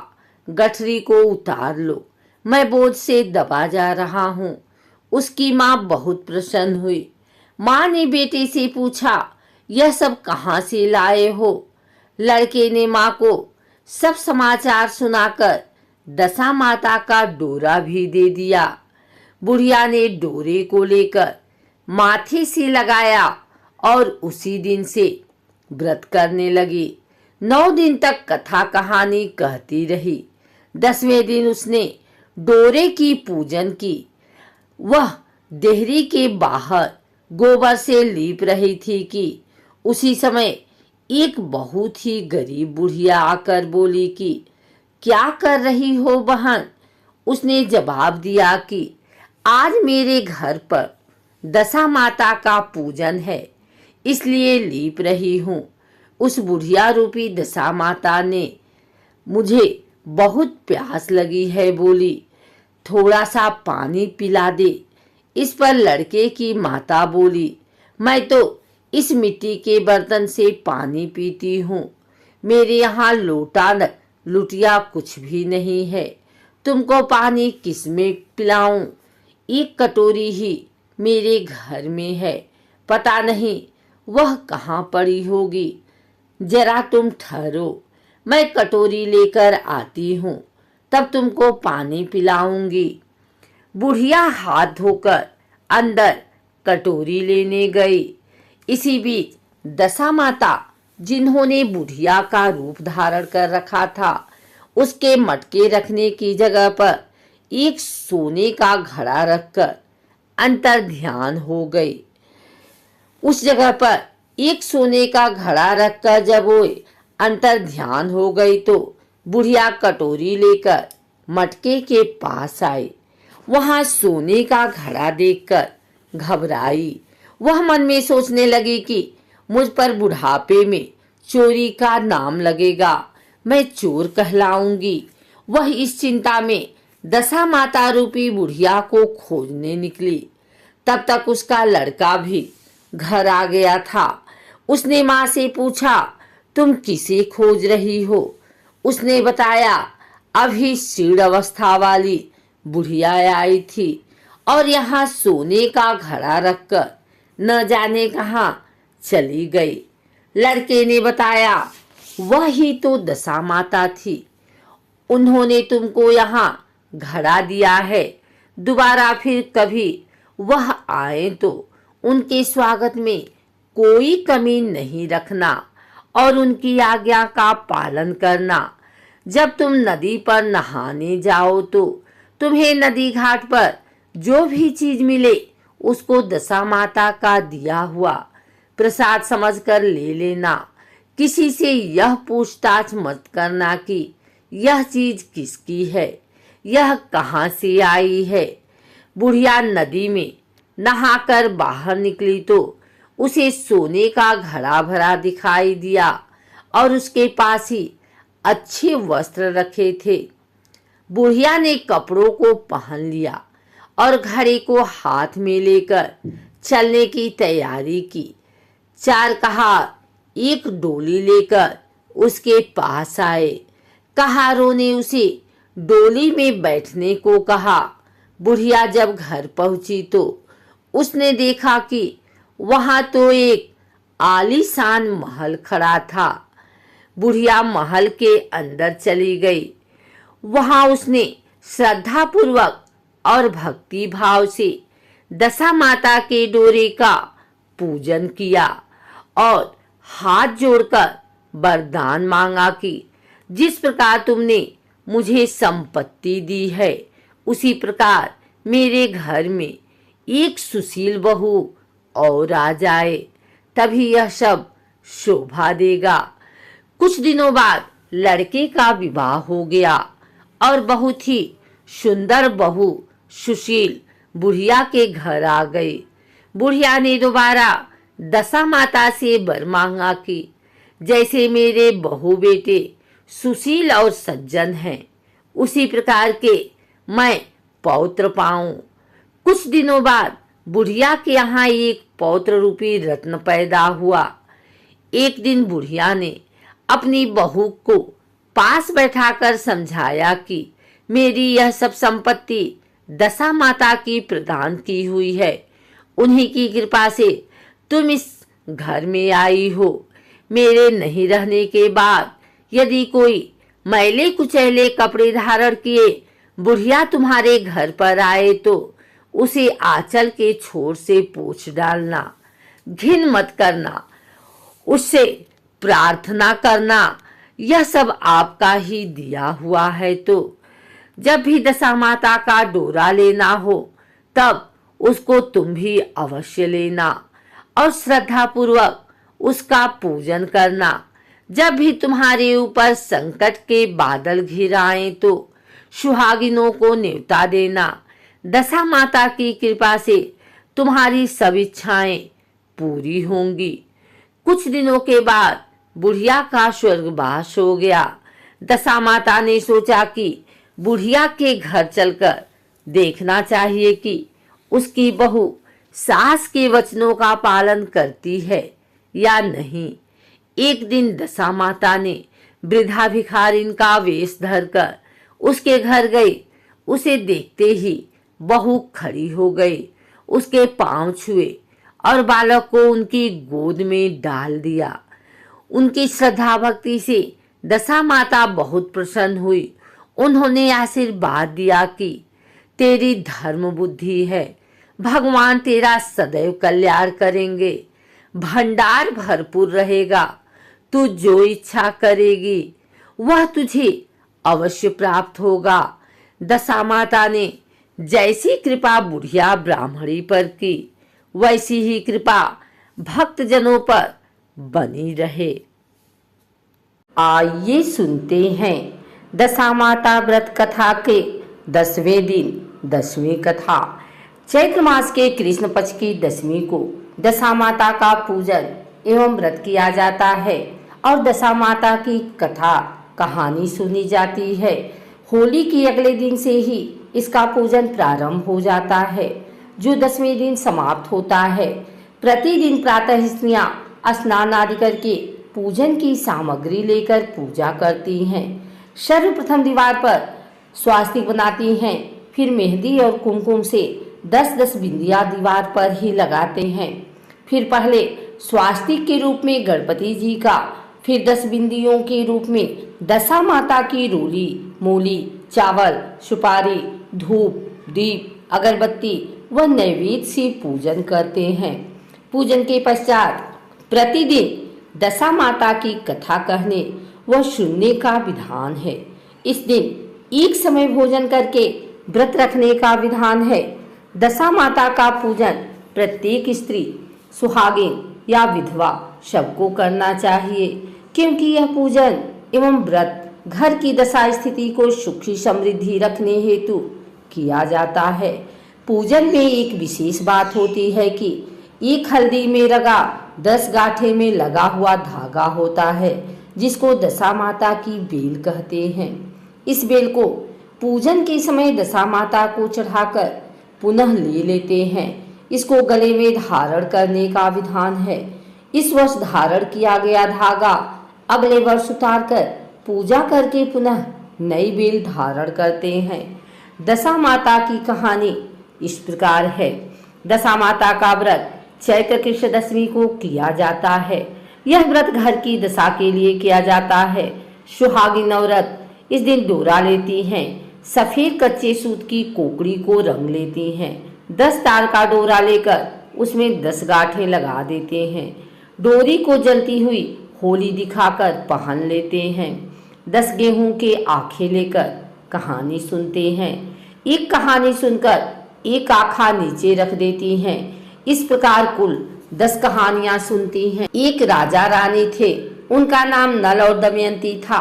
गठरी को उतार लो, मैं बोझ से दबा जा रहा हूँ। उसकी माँ बहुत प्रसन्न हुई। माँ ने बेटे से पूछा, यह सब कहाँ से लाए हो? लड़के ने माँ को सब समाचार सुनाकर दशा माता का डोरा भी दे दिया। बुढ़िया ने डोरे को लेकर माथे से लगाया और उसी दिन से व्रत करने लगी। 9 दिन तक कथा कहानी कहती रही। 10वें दिन उसने डोरे की पूजन की। वह देहरी के बाहर गोबर से लीप रही थी कि उसी समय एक बहुत ही गरीब बुढ़िया आकर बोली कि क्या कर रही हो बहन? उसने जवाब दिया कि आज मेरे घर पर दशा माता का पूजन है, इसलिए लीप रही हूँ। उस बुढ़िया रूपी दशा माता ने मुझे बहुत प्यास लगी है बोली, थोड़ा सा पानी पिला दे। इस पर लड़के की माता बोली, मैं तो इस मिट्टी के बर्तन से पानी पीती हूँ, मेरे यहाँ लोटा न लुटिया कुछ भी नहीं है, तुमको पानी किस में पिलाऊं? एक कटोरी ही मेरे घर में है, पता नहीं वह कहाँ पड़ी होगी। जरा तुम ठहरो, मैं कटोरी लेकर आती हूँ, तब तुमको पानी पिलाऊंगी। बुढ़िया हाथ धोकर अंदर कटोरी लेने गई। इसी बीच दशा माता, जिन्होंने बुढ़िया का रूप धारण कर रखा था, उसके मटके रखने की जगह पर एक सोने का घड़ा रखकर अंतर ध्यान हो गई। उस जगह पर एक सोने का घड़ा रखकर जब वो अंतर ध्यान हो गई तो बुढ़िया कटोरी लेकर मटके के पास आई। वहां सोने का घड़ा देखकर घबराई। वह मन में सोचने लगी कि मुझ पर बुढ़ापे में चोरी का नाम लगेगा, मैं चोर कहलाऊंगी। वह इस चिंता में दशा माता रूपी बुढ़िया को खोजने निकली। तब तक उसका लड़का भी घर आ गया था। उसने माँ से पूछा, तुम किसे खोज रही हो? उसने बताया, अभी क्षीण अवस्था वाली बुढ़िया आई थी और यहाँ सोने का घड़ा रखकर न जाने कहाँ चली गई। लड़के ने बताया, वह ही तो दशा माता थी, उन्होंने तुमको यहाँ घड़ा दिया है। दोबारा फिर कभी वह आए तो उनके स्वागत में कोई कमी नहीं रखना और उनकी आज्ञा का पालन करना। जब तुम नदी पर नहाने जाओ तो तुम्हें नदी घाट पर जो भी चीज मिले उसको दशा माता का दिया हुआ प्रसाद समझकर ले लेना। किसी से यह पूछताछ मत करना कि यह चीज किसकी है, यह कहाँ से आई है। बुढ़िया नदी में नहाकर बाहर निकली तो उसे सोने का घड़ा भरा दिखाई दिया और उसके पास ही अच्छे वस्त्र रखे थे। बुढ़िया ने कपड़ों को पहन लिया और घड़े को हाथ में लेकर चलने की तैयारी की। 4 कहार एक डोली लेकर उसके पास आए। कहारों ने उसे डोली में बैठने को कहा। बुढ़िया जब घर पहुंची तो उसने देखा कि वहां तो एक आलीशान महल खड़ा था। बुढ़िया महल के अंदर चली गई। वहां उसने श्रद्धा पूर्वक और भक्ति भाव से दशा माता के डोरे का पूजन किया और हाथ जोड़कर वरदान मांगा कि जिस प्रकार तुमने मुझे संपत्ति दी है उसी प्रकार मेरे घर में एक सुशील बहू और आ जाए, तभी यह सब शोभा देगा। कुछ दिनों बाद लड़के का विवाह हो गया और बहुत ही सुंदर बहू सुशील बुढ़िया के घर आ गई। बुढ़िया ने दोबारा दशा माता से वर मांगा कि जैसे मेरे बहू बेटे सुशील और सज्जन हैं, उसी प्रकार के मैं पौत्र पाऊं। कुछ दिनों बाद बुढ़िया के यहाँ एक पौत्र रूपी रत्न पैदा हुआ। एक दिन बुढ़िया ने अपनी बहू को पास बैठाकर समझाया कि मेरी यह सब संपत्ति दशा माता की प्रदान की हुई है। उन्हीं की कृपा से तुम इस घर में आई हो। मेरे नहीं रहने के बाद यदि कोई मैले कुचैले कपड़े धारण किए बुढ़िया तुम्हारे घर पर आए तो उसे आंचल के छोर से पोंछ डालना, घिन मत करना, उससे प्रार्थना करना, यह सब आपका ही दिया हुआ है। तो जब भी दशा माता का डोरा लेना हो तब उसको तुम भी अवश्य लेना और श्रद्धा पूर्वक उसका पूजन करना। जब भी तुम्हारे ऊपर संकट के बादल घिर आए तो सुहागिनों को न्योता देना। दशा माता की कृपा से तुम्हारी सब इच्छाएं पूरी होंगी। कुछ दिनों के बाद बुढ़िया का स्वर्गवास हो गया। दशा माता ने सोचा कि बुढ़िया के घर चलकर देखना चाहिए कि उसकी बहू सास के वचनों का पालन करती है या नहीं। एक दिन दशा माता ने वृद्धा भिखारिन का वेश धरकर उसके घर गई। उसे देखते ही बहू खड़ी हो गई, उसके पांव छुए और बालक को उनकी गोद में डाल दिया। उनकी श्रद्धा भक्ति से दशा माता बहुत प्रसन्न हुई। उन्होंने आशीर्वाद दिया कि तेरी धर्म बुद्धि है, भगवान तेरा सदैव कल्याण करेंगे, भंडार भरपूर रहेगा, तू जो इच्छा करेगी वह तुझे अवश्य प्राप्त होगा। दशा माता ने जैसी कृपा बुढ़िया ब्राह्मणी पर की वैसी ही कृपा भक्त जनों पर बनी रहे। आइए सुनते हैं दशा माता व्रत कथा के 10वें दिन 10वीं कथा। चैत्र मास के कृष्ण पक्ष की 10वीं को दशा माता का पूजन एवं व्रत किया जाता है और दशा माता की कथा कहानी सुनी जाती है। होली के अगले दिन से ही इसका पूजन प्रारंभ हो जाता है जो 10वें दिन समाप्त होता है। प्रतिदिन प्रातः स्त्रियां स्नान आदि करके पूजन की सामग्री लेकर पूजा करती हैं। सर्वप्रथम दीवार पर स्वास्तिक बनाती हैं, फिर मेहंदी और कुमकुम से 10-10 बिंदियां दीवार पर ही लगाते हैं। फिर पहले स्वास्तिक के रूप में गणपति जी का, फिर 10 बिंदियों के रूप में दशा माता की रोली, मूली, चावल, सुपारी, धूप, दीप, अगरबत्ती व नैवेद्य से पूजन करते हैं। पूजन के पश्चात प्रतिदिन दशा माता की कथा कहने व सुनने का विधान है। इस दिन एक समय भोजन करके व्रत रखने का विधान है। दशा माता का पूजन प्रत्येक स्त्री, सुहागिन या विधवा सबको करना चाहिए क्योंकि यह पूजन एवं व्रत घर की दशा स्थिति को सुखी समृद्धि रखने हेतु किया जाता है। पूजन में एक विशेष बात होती है कि एक हल्दी में रगा 10 गांठे में लगा हुआ धागा होता है जिसको दशा माता की बेल कहते हैं। इस बेल को पूजन के समय दशा माता को चढ़ाकर पुनः ले लेते हैं। इसको गले में धारण करने का विधान है। इस वर्ष धारण किया गया धागा अगले वर्ष उतारकर पूजा करके पुनः नई बेल धारण करते हैं। दशा माता की कहानी इस प्रकार है। दशा माता का व्रत चैत्र कृष्ण दशमी को किया जाता है। यह व्रत घर की दशा के लिए किया जाता है। सुहागिन औरत इस दिन डोरा लेती हैं, सफेद कच्चे सूत की कोकड़ी को रंग लेती हैं, 10 तार का डोरा लेकर उसमें 10 गांठें लगा देते हैं। डोरी को जलती हुई होली दिखाकर पहन लेते हैं। 10 गेहूं के आखे लेकर कहानी सुनते हैं। एक कहानी सुनकर एक आखा नीचे रख देती हैं। इस प्रकार कुल 10 कहानियां सुनती हैं। एक राजा रानी थे, उनका नाम नल और दमयंती था।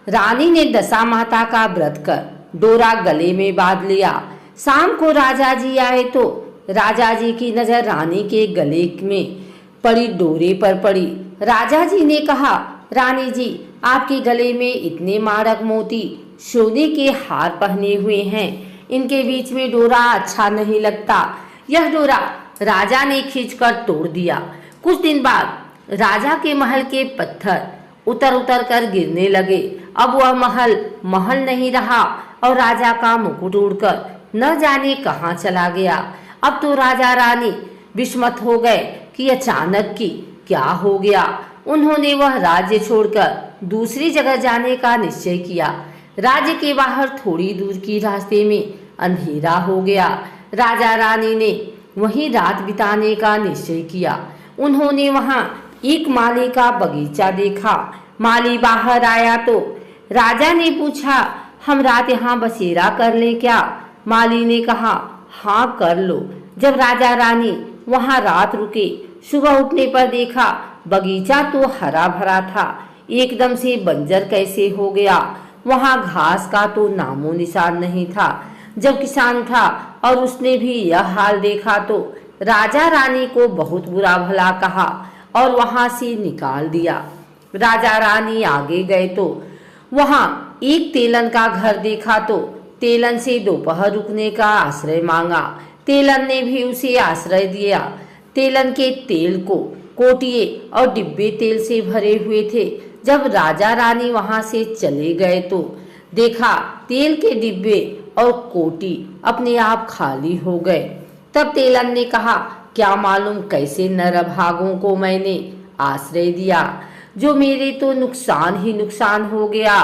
रानी ने दशा माता का व्रत कर डोरा गले में बांध लिया। शाम को राजा जी आए तो राजा जी की नजर रानी के गले में पड़ी डोरे पर पड़ी। राजा जी ने कहा, रानी जी, आपके गले में इतने मारक मोती सोने के हार पहने हुए हैं, इनके बीच में डोरा अच्छा नहीं लगता। यह डोरा राजा ने खींचकर तोड़ दिया। कुछ दिन बाद राजा के महल के पत्थर उतर उतर कर गिरने लगे। अब वह महल महल नहीं रहा और राजा का मुकुट उड़कर न जाने कहाँ चला गया। अब तो राजा रानी विस्मित हो गए कि अचानक की क्या हो गया। उन्होंने वह राज्य छोड़कर दूसरी जगह जाने का निश्चय किया। राज्य के बाहर थोड़ी दूर की रास्ते में अंधेरा हो गया। राजा रानी ने वहीं रात बिताने का निश्चय किया। उन्होंने वहां एक माली का बगीचा देखा। माली बाहर आया तो राजा ने पूछा, हम रात यहाँ बसेरा कर लें क्या? माली ने कहा, हाँ कर लो। जब राजा रानी वहां रात रुके, सुबह उठने पर देखा बगीचा तो हरा भरा था, एकदम से बंजर कैसे हो गया। वहां घास का तो नामो निशान नहीं था। जब किसान था और उसने भी यह हाल देखा तो राजा रानी को बहुत बुरा भला कहा और वहां से निकाल दिया। राजा रानी आगे गए तो वहां एक तेलन का घर देखा तो तेलन से दोपहर रुकने का आश्रय मांगा। तेलन ने भी उसे आश्रय दिया। तेलन के तेल को कोटिए और डिब्बे तेल से भरे हुए थे। जब राजा रानी वहां से चले गए तो देखा तेल के डिब्बे और कोटी अपने आप खाली हो गए। तब तेलन ने कहा, क्या मालूम कैसे नरभागों को मैंने आश्रय दिया, जो मेरे तो नुकसान ही नुकसान हो गया।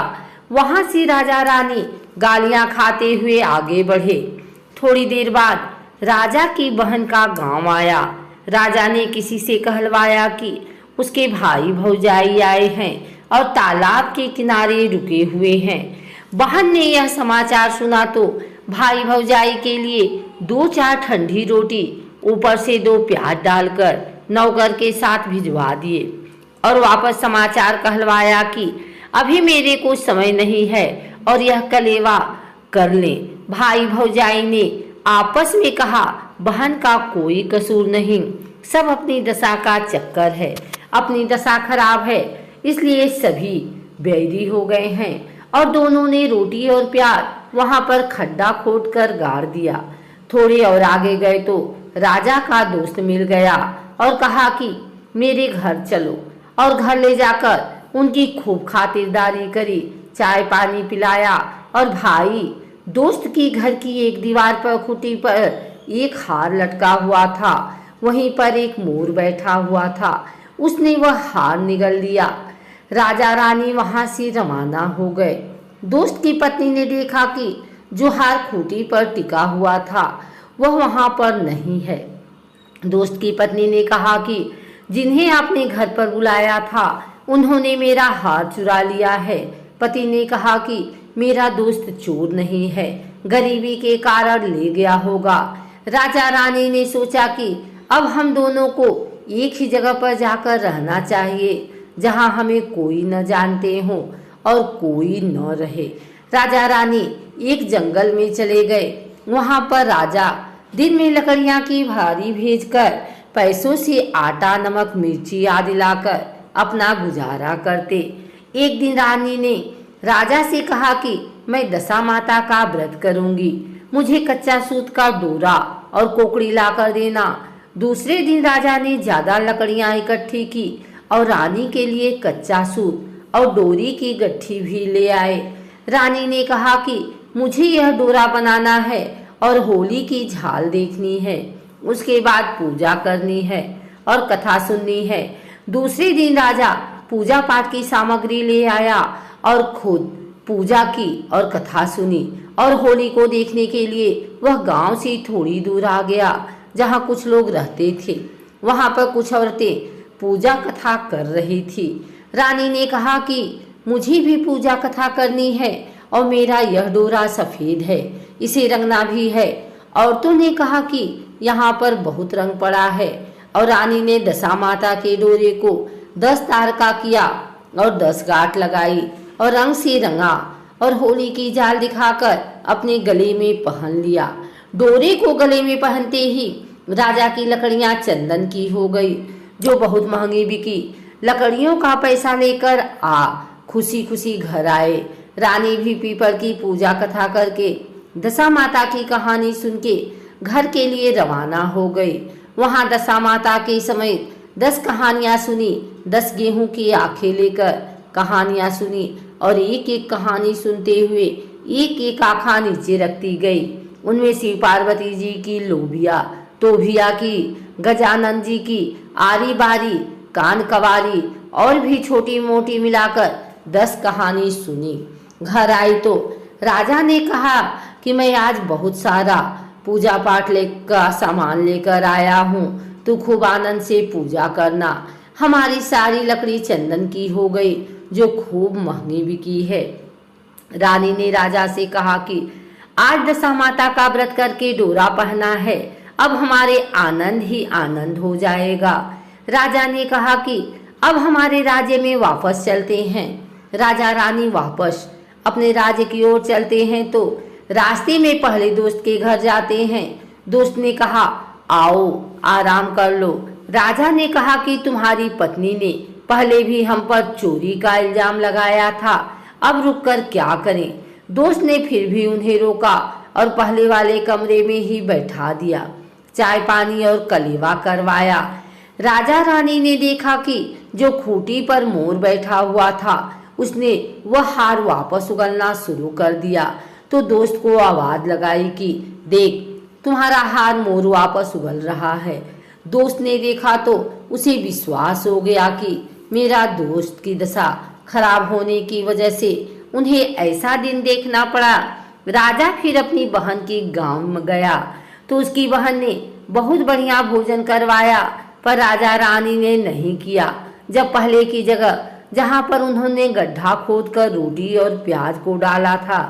वहां से राजा रानी गालियां खाते हुए आगे बढ़े। थोड़ी देर बाद राजा की बहन का गांव आया। राजा ने किसी से कहलवाया कि उसके भाई भौजाई आए हैं और तालाब के किनारे रुके हुए हैं। बहन ने यह समाचार सुना तो भाई भौजाई के लिए 2-4 ठंडी रोटी ऊपर से 2 प्याज डालकर नौकर के साथ भिजवा दिए और वापस समाचार कहलवाया कि अभी मेरे को समय नहीं है और यह कलेवा कर लें। भाई भौजाई ने आपस में कहा, बहन का कोई कसूर नहीं, सब अपनी दशा का चक्कर है, अपनी दशा खराब है इसलिए सभी बैरी हो गए हैं। और दोनों ने रोटी और प्याज वहां पर खड्डा खोदकर गाड़ दिया। थोड़े और आगे गए तो राजा का दोस्त मिल गया और कहा कि मेरे घर चलो, और घर ले जाकर उनकी खूब खातिरदारी करी, चाय पानी पिलाया। और भाई दोस्त की घर की एक दीवार पर खूंटी पर एक हार लटका हुआ था, वहीं पर एक मोर बैठा हुआ था। उसने वह हार निगल लिया। राजा रानी वहां से रवाना हो गए। दोस्त की पत्नी ने देखा कि जो हार खूंटी पर टिका हुआ था वह वहां पर नहीं है। दोस्त की पत्नी ने कहा कि जिन्हें आपने घर पर बुलाया था उन्होंने मेरा हार चुरा लिया है। पति ने कहा कि मेरा दोस्त चोर नहीं है, गरीबी के कारण ले गया होगा। राजा रानी ने सोचा कि अब हम दोनों को एक ही जगह पर जाकर रहना चाहिए जहां हमें कोई न जानते हो और कोई न रहे। राजा रानी एक जंगल में चले गए। वहां पर राजा दिन में लकड़ियां की भारी भेजकर पैसों से आटा नमक मिर्ची आदि लाकर अपना गुजारा करते। एक दिन रानी ने राजा से कहा कि मैं दशा माता का व्रत करूंगी, मुझे कच्चा सूत का डोरा और कोकड़ी लाकर देना। दूसरे दिन राजा ने ज्यादा लकड़ियां इकट्ठी की और रानी के लिए कच्चा सूत और डोरी की गट्ठी भी ले आए। रानी ने कहा कि मुझे यह डोरा बनाना है और होली की झाल देखनी है, उसके बाद पूजा करनी है और कथा सुननी है। दूसरे दिन राजा पूजा पाठ की सामग्री ले आया और खुद पूजा की और कथा सुनी। और होली को देखने के लिए वह गांव से थोड़ी दूर आ गया जहां कुछ लोग रहते थे। वहां पर कुछ औरतें पूजा कथा कर रही थी। रानी ने कहा कि मुझे भी पूजा कथा करनी है और मेरा यह डोरा सफेद है, इसे रंगना भी है। औरतों ने कहा कि यहाँ पर बहुत रंग पड़ा है और रानी ने दशा माता के डोरे को 10 तार का किया और 10 गांठ लगाई और रंग से रंगा और होली की जाल दिखाकर अपने गले में पहन लिया। डोरे को गले में पहनते ही राजा की लकड़ियां चंदन की हो गई, जो बहुत महंगी बिकी। लकड़ियों का पैसा लेकर खुशी खुशी घर आए। रानी भी पीपल की पूजा कथा करके दशा माता की कहानी सुन के घर के लिए रवाना हो गई। वहां दशा माता के समय 10 कहानियां सुनी। 10 गेहूं की आंखें लेकर कहानियां सुनी और एक एक कहानी सुनते हुए एक एक आँखा नीचे रखती गई। उनमें शिव पार्वती जी की लोबिया, तोभिया की, गजानन जी की, आरी बारी, कान कवारी और भी छोटी मोटी मिलाकर 10 कहानी सुनी। घर आई तो राजा ने कहा कि मैं आज बहुत सारा पूजा पाठ लेकर सामान लेकर आया हूँ, तू खूब आनंद से पूजा करना। हमारी सारी लकड़ी चंदन की हो गई जो खूब महंगी बिकी है। रानी ने राजा से कहा कि आज दशा माता का व्रत करके डोरा पहना है, अब हमारे आनंद ही आनंद हो जाएगा। राजा ने कहा कि अब हमारे राज्य में वापस चलते हैं। राजा रानी वापस अपने राज्य की ओर चलते हैं तो रास्ते में पहले दोस्त के घर जाते हैं। दोस्त ने कहा आओ आराम कर लो। राजा ने कहा कि तुम्हारी पत्नी ने पहले भी हम पर चोरी का इल्जाम लगाया था, अब रुककर क्या करें। दोस्त ने फिर भी उन्हें रोका और पहले वाले कमरे में ही बैठा दिया, चाय पानी और कलेवा करवाया। राजा रानी ने देखा कि जो खूंटी पर मोर बैठा हुआ था उसने वह हार वापस उगलना शुरू कर दिया तो दोस्त को आवाज लगाई कि देख तुम्हारा हार मोर वापस उगल रहा है। दोस्त ने देखा तो उसे विश्वास हो गया कि मेरा दोस्त की दशा खराब होने की वजह से उन्हें ऐसा दिन देखना पड़ा। राजा फिर अपनी बहन के गांव में गया तो उसकी बहन ने बहुत बढ़िया भोजन करवाया, पर राजा रानी ने नहीं किया। जब पहले की जगह जहां पर उन्होंने गड्ढा खोदकर रोटी और प्याज को डाला था,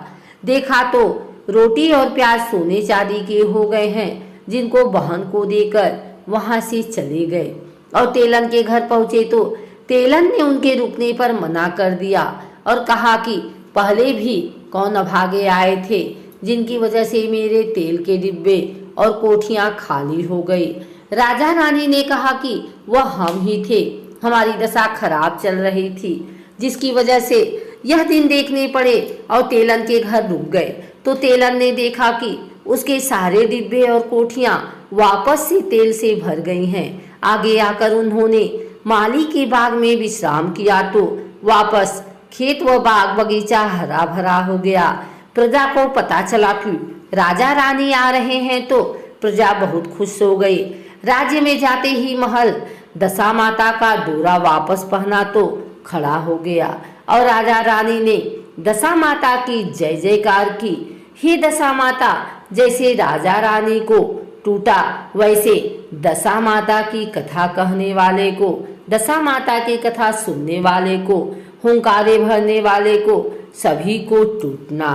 देखा तो रोटी और प्याज सोने चांदी के हो गए हैं, जिनको बहन को देकर वहां से चले गए। और तेलन के घर पहुंचे तो तेलन ने उनके रुकने पर मना कर दिया और कहा कि पहले भी कौन अभागे आए थे जिनकी वजह से मेरे तेल के डिब्बे और कोठियां खाली हो गई। राजा रानी ने कहा कि वह हम ही थे, हमारी दशा खराब चल रही थी जिसकी वजह से यह दिन देखने पड़े और तेलन के घर रुक गए। तो तेलन ने देखा कि उसके सारे डिब्बे और कोठियां वापस से तेल से भर गई हैं। आगे आकर उन्होंने माली के बाग में विश्राम किया तो वापस खेत व बाग बगीचा हरा भरा हो गया। प्रजा को पता चला कि राजा रानी आ रहे हैं तो प्रजा बहुत खुश हो गई। राज्य में जाते ही महल दशा माता का डोरा वापस पहना तो खड़ा हो गया और राजा रानी ने दशा माता की जय जयकार की। हे दशा माता, जैसे राजा रानी को टूटा वैसे दशा माता की कथा कहने वाले को, दशा माता की कथा सुनने वाले को, हुंकारे भरने वाले को, सभी को टूटना।